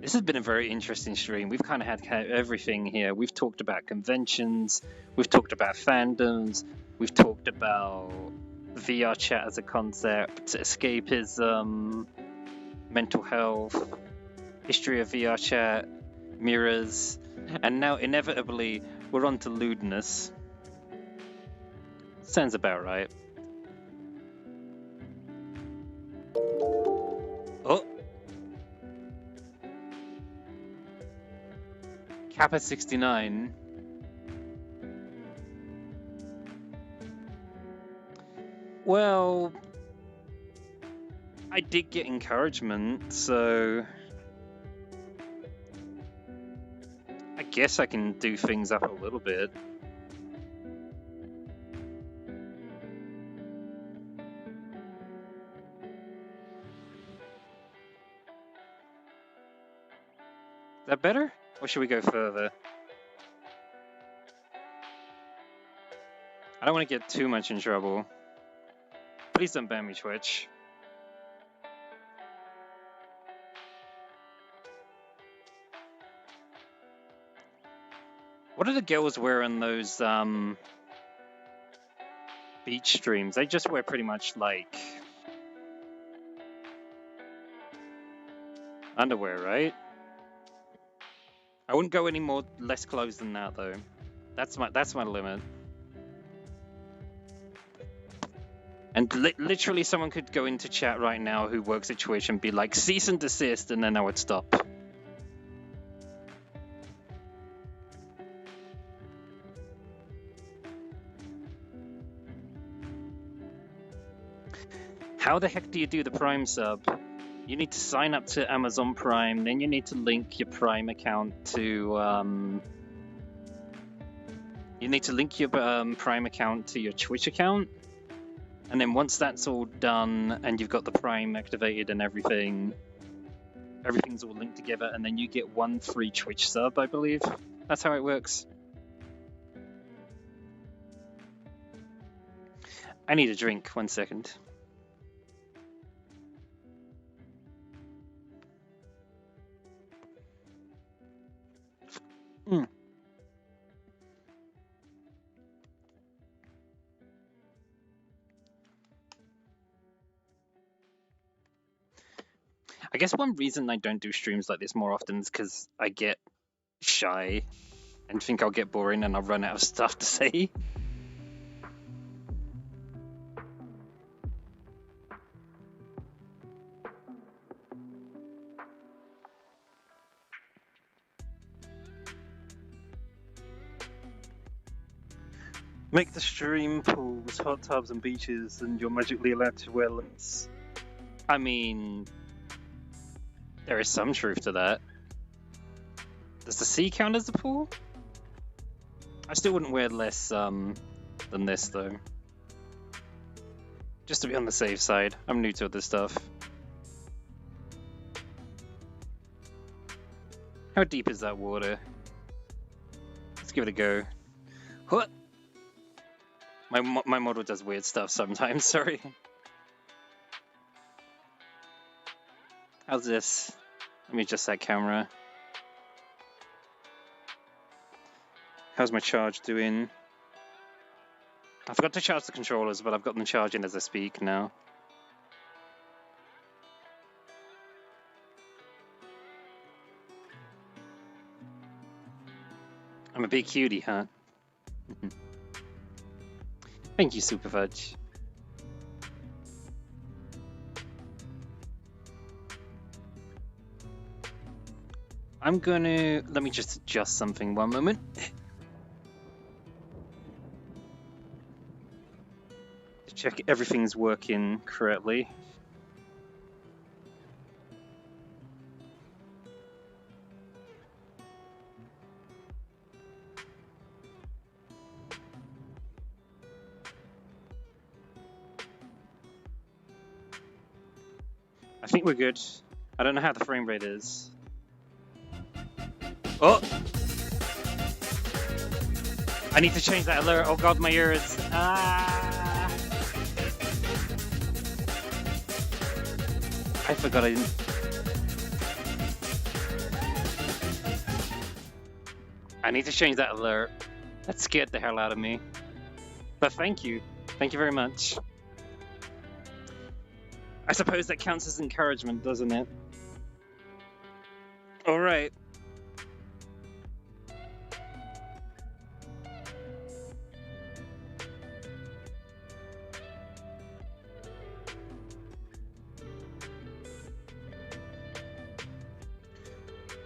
This has been a very interesting stream. We've kind of had everything here. We've talked about conventions, we've talked about fandoms, we've talked about VR chat as a concept, escapism, mental health, history of VR chat, mirrors, and now inevitably we're on to lewdness. Sounds about right. Oh! Kappa 69. Well, I did get encouragement, so I guess I can do things up a little bit. Is that better? Or should we go further? I don't want to get too much in trouble. Please don't ban me, Twitch. What do the girls wear in those beach streams? They just wear pretty much like underwear, right? I wouldn't go any more less clothes than that though. That's my limit. And literally someone could go into chat right now who works at Twitch and be like, cease and desist, and then I would stop. How the heck do you do the Prime sub? You need to sign up to Amazon Prime, then you need to link your Prime account to Prime account to your Twitch account. And then once that's all done and you've got the Prime activated and everything's all linked together, and then you get one free Twitch sub, I believe. That's how it works. I need a drink, 1 second. I guess one reason I don't do streams like this more often is because I get shy and think I'll get boring and I'll run out of stuff to say. Make the stream pools, hot tubs, and beaches, and you're magically allowed to wear less. I mean, there is some truth to that. Does the sea count as a pool? I still wouldn't wear less than this though. Just to be on the safe side. I'm new to this stuff. How deep is that water? Let's give it a go. What? My model does weird stuff sometimes, sorry. How's this? Let me adjust that camera. How's my charge doing? I forgot to charge the controllers, but I've got them charging as I speak now. I'm a big cutie, huh? Thank you, Super Fudge. I'm gonna... Let me just adjust something one moment. To check everything's working correctly. I think we're good. I don't know how the frame rate is. Oh! I need to change that alert. Oh god, my ears. Ah! I forgot I didn't. I need to change that alert. That scared the hell out of me. But thank you. Thank you very much. I suppose that counts as encouragement, doesn't it? Alright.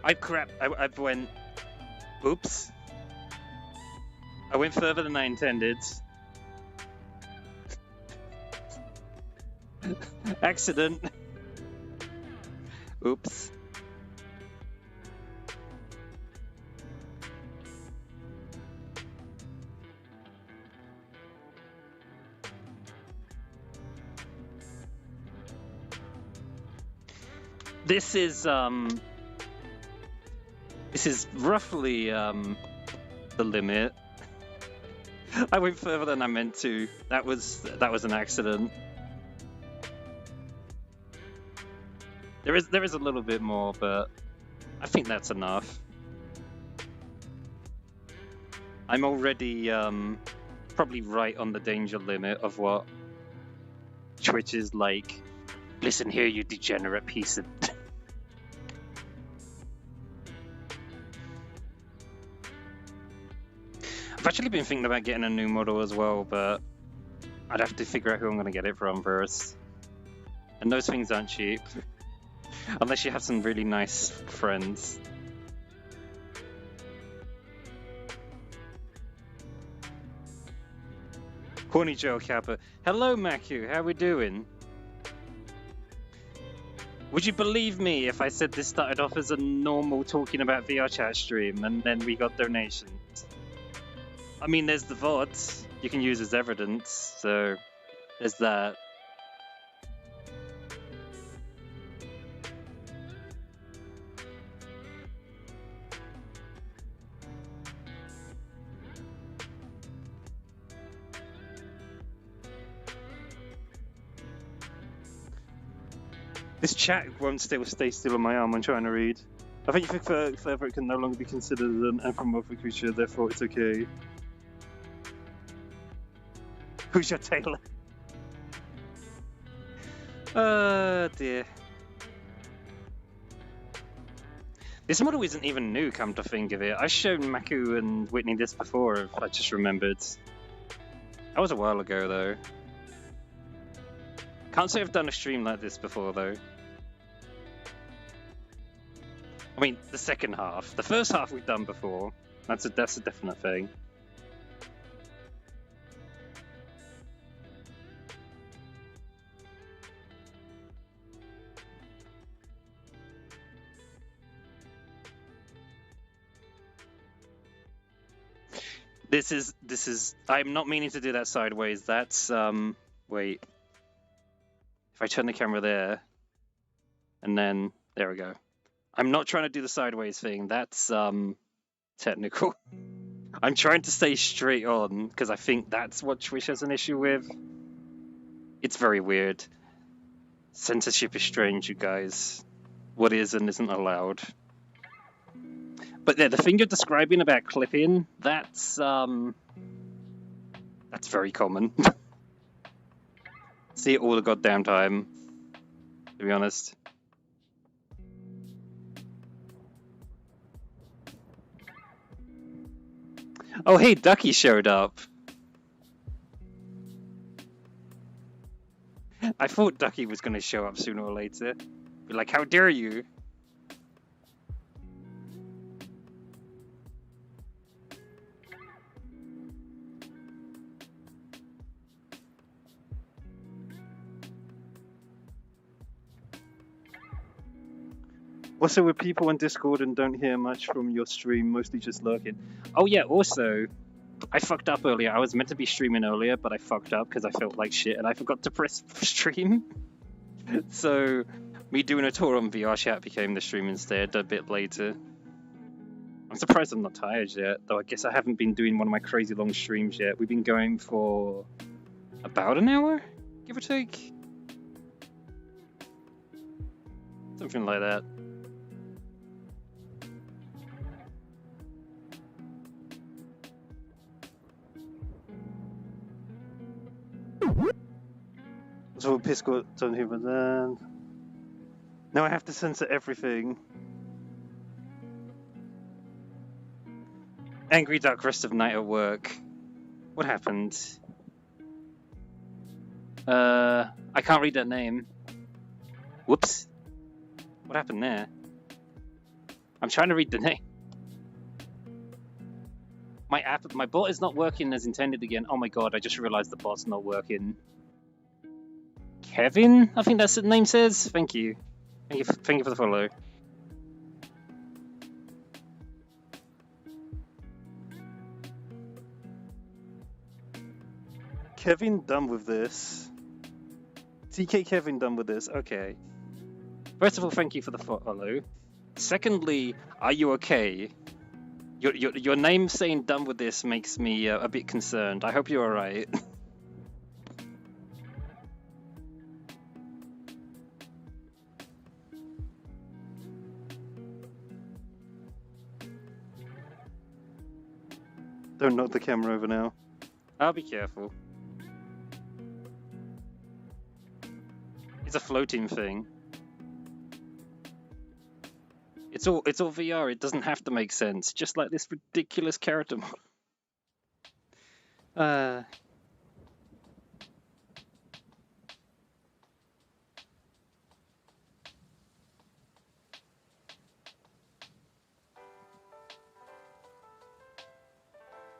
I've went... Oops. I went further than I intended. Accident. Oops. This is roughly the limit. I went further than I meant to. That was an accident. There is a little bit more, but I think that's enough. I'm already probably right on the danger limit of what Twitch is like. Listen here, you degenerate piece of... I've actually been thinking about getting a new model as well, but I'd have to figure out who I'm going to get it from first. And those things aren't cheap. Unless you have some really nice friends. Horny Joe Kappa. Hello, Maku. How we doing? Would you believe me if I said this started off as a normal talking about VR chat stream and then we got donations? I mean, there's the VODs you can use as evidence, so there's that. This chat won't stay still on my arm. I'm trying to read. I think further it can no longer be considered an anthropomorphic creature, therefore it's okay. Who's your tailor? Oh dear. This model isn't even new, come to think of it. I showed Maku and Whitney this before, if I just remembered. That was a while ago, though. Can't say I've done a stream like this before, though. I mean, the second half. The first half we've done before. That's a definite thing. This is. I'm not meaning to do that sideways. That's wait. If I turn the camera there, and then there we go. I'm not trying to do the sideways thing. That's technical. I'm trying to stay straight on because I think that's what Twitch has an issue with. It's very weird. Censorship is strange, you guys. What is and isn't allowed. But yeah, the thing you're describing about clipping, that's very common. See it all the goddamn time, to be honest. Oh hey, Ducky showed up. I thought Ducky was going to show up sooner or later. Be like, how dare you? Also, with people on Discord and don't hear much from your stream, mostly just lurking. Oh yeah, also, I fucked up earlier. I was meant to be streaming earlier, but I fucked up because I felt like shit and I forgot to press stream. So, me doing a tour on VR chat became the stream instead a bit later. I'm surprised I'm not tired yet, though I guess I haven't been doing one of my crazy long streams yet. We've been going for about an hour, give or take. Something like that. So Pisco don't hear but then. Now I have to censor everything. Angry Duck, rest of night at work. What happened? I can't read that name. Whoops. What happened there? I'm trying to read the name. My bot is not working as intended again. Oh my god, I just realized the bot's not working. Kevin? I think that's what the name says. Thank you. Thank you for the follow. Kevin done with this. TK Kevin done with this. Okay. First of all, thank you for the follow. Secondly, are you okay? Your name saying done with this makes me a bit concerned. I hope you're alright. Don't knock the camera over now. I'll be careful. It's a floating thing. It's all VR. It doesn't have to make sense. Just like this ridiculous character model.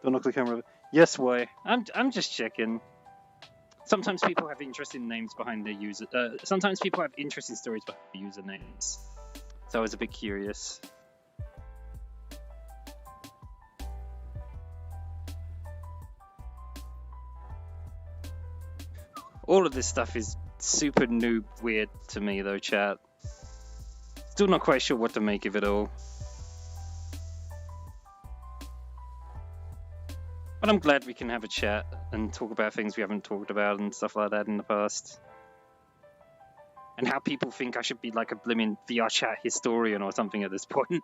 Don't knock the camera over. Yes, why? I'm just checking. Sometimes people have interesting names behind their user. Sometimes people have interesting stories behind their usernames. So I was a bit curious. All of this stuff is super noob weird to me though, chat. Still not quite sure what to make of it all. But I'm glad we can have a chat and talk about things we haven't talked about and stuff like that in the past. And how people think I should be like a blimmin' VR chat historian or something at this point.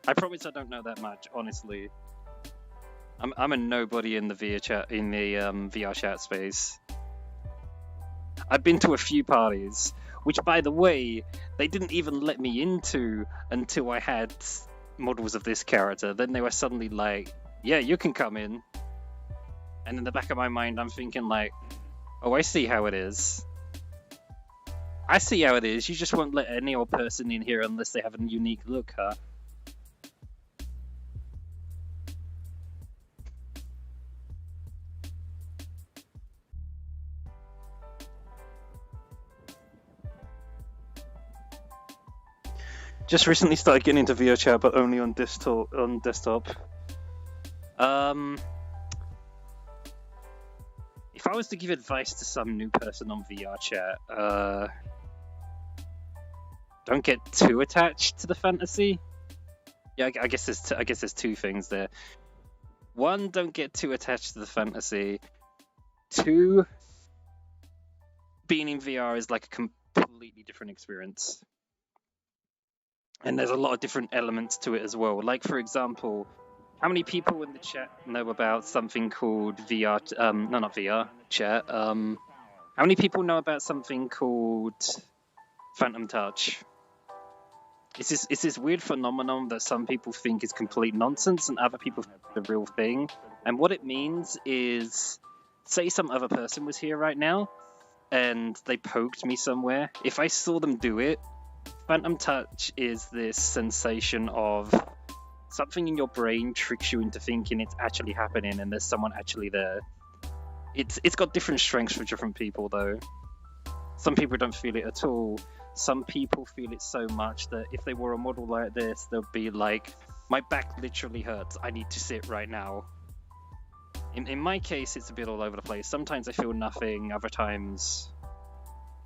I promise I don't know that much, honestly. I'm a nobody in the VR chat space. I've been to a few parties. which, by the way, they didn't even let me into until I had models of this character. Then they were suddenly like, yeah, you can come in. And in the back of my mind, I'm thinking like, oh, I see how it is. I see how it is. You just won't let any old person in here unless they have a unique look, huh? Just recently started getting into VR chat, but only on desktop. If I was to give advice to some new person on VR chat, don't get too attached to the fantasy. Yeah, I guess there's two things there. One, don't get too attached to the fantasy. Two, being in VR is like a completely different experience. And there's a lot of different elements to it as well. Like, for example, how many people in the chat know about something called VR? No, not VR chat. How many people know about something called Phantom Touch? It's this weird phenomenon that some people think is complete nonsense and other people think it's the real thing. And what it means is, say some other person was here right now and they poked me somewhere. If I saw them do it, Phantom Touch is this sensation of something in your brain tricks you into thinking it's actually happening and there's someone actually there. It's got different strengths for different people though. Some people don't feel it at all. Some people feel it so much that if they wore a model like this, they'll be like, my back literally hurts, I need to sit right now. In my case, it's a bit all over the place. Sometimes I feel nothing, other times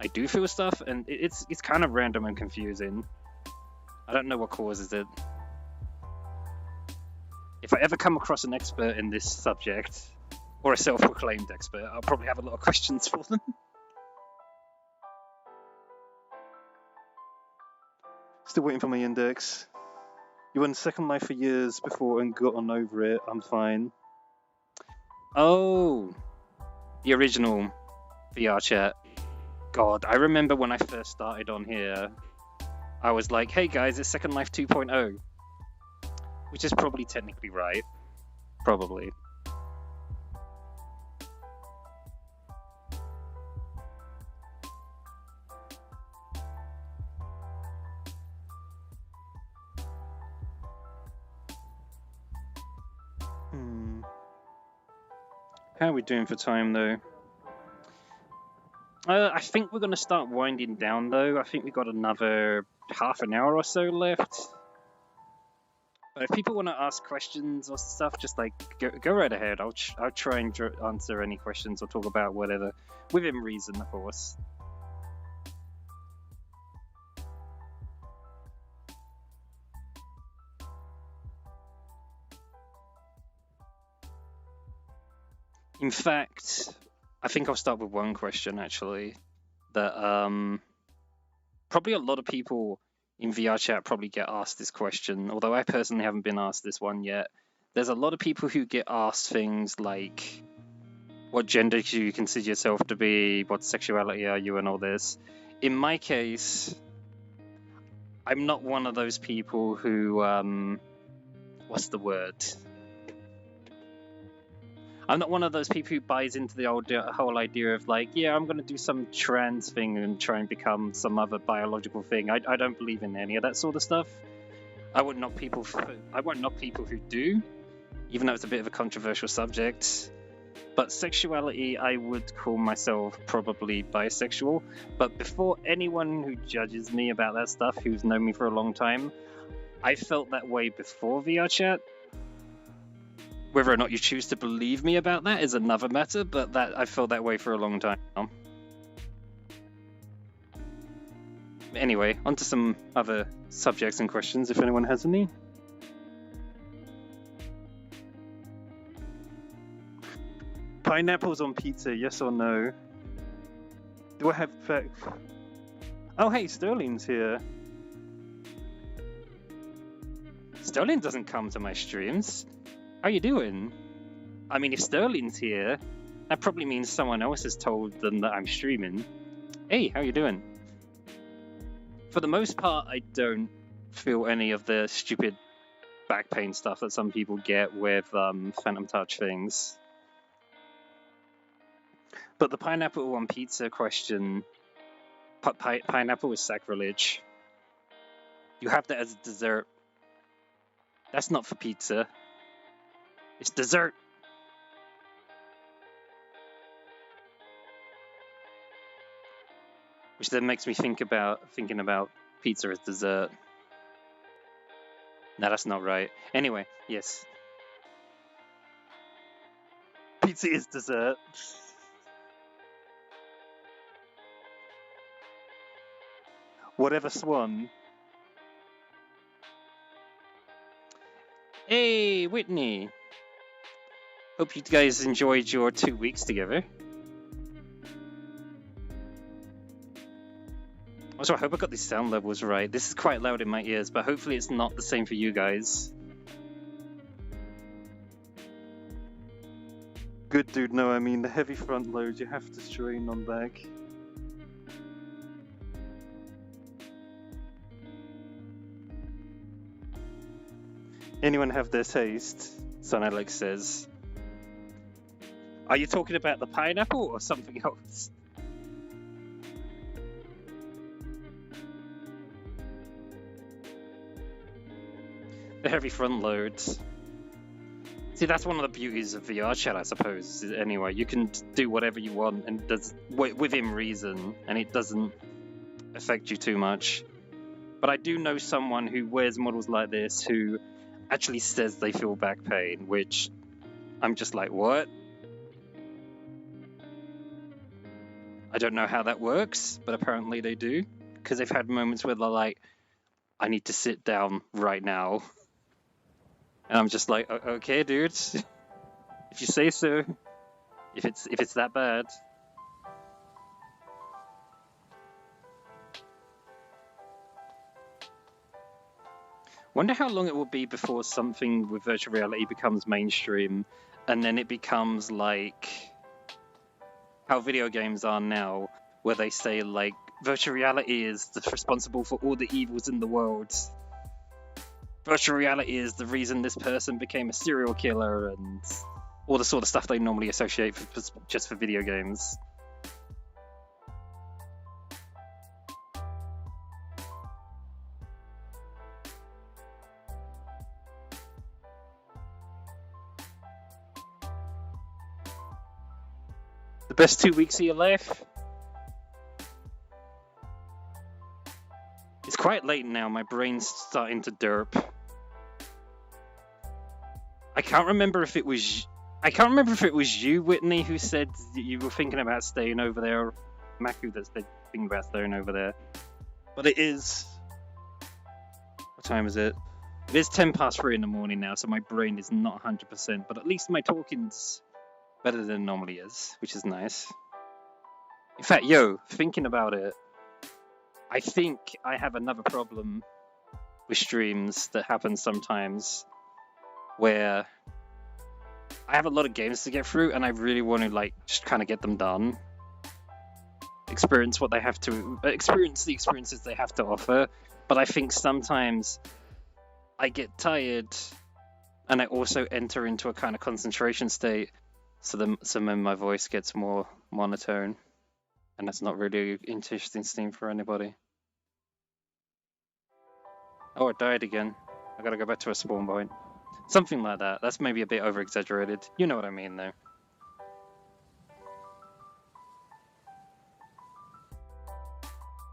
I do feel stuff, and it's kind of random and confusing. I don't know what causes it. If I ever come across an expert in this subject, or a self-proclaimed expert, I'll probably have a lot of questions for them. Still waiting for my index. You went Second Life for years before and got on over it. I'm fine. Oh, the original VR chat. God, I remember when I first started on here, I was like, hey guys, it's Second Life 2.0. Which is probably technically right. Probably. How are we doing for time though? I think we're going to start winding down though. I think we've got another half an hour or so left. But if people want to ask questions or stuff, just like go right ahead. I'll try and answer any questions or talk about whatever, within reason, of course. In fact, I think I'll start with one question actually. That probably a lot of people in VR chat probably get asked this question, although I personally haven't been asked this one yet. There's a lot of people who get asked things like, what gender do you consider yourself to be? What sexuality are you? And all this. In my case, I'm not one of those people who, what's the word? I'm not one of those people who buys into the whole idea of like, yeah, I'm going to do some trans thing and try and become some other biological thing. I don't believe in any of that sort of stuff. I won't knock people who do, even though it's a bit of a controversial subject. But sexuality, I would call myself probably bisexual. But before anyone who judges me about that stuff, who's known me for a long time, I felt that way before VR chat. Whether or not you choose to believe me about that is another matter, but that I felt that way for a long time now. Anyway, on to some other subjects and questions, if anyone has any. Pineapples on pizza, yes or no? Do I have facts? Oh, hey, Sterling's here. Sterling doesn't come to my streams. How you doing? I mean, if Sterling's here, that probably means someone else has told them that I'm streaming. Hey, how you doing? For the most part, I don't feel any of the stupid back pain stuff that some people get with Phantom Touch things. But the pineapple on pizza question, pineapple is sacrilege. You have that as a dessert. That's not for pizza. It's dessert. Which then makes me thinking about pizza as dessert. No, that's not right. Anyway, yes. Pizza is dessert. Whatever Swan. Hey, Whitney. Hope you guys enjoyed your 2 weeks together. Also, I hope I got these sound levels right. This is quite loud in my ears, but hopefully it's not the same for you guys. Good dude, no, I mean the heavy front load, you have to strain on back. Anyone have their taste? Son Alex says. Are you talking about the pineapple or something else? The heavy front loads. See, that's one of the beauties of VR chat, I suppose. Anyway, you can do whatever you want and does within reason, and it doesn't affect you too much. But I do know someone who wears models like this who actually says they feel back pain, which I'm just like, what? I don't know how that works, but apparently they do, because they've had moments where they're like, I need to sit down right now. And I'm just like, okay, dude, if you say so, if it's that bad. Wonder how long it will be before something with virtual reality becomes mainstream, and then it becomes like how video games are now, where they say like virtual reality is responsible for all the evils in the world. Virtual reality is the reason this person became a serial killer, and all the sort of stuff they normally associate just for video games. The best 2 weeks of your life? It's quite late now, my brain's starting to derp. I can't remember if it was you, Whitney, who said you were thinking about staying over there, or Maku that's thinking about staying over there. But it is... What time is it? It is 3:10 in the morning now, so my brain is not 100%, but at least my talking's better than it normally is, which is nice. In fact, thinking about it, I think I have another problem with streams that happens sometimes, where I have a lot of games to get through, and I really want to just kind of get them done, experience the experiences they have to offer. But I think sometimes I get tired, and I also enter into a kind of concentration state, so then my voice gets more monotone, and that's not really an interesting theme for anybody. Oh, it died again. I gotta go back to a spawn point. Something like that. That's maybe a bit over-exaggerated. You know what I mean, though.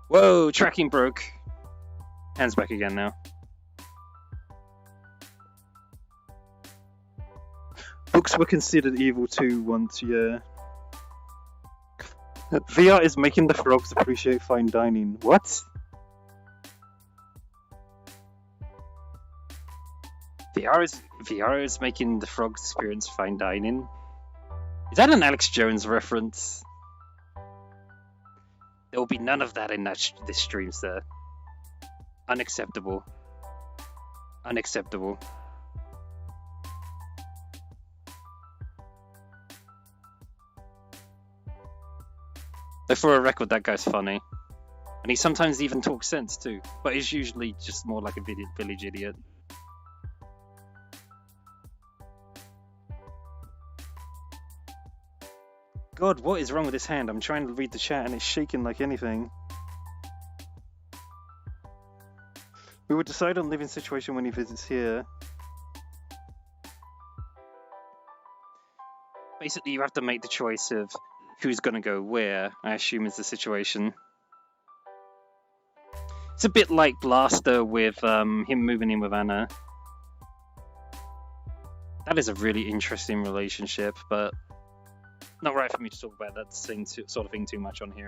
Whoa, tracking broke. Hands back again now. Books were considered evil too once, yeah. VR is making the frogs appreciate fine dining. What? VR is making the frogs experience fine dining. Is that an Alex Jones reference? There will be none of that in this stream, sir. Unacceptable. Unacceptable. Though for a record, that guy's funny. And he sometimes even talks sense too, but he's usually just more like a village idiot. God, what is wrong with this hand? I'm trying to read the chat and it's shaking like anything. We will decide on living situation when he visits here. Basically, you have to make the choice of who's going to go where, I assume is the situation. It's a bit like Blaster with him moving in with Anna. That is a really interesting relationship, but not right for me to talk about that sort of thing too much on here.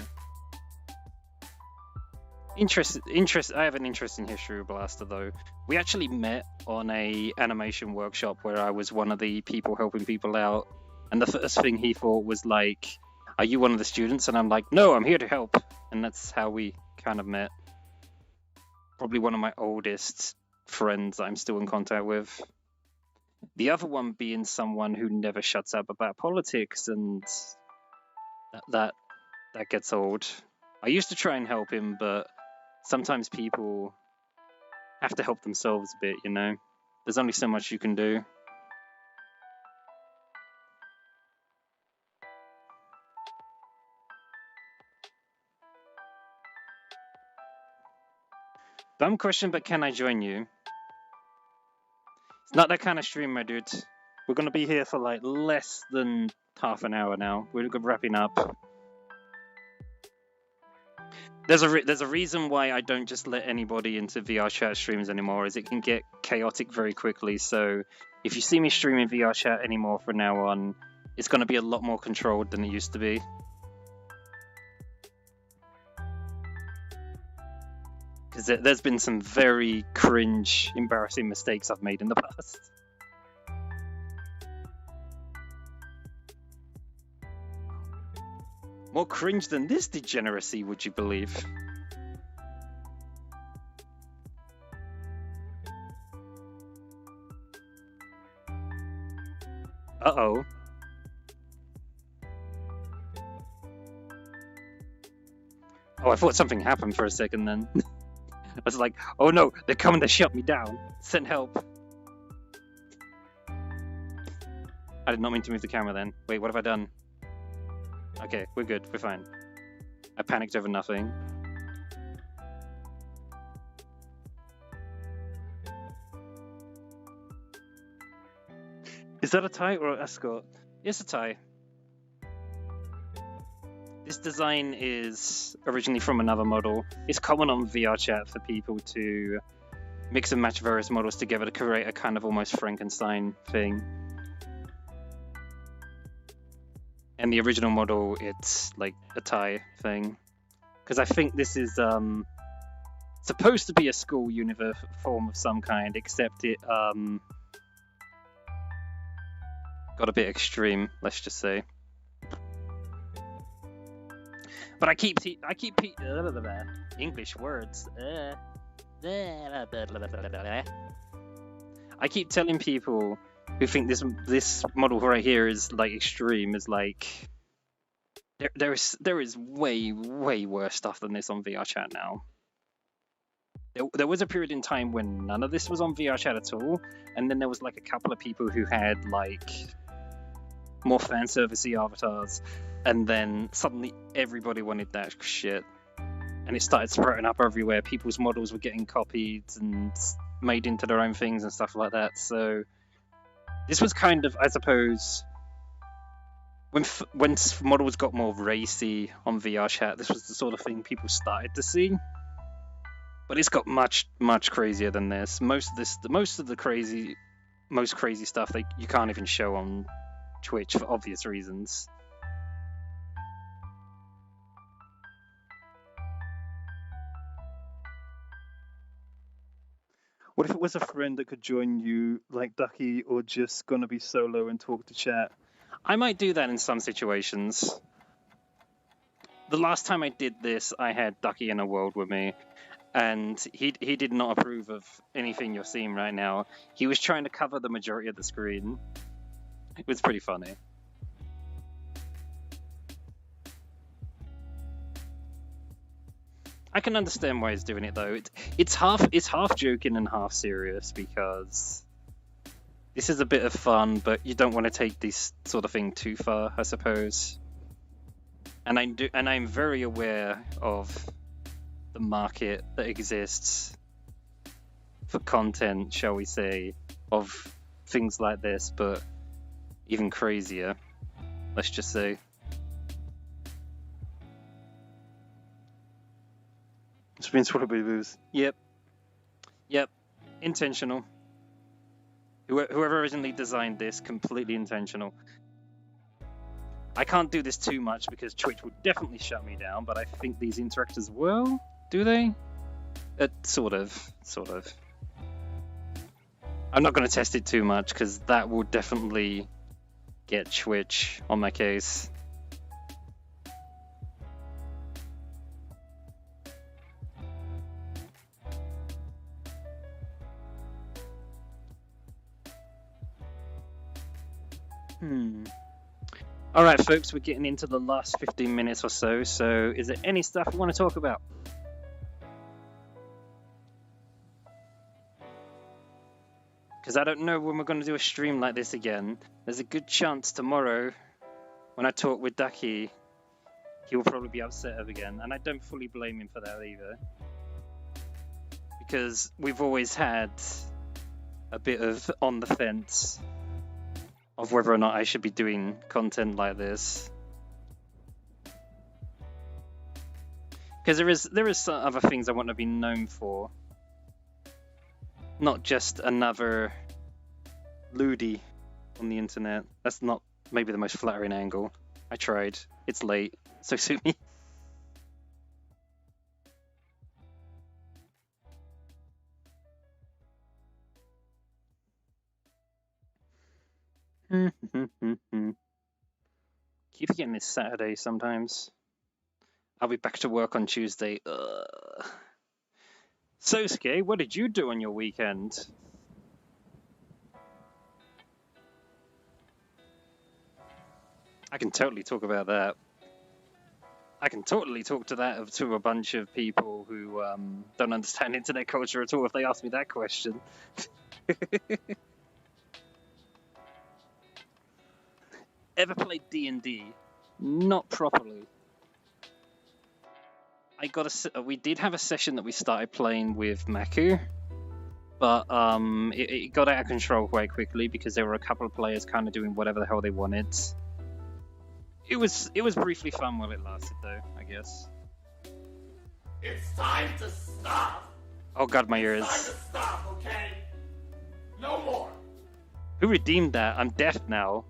I have an interesting history with Blaster though. We actually met on a animation workshop where I was one of the people helping people out, and the first thing he thought was like, "Are you one of the students?" And I'm like, "No, I'm here to help." And that's how we kind of met. Probably one of my oldest friends that I'm still in contact with. The other one being someone who never shuts up about politics, and that gets old. I used to try and help him, but sometimes people have to help themselves a bit, you know? There's only so much you can do. Dumb question, but can I join you? It's not that kind of stream, my dude. We're going to be here for like less than half an hour now. We're wrapping up. There's a reason why I don't just let anybody into VR chat streams anymore, is it can get chaotic very quickly. So if you see me streaming VR chat anymore from now on, it's going to be a lot more controlled than it used to be. Because there's been some very cringe, embarrassing mistakes I've made in the past. More cringe than this degeneracy, would you believe? Uh-oh. Oh, I thought something happened for a second then. I was like, oh no, they're coming to shut me down. Send help. I did not mean to move the camera then. Wait, what have I done? Okay, we're good, we're fine. I panicked over nothing. Is that a tie or an escort? It's a tie. This design is originally from another model. It's common on VR chat for people to mix and match various models together to create a kind of almost Frankenstein thing. And the original model, it's like a tie thing. Because I think this is supposed to be a school uniform of some kind, except it got a bit extreme, let's just say. But I keep English words. I keep telling people who think this model right here is like extreme, is like there is way worse stuff than this on VR chat now. There was a period in time when none of this was on VR chat at all, and then there was like a couple of people who had like more fan servicey avatars, and then suddenly everybody wanted that shit, and it started sprouting up everywhere. People's models were getting copied and made into their own things and stuff like that. So this was kind of, I suppose, when models got more racy on VR chat, this was the sort of thing people started to see. But it's got much crazier than this. Most of the most crazy stuff you can't even show on Twitch for obvious reasons. What if it was a friend that could join you, like Ducky, or just gonna be solo and talk to chat? I might do that in some situations. The last time I did this, I had Ducky in a world with me, and he did not approve of anything you're seeing right now. He was trying to cover the majority of the screen. It was pretty funny. I can understand why he's doing it though. It's half joking and half serious because this is a bit of fun, but you don't want to take this sort of thing too far, I suppose. And I'm very aware of the market that exists for content, shall we say, of things like this, but even crazier, let's just say. It's been swallowed by booze. Yep, intentional. Whoever originally designed this, completely intentional. I can't do this too much because Twitch would definitely shut me down, but I think these interactors will. Do they? Sort of. I'm not going to test it too much because that will definitely get Twitch on my case. Alright folks, we're getting into the last 15 minutes or so, so is there any stuff you want to talk about? Because I don't know when we're going to do a stream like this again. There's a good chance tomorrow, when I talk with Ducky, he will probably be upset again, and I don't fully blame him for that either. Because we've always had a bit of on the fence of whether or not I should be doing content like this. Because there is some other things I want to be known for. Not just another Ludi on the internet. That's not maybe the most flattering angle. I tried. It's late, so sue me. Keep forgetting it's Saturday sometimes. I'll be back to work on Tuesday. So, Skay, what did you do on your weekend? I can totally talk about that. I can totally talk to that to a bunch of people who don't understand internet culture at all if they ask me that question. Ever played D&D? Not properly. We did have a session that we started playing with Maku, but it got out of control quite quickly because there were a couple of players kind of doing whatever the hell they wanted. It was briefly fun while it lasted, though, I guess. It's time to stop. Oh god, my ears. It's time to stop, okay? No more. Who redeemed that? I'm deaf now.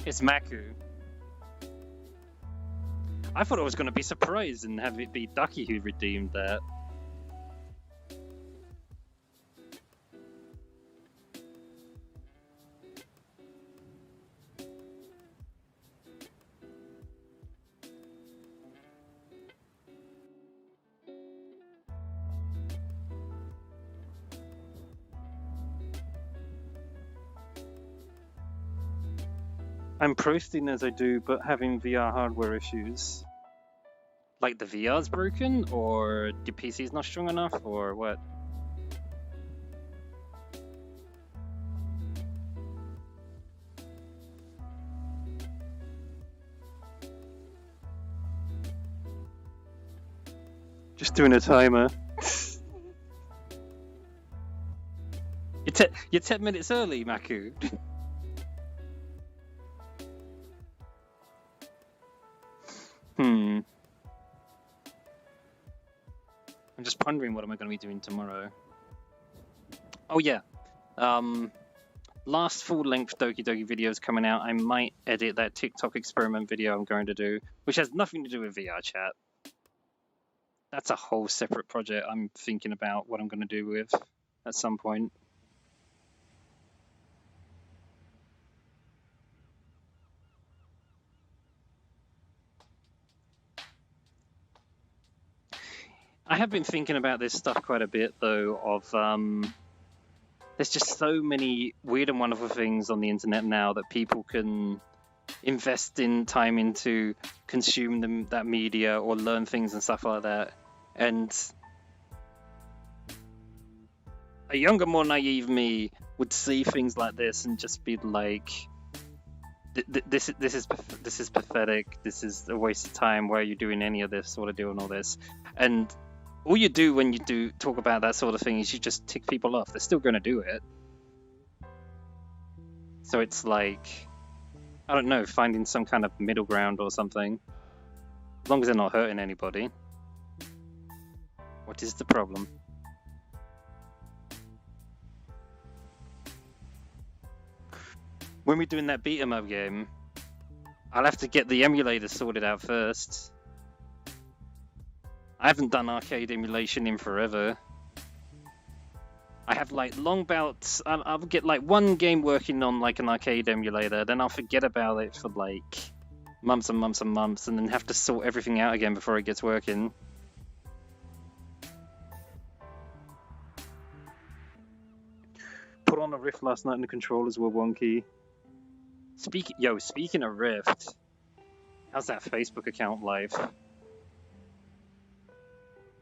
It's Maku. I thought I was going to be surprised and have it be Ducky who redeemed that. I'm posting as I do, but having VR hardware issues. Like the VR's broken, or the PC's not strong enough, or what? Just doing a timer. You're 10 minutes early, Maku. I'm just pondering what am I going to be doing tomorrow. Oh yeah, last full-length Doki Doki video is coming out. I might edit that TikTok experiment video I'm going to do, which has nothing to do with VR chat. That's a whole separate project I'm thinking about what I'm going to do with at some point. I have been thinking about this stuff quite a bit, though, of there's just so many weird and wonderful things on the internet now that people can invest in time into, consume that media or learn things and stuff like that. And a younger, more naive me would see things like this and just be like, this is pathetic. This is a waste of time. Why are you doing any of this? What are you doing all this? And all you do when you do talk about that sort of thing is you just tick people off. They're still going to do it. So it's like, I don't know, finding some kind of middle ground or something. As long as they're not hurting anybody. What is the problem? When we're doing that beat 'em up game, I'll have to get the emulator sorted out first. I haven't done arcade emulation in forever. I have like long bouts. I'll get like one game working on like an arcade emulator, then I'll forget about it for like months and months and months, and then have to sort everything out again before it gets working. Put on a Rift last night and the controllers were wonky. Speaking of Rift, how's that Facebook account live?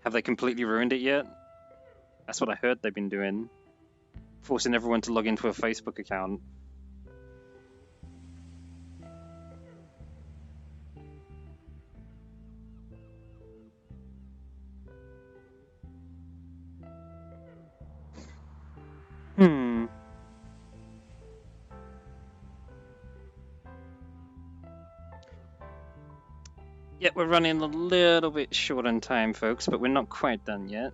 Have they completely ruined it yet? That's what I heard they've been doing. Forcing everyone to log into a Facebook account. Yeah, we're running a little bit short on time, folks, but we're not quite done yet.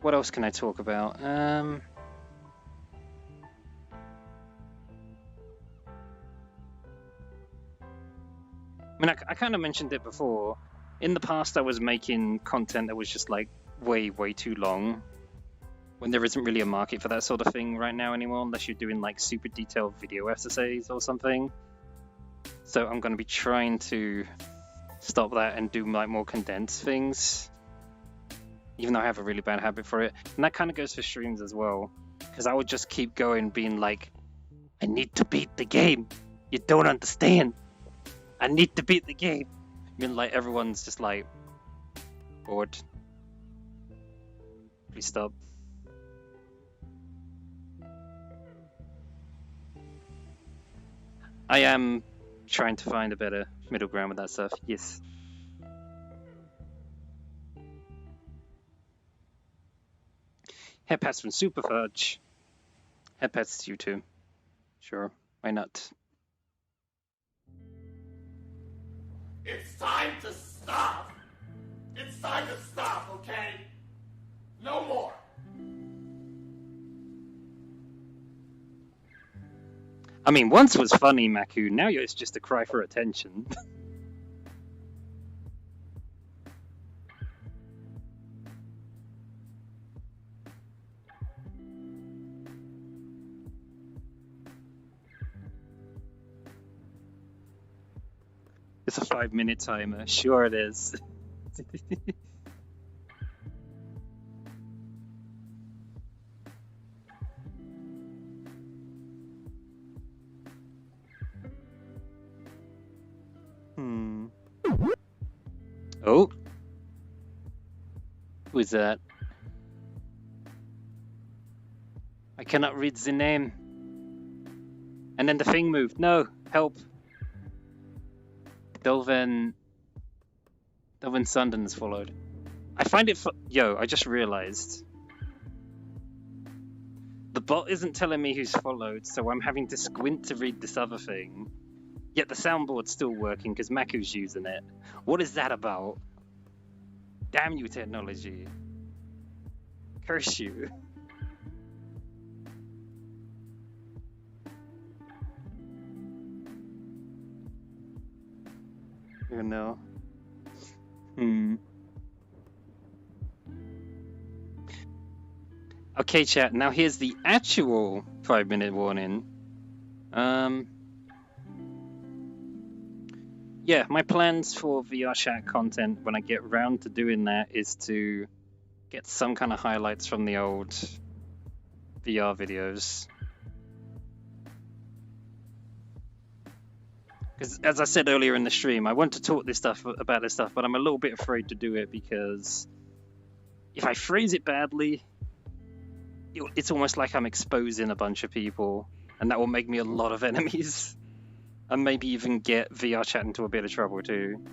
What else can I talk about? I mean, I kind of mentioned it before. In the past, I was making content that was just like way too long. When there isn't really a market for that sort of thing right now anymore, unless you're doing like super detailed video essays or something. So I'm going to be trying to stop that and do like more condensed things, even though I have a really bad habit for it. And that kind of goes for streams as well, because I would just keep going being like, I need to beat the game, you don't understand, I need to beat the game. I mean, like, everyone's just like bored. Please stop. I am trying to find a better middle ground with that stuff, yes. Headpats from Superfudge. Headpats to you too. Sure, why not? It's time to stop! It's time to stop, okay? No more! I mean, once was funny, Maku, now it's just a cry for attention. It's a 5-minute timer, sure it is. Oh. Who is that? I cannot read the name. And then the thing moved. No, help. Delvin Sundon's followed. I find it Yo, I just realized. The bot isn't telling me who's followed, so I'm having to squint to read this other thing. Yet the soundboard's still working because Maku's using it. What is that about? Damn you, technology. Curse you. Oh no. Okay, chat, now here's the actual 5-minute warning. Yeah, my plans for VR chat content when I get round to doing that is to get some kind of highlights from the old VR videos. Because as I said earlier in the stream, I want to talk about this stuff, but I'm a little bit afraid to do it because if I phrase it badly, it's almost like I'm exposing a bunch of people, and that will make me a lot of enemies, and maybe even get VR chat into a bit of trouble too.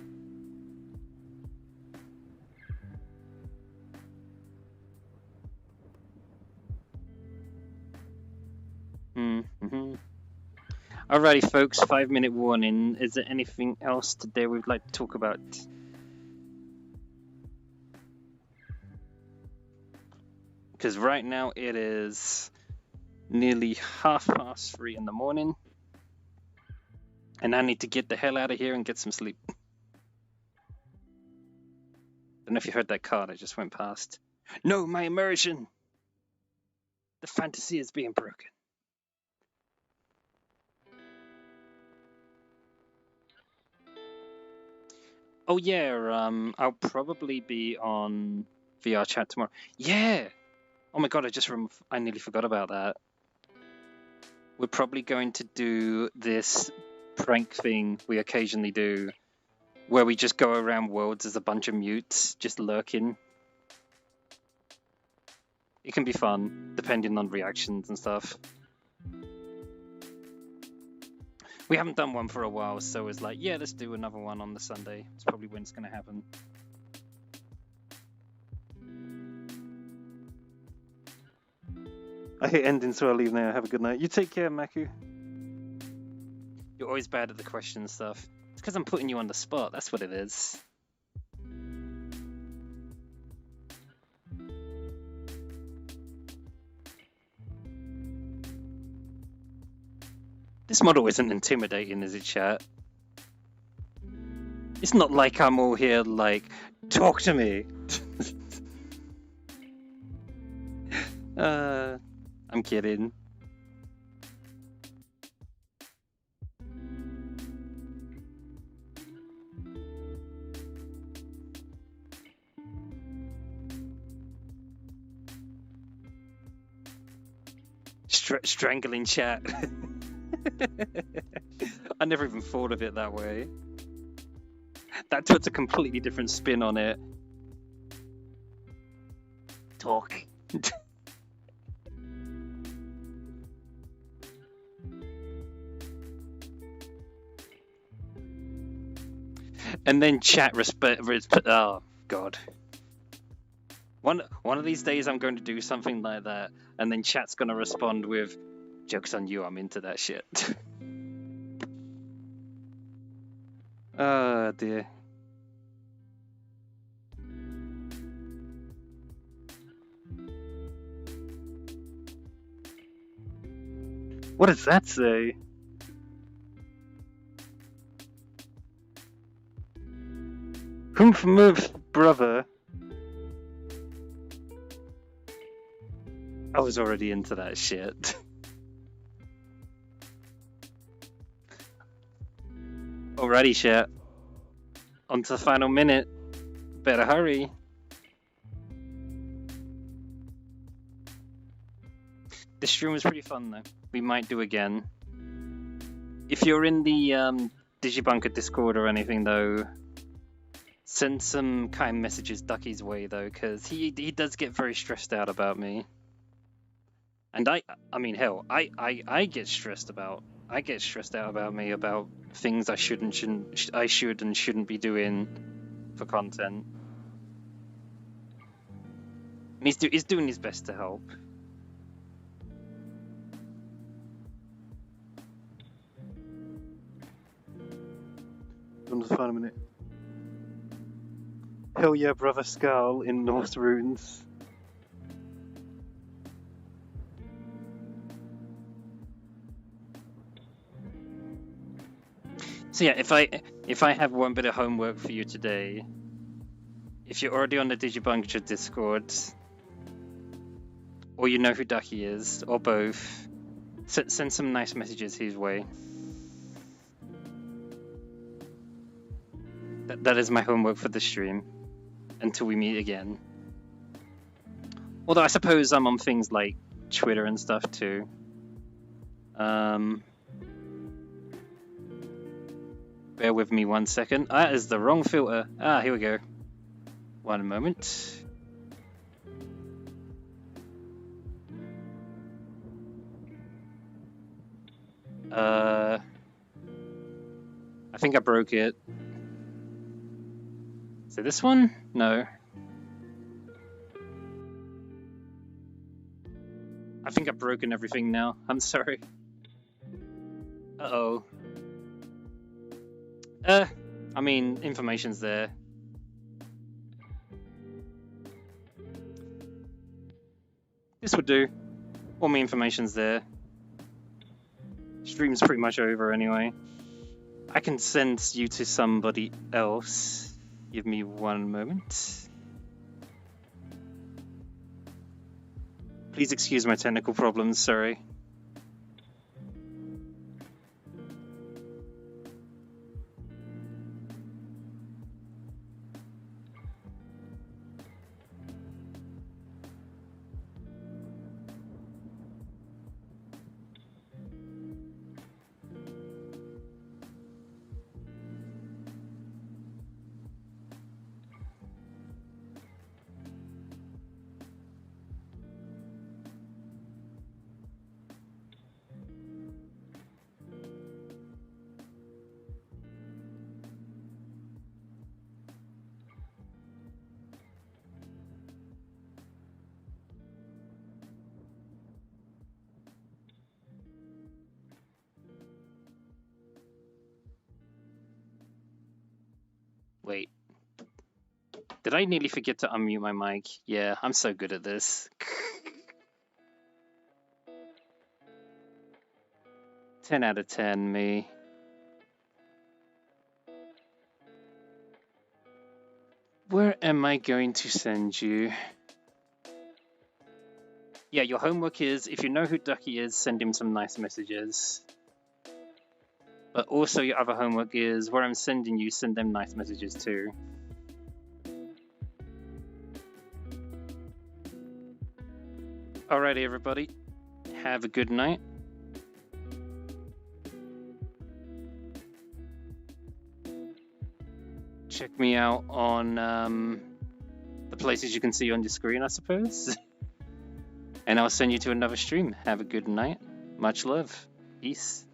Alrighty, folks, 5-minute warning. Is there anything else today we'd like to talk about? Because right now it is nearly 3:30 in the morning, and I need to get the hell out of here and get some sleep. Don't know if you heard that car that just went past. No, my immersion! The fantasy is being broken. Oh yeah, I'll probably be on VR chat tomorrow. Yeah! Oh my god, I nearly forgot about that. We're probably going to do this prank thing we occasionally do, where we just go around worlds as a bunch of mutes, just lurking. It can be fun, depending on reactions and stuff. We haven't done one for a while, so it's like, yeah, let's do another one on the Sunday. It's probably when it's going to happen. I hate ending, so I'll leave now. Have a good night. You take care, Maku. You're always bad at the question stuff. It's because I'm putting you on the spot, that's what it is. This model isn't intimidating, is it, chat? It's not like I'm all here like, talk to me! I'm kidding. Strangling chat. I never even thought of it that way. That puts a completely different spin on it. Talk. And then chat oh god. One of these days I'm going to do something like that, and then chat's gonna respond with, "Joke's on you, I'm into that shit." Oh dear. What does that say? Humph move, brother. I was already into that shit. Alrighty, chat. On to the final minute. Better hurry. This stream was pretty fun though. We might do again. If you're in the Digibunker Discord or anything though, send some kind messages Ducky's way though, because he does get very stressed out about me. And I mean, hell, I get stressed out about me, about things I should and shouldn't be doing for content. And he's doing his best to help. On the final minute. Hell yeah, brother Skull in Norse runes. So yeah, if I have one bit of homework for you today, if you're already on the Digibunker Discord, or you know who Ducky is, or both, send some nice messages his way. That is my homework for the stream, until we meet again. Although I suppose I'm on things like Twitter and stuff too. Bear with me 1 second. That is the wrong filter. Here we go. 1 moment. I think I broke it. Is it this one? No. I think I've broken everything now. I'm sorry. Uh-oh. I mean, information's there. This would do. All my information's there. Stream's pretty much over anyway. I can send you to somebody else. Give me 1 moment. Please excuse my technical problems, sorry. Wait. Did I nearly forget to unmute my mic? Yeah, I'm so good at this. 10 out of 10, me. Where am I going to send you? Yeah, your homework is, if you know who Ducky is, send him some nice messages. But also your other homework is, where I'm sending you, send them nice messages too. Alrighty, everybody. Have a good night. Check me out on the places you can see on your screen, I suppose. And I'll send you to another stream. Have a good night. Much love. Peace.